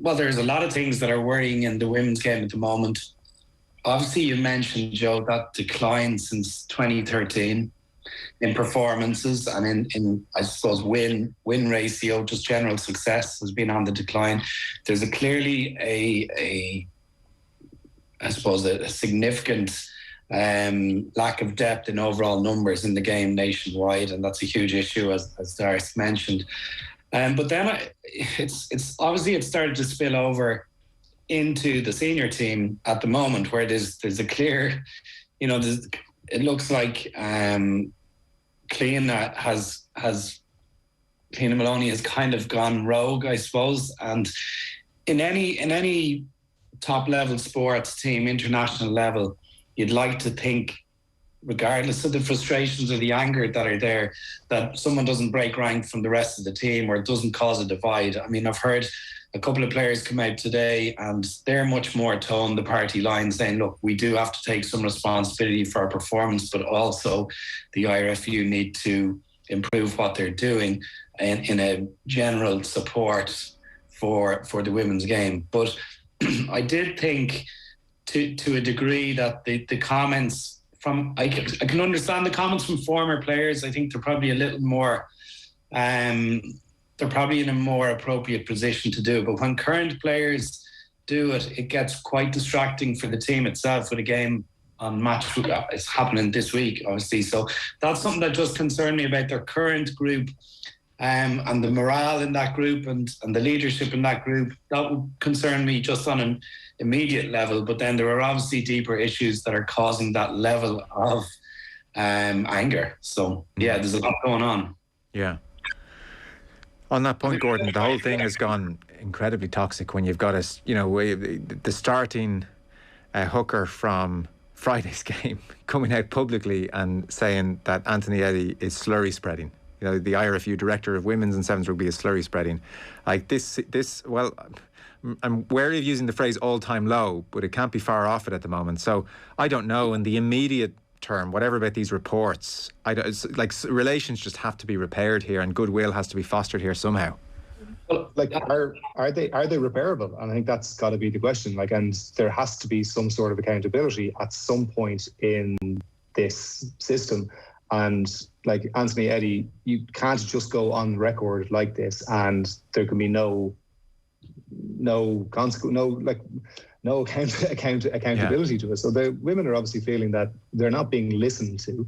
there's a lot of things that are worrying in the women's game at the moment. Obviously, you mentioned, Joe, that decline since 2013 in performances and in I suppose win ratio, just general success has been on the decline. There's clearly a significant lack of depth in overall numbers in the game nationwide, and that's a huge issue, as Darce mentioned. But then it's obviously it started to spill over into the senior team at the moment, where there's a clear, it looks like Cliona Cliona Maloney has kind of gone rogue, I suppose. And in any top level sports team, international level, you'd like to think, regardless of the frustrations or the anger that are there, that someone doesn't break rank from the rest of the team or it doesn't cause a divide. I mean, I've heard a couple of players come out today and they're much more towing the party line, saying, look, we do have to take some responsibility for our performance, but also the IRFU need to improve what they're doing in a general support for the women's game. But I did think to a degree that the comments from, I can understand the comments from former players. I think they're probably a little more, they're probably in a more appropriate position to do. But when current players do it, it gets quite distracting for the team itself with a game on match. It's happening this week, obviously. So that's something that just concerned me about their current group and the morale in that group and the leadership in that group. That would concern me just on an immediate level. But then there are obviously deeper issues that are causing that level of anger. So, yeah, there's a lot going on. Yeah. On that point, Gordon, the whole thing has gone incredibly toxic when you've got the starting hooker from Friday's game coming out publicly and saying that Anthony Eddie is slurry spreading. The IRFU director of women's and sevens rugby is slurry spreading. Like this. Well, I'm wary of using the phrase all-time low, but it can't be far off it at the moment. So I don't know. In the immediate term, whatever about these reports, it's like relations just have to be repaired here, and goodwill has to be fostered here somehow. like, are they repairable? And I think that's got to be the question. Like, and there has to be some sort of accountability at some point in this system. And like Anthony Eddie, you can't just go on record like this, and there can be no consequence, no accountability to it. So the women are obviously feeling that they're not being listened to.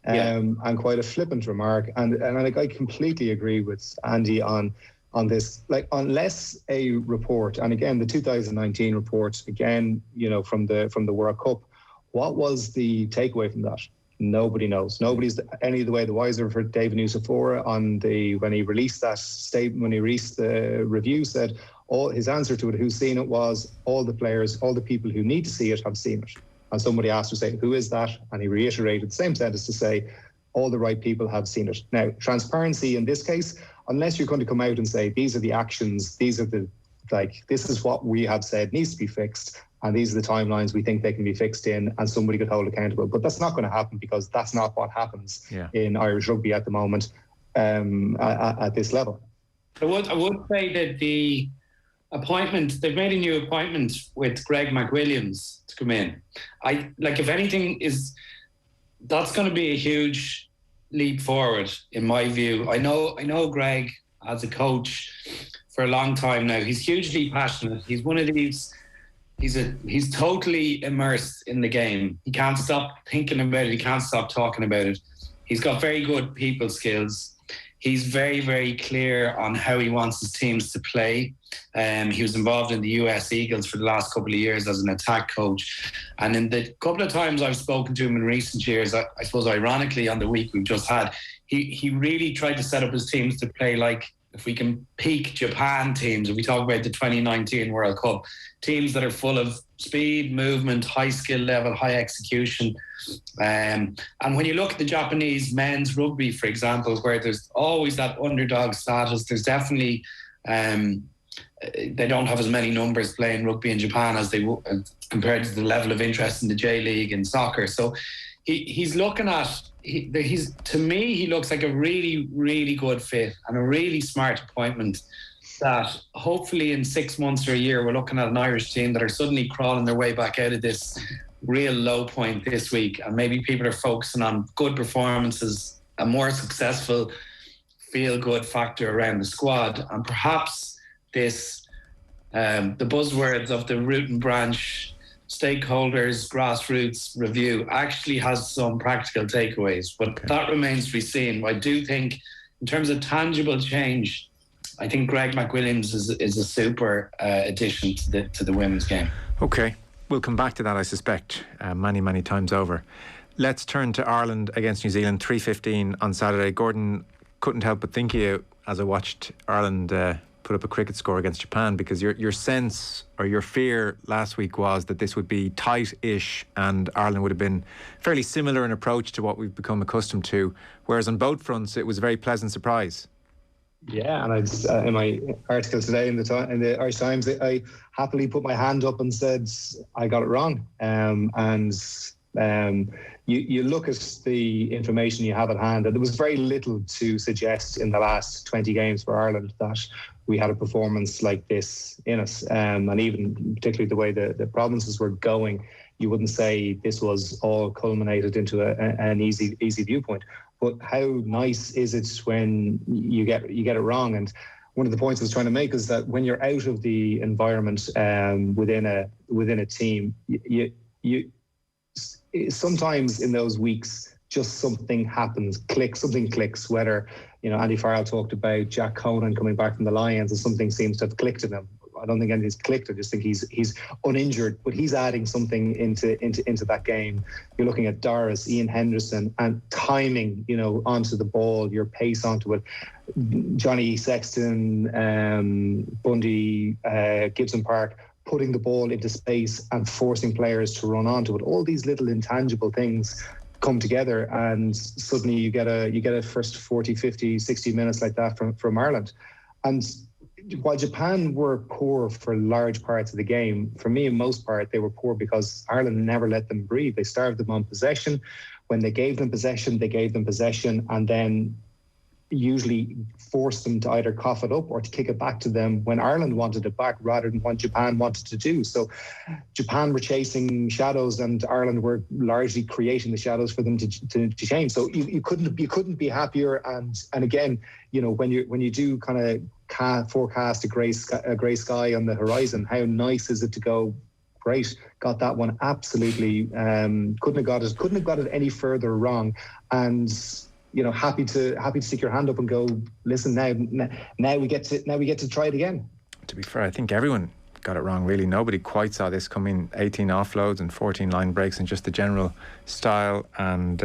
And quite a flippant remark. And like, I completely agree with Andy on this. Like, unless a report, and again, the 2019 report, again, you know, from the World Cup, what was the takeaway from that? Nobody knows. Nobody's any of the way the wiser for David Nusafora when he released that statement, when he released the review, said his answer to it, who's seen it, was all the players, all the people who need to see it have seen it. And somebody asked to say, who is that? And he reiterated the same sentence to say, all the right people have seen it. Now, transparency in this case, unless you're going to come out and say, these are the actions, this is what we have said needs to be fixed, and these are the timelines we think they can be fixed in, and somebody could hold accountable. But that's not going to happen, because that's not what happens in Irish rugby at the moment at this level. I would say that the appointment, they've made a new appointment with Greg McWilliams to come in. If anything, that's going to be a huge leap forward in my view. I know Greg as a coach for a long time now. He's hugely passionate. He's one of these. He's totally immersed in the game. He can't stop thinking about it. He can't stop talking about it. He's got very good people skills. He's very, very clear on how he wants his teams to play. He was involved in the US Eagles for the last couple of years as an attack coach. And in the couple of times I've spoken to him in recent years, I suppose ironically on the week we've just had, he really tried to set up his teams to play like, if we can peak Japan teams, if we talk about the 2019 World Cup, teams that are full of speed, movement, high skill level, high execution. And when you look at the Japanese men's rugby, for example, where there's always that underdog status, there's definitely, they don't have as many numbers playing rugby in Japan as they compared to the level of interest in the J League and soccer. So he's looking at, to me, he looks like a really, really good fit and a really smart appointment that hopefully in 6 months or a year, we're looking at an Irish team that are suddenly crawling their way back out of this real low point this week. And maybe people are focusing on good performances, a more successful feel-good factor around the squad. And perhaps this, the buzzwords of the root and branch stakeholders, grassroots review actually has some practical takeaways, but that remains to be seen. I do think in terms of tangible change, I think Greg McWilliams is a super addition to the women's game. Okay, we'll come back to that, I suspect, many times over. Let's turn to Ireland against New Zealand, 3:15 on Saturday. Gordon, couldn't help but think of you as I watched Ireland put up a cricket score against Japan, because your sense or your fear last week was that this would be tight-ish and Ireland would have been fairly similar in approach to what we've become accustomed to, whereas on both fronts it was a very pleasant surprise. Yeah, and I in my article today in the Irish Times, I happily put my hand up and said I got it wrong. You look at the information you have at hand, and there was very little to suggest in the last 20 games for Ireland that we had a performance like this in us. And even particularly the way the provinces were going, you wouldn't say this was all culminated into an easy viewpoint. But how nice is it when you get it wrong? And one of the points I was trying to make is that when you're out of the environment within a team, you sometimes in those weeks just something happens, something clicks. Whether Andy Farrell talked about Jack Conan coming back from the Lions, and something seems to have clicked in him. I don't think anything's clicked. I just think he's uninjured, but he's adding something into that game. You're looking at Doris, Ian Henderson, and timing, onto the ball, your pace onto it. Johnny Sexton, Bundy, Gibson Park, putting the ball into space and forcing players to run onto it. All these little intangible things come together, and suddenly you get a first 40, 50, 60 minutes like that from Ireland. And while Japan were poor for large parts of the game, for me, in most part, they were poor because Ireland never let them breathe. They starved them on possession. When they gave them possession, and then usually forced them to either cough it up or to kick it back to them when Ireland wanted it back rather than what Japan wanted to do. So Japan were chasing shadows and Ireland were largely creating the shadows for them to change. So you couldn't be happier. And again, you know, when you do kind of forecast a grey sky on the horizon, how nice is it to go, great, got that one absolutely, couldn't have got it any further wrong. And you know, happy to stick your hand up and go, listen, now we get to try it again. To be fair, I think everyone got it wrong, really. Nobody quite saw this coming. 18 offloads and 14 line breaks, and just the general style and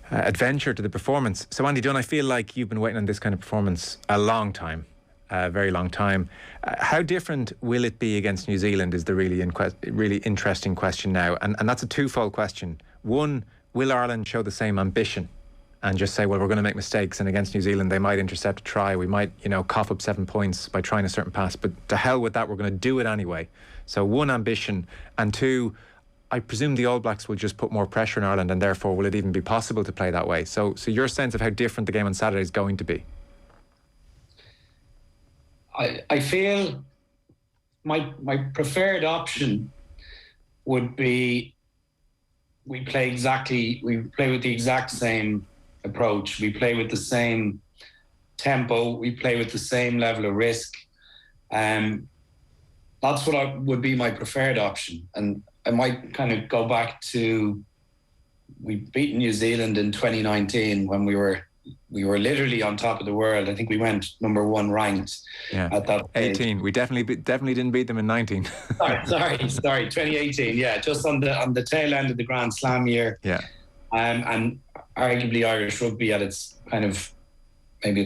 adventure to the performance. So Andy Dunn, I feel like you've been waiting on this kind of performance a long time, a very long time. How different will it be against New Zealand is the really interesting question now. And that's a twofold question. One, will Ireland show the same ambition and just say, well, we're going to make mistakes, and against New Zealand they might intercept a try, we might, you know, cough up 7 points by trying a certain pass, but to hell with that, we're going to do it anyway. So one, ambition, and two, I presume the All Blacks will just put more pressure on Ireland, and therefore will it even be possible to play that way? So your sense of how different the game on Saturday is going to be? I feel my preferred option would be we play with the exact same approach. We play with the same tempo. We play with the same level of risk. That's what would be my preferred option. And I might kind of go back to, we beat New Zealand in 2019 when we were literally on top of the world. I think we went number 1 ranked at that stage. 18. We definitely didn't beat them in 19. sorry, 2018. Yeah, just on the tail end of the Grand Slam year. Yeah. And arguably Irish rugby at its kind of maybe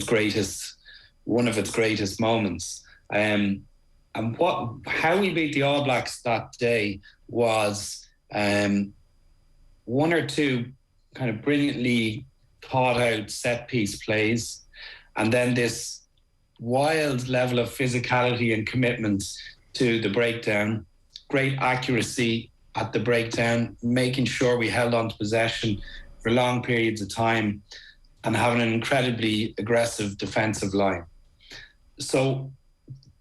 one of its greatest moments. And how we beat the All Blacks that day was one or two kind of brilliantly thought out set piece plays, and then this wild level of physicality and commitment to the breakdown, great accuracy at the breakdown, making sure we held on to possession for long periods of time, and having an incredibly aggressive defensive line. So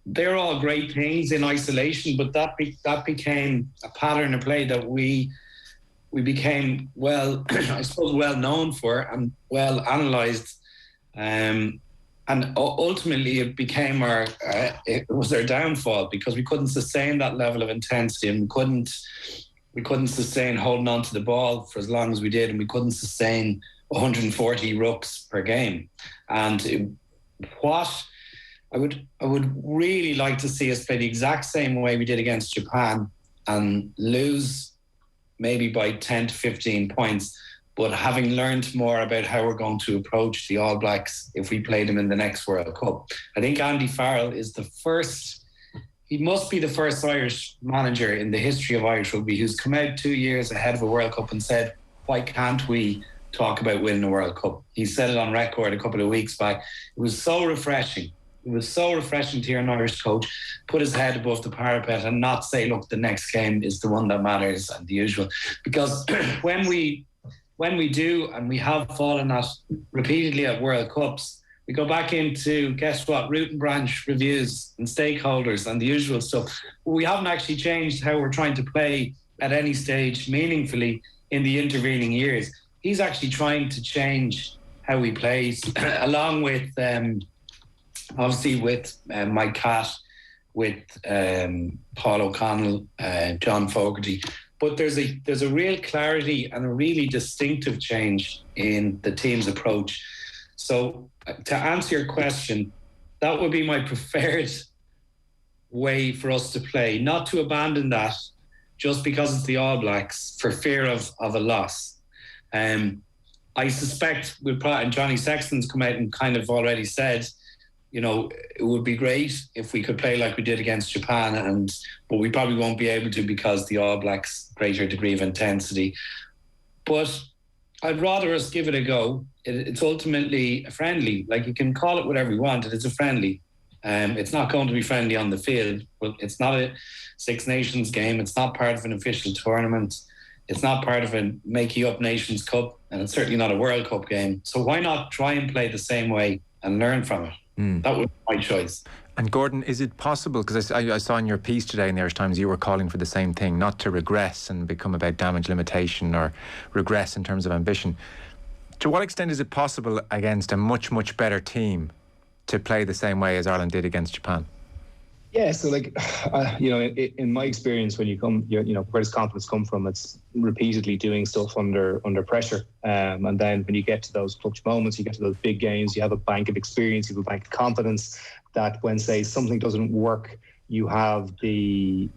they're all great things in isolation, but that became a pattern of play that we became well known for and well analysed, and ultimately it became it was our downfall, because we couldn't sustain that level of intensity, and we couldn't sustain holding on to the ball for as long as we did, and we couldn't sustain 140 rucks per game. And what I would really like to see us play the exact same way we did against Japan and lose maybe by 10 to 15 points, but having learned more about how we're going to approach the All Blacks if we play them in the next World Cup. I think Andy Farrell is he must be the first Irish manager in the history of Irish rugby who's come out 2 years ahead of a World Cup and said, why can't we talk about winning a World Cup? He said it on record a couple of weeks back. It was so refreshing. It was so refreshing to hear an Irish coach put his head above the parapet and not say, look, the next game is the one that matters and the usual. Because when we do, and we have fallen at repeatedly at World Cups, we go back into, guess what, root and branch reviews and stakeholders and the usual stuff. We haven't actually changed how we're trying to play at any stage meaningfully in the intervening years. He's actually trying to change how we play, along with, obviously with Mike Catt, with Paul O'Connell, John Fogarty. But there's a real clarity and a really distinctive change in the team's approach. So to answer your question, that would be my preferred way for us to play, not to abandon that just because it's the All Blacks for fear of a loss. I suspect and Johnny Sexton's come out and kind of already said, you know, it would be great if we could play like we did against Japan, but we probably won't be able to because the All Blacks' greater degree of intensity. But I'd rather us give it a go. It's ultimately a friendly. Like, you can call it whatever you want, it's a friendly. It's not going to be friendly on the field. Well, it's not a Six Nations game. It's not part of an official tournament. It's not part of a make-you-up Nations Cup, and it's certainly not a World Cup game. So why not try and play the same way and learn from it? That would be my choice. And Gordon, is it possible, because I saw in your piece today in the Irish Times you were calling for the same thing, not to regress and become about damage limitation or regress in terms of ambition. To what extent is it possible against a much, much better team to play the same way as Ireland did against Japan? Yeah, so like, in my experience, when you come, where does confidence come from? It's repeatedly doing stuff under pressure. And then when you get to those clutch moments, you get to those big games, you have a bank of experience, you have a bank of confidence that when, say, something doesn't work, you have the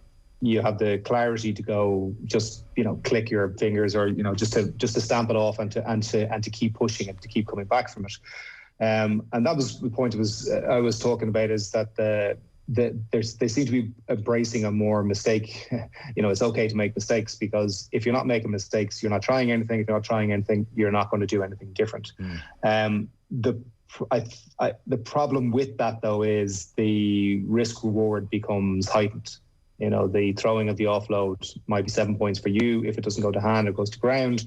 clarity to go, just, click your fingers or, just to stamp it off and to keep pushing and to keep coming back from it. And that was the point I was talking about, is that they seem to be embracing a more mistake. It's okay to make mistakes, because if you're not making mistakes, you're not trying anything. If you're not trying anything, you're not going to do anything different. The problem with that, though, is the risk reward becomes heightened. The throwing of the offload might be 7 points for you. If it doesn't go to hand, it goes to ground.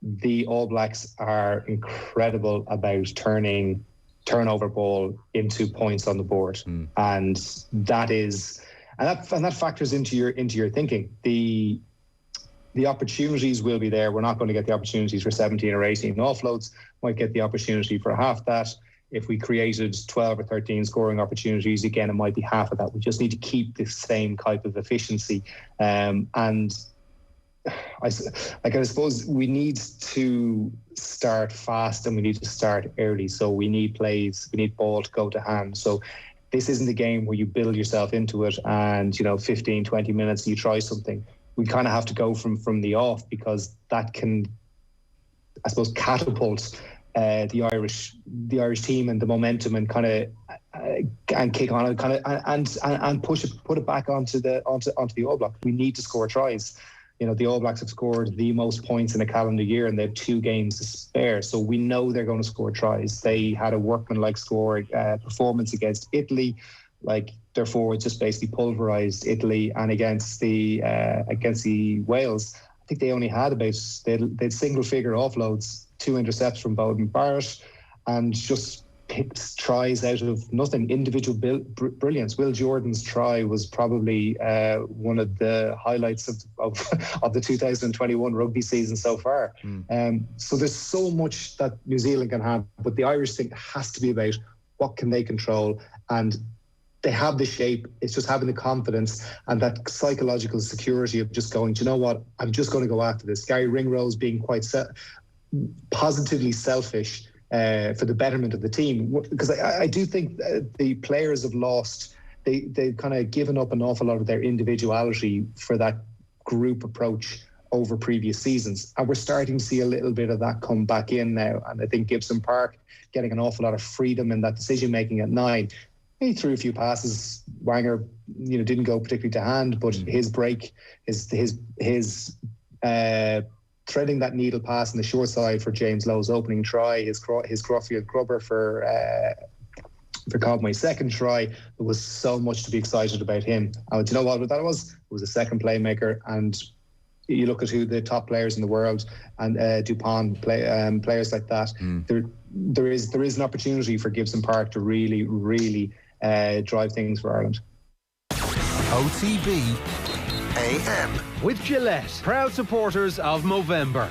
The All Blacks are incredible about turning turnover ball into points on the board, and that factors into your thinking. The opportunities will be there. We're not going to get the opportunities for 17 or 18 offloads. Might get the opportunity for half that. If we created 12 or 13 scoring opportunities, again, it might be half of that. We just need to keep the same type of efficiency. And I suppose we need to start fast and we need to start early. So we need plays, we need ball to go to hand. So this isn't a game where you build yourself into it and, 15, 20 minutes, you try something. We kind of have to go from the off, because that can, I suppose, catapult the Irish team and the momentum and kind of and kick on it and put it back onto the All Blacks. We need to score tries. The All Blacks have scored the most points in a calendar year, and they have 2 games to spare. So we know they're going to score tries. They had a workmanlike score performance against Italy. Like, their forwards just basically pulverised Italy, and against the Wales, I think they only had they'd single figure offloads, 2 intercepts from Bowden Barrett, and just picked tries out of nothing. Individual brilliance. Will Jordan's try was probably one of the highlights of the 2021 rugby season so far. So there's so much that New Zealand can have, but the Irish thing has to be about what can they control, and they have the shape. It's just having the confidence and that psychological security of just going, do you know what, I'm just going to go after this. Gary Ringrose being quite positively selfish for the betterment of the team, because I do think the players have lost. They've kind of given up an awful lot of their individuality for that group approach over previous seasons, and we're starting to see a little bit of that come back in now. And I think Gibson Park getting an awful lot of freedom in that decision making at 9. He threw a few passes. Wanger, didn't go particularly to hand, but his break, his threading that needle pass on the short side for James Lowe's opening try, his Croffield grubber for Conway's second try. There was so much to be excited about him. And do you know what that was? It was a second playmaker. And you look at who the top players in the world, and Dupont players like that. There is an opportunity for Gibson Park to really, really drive things for Ireland. OTB AM. With Gillette, proud supporters of Movember.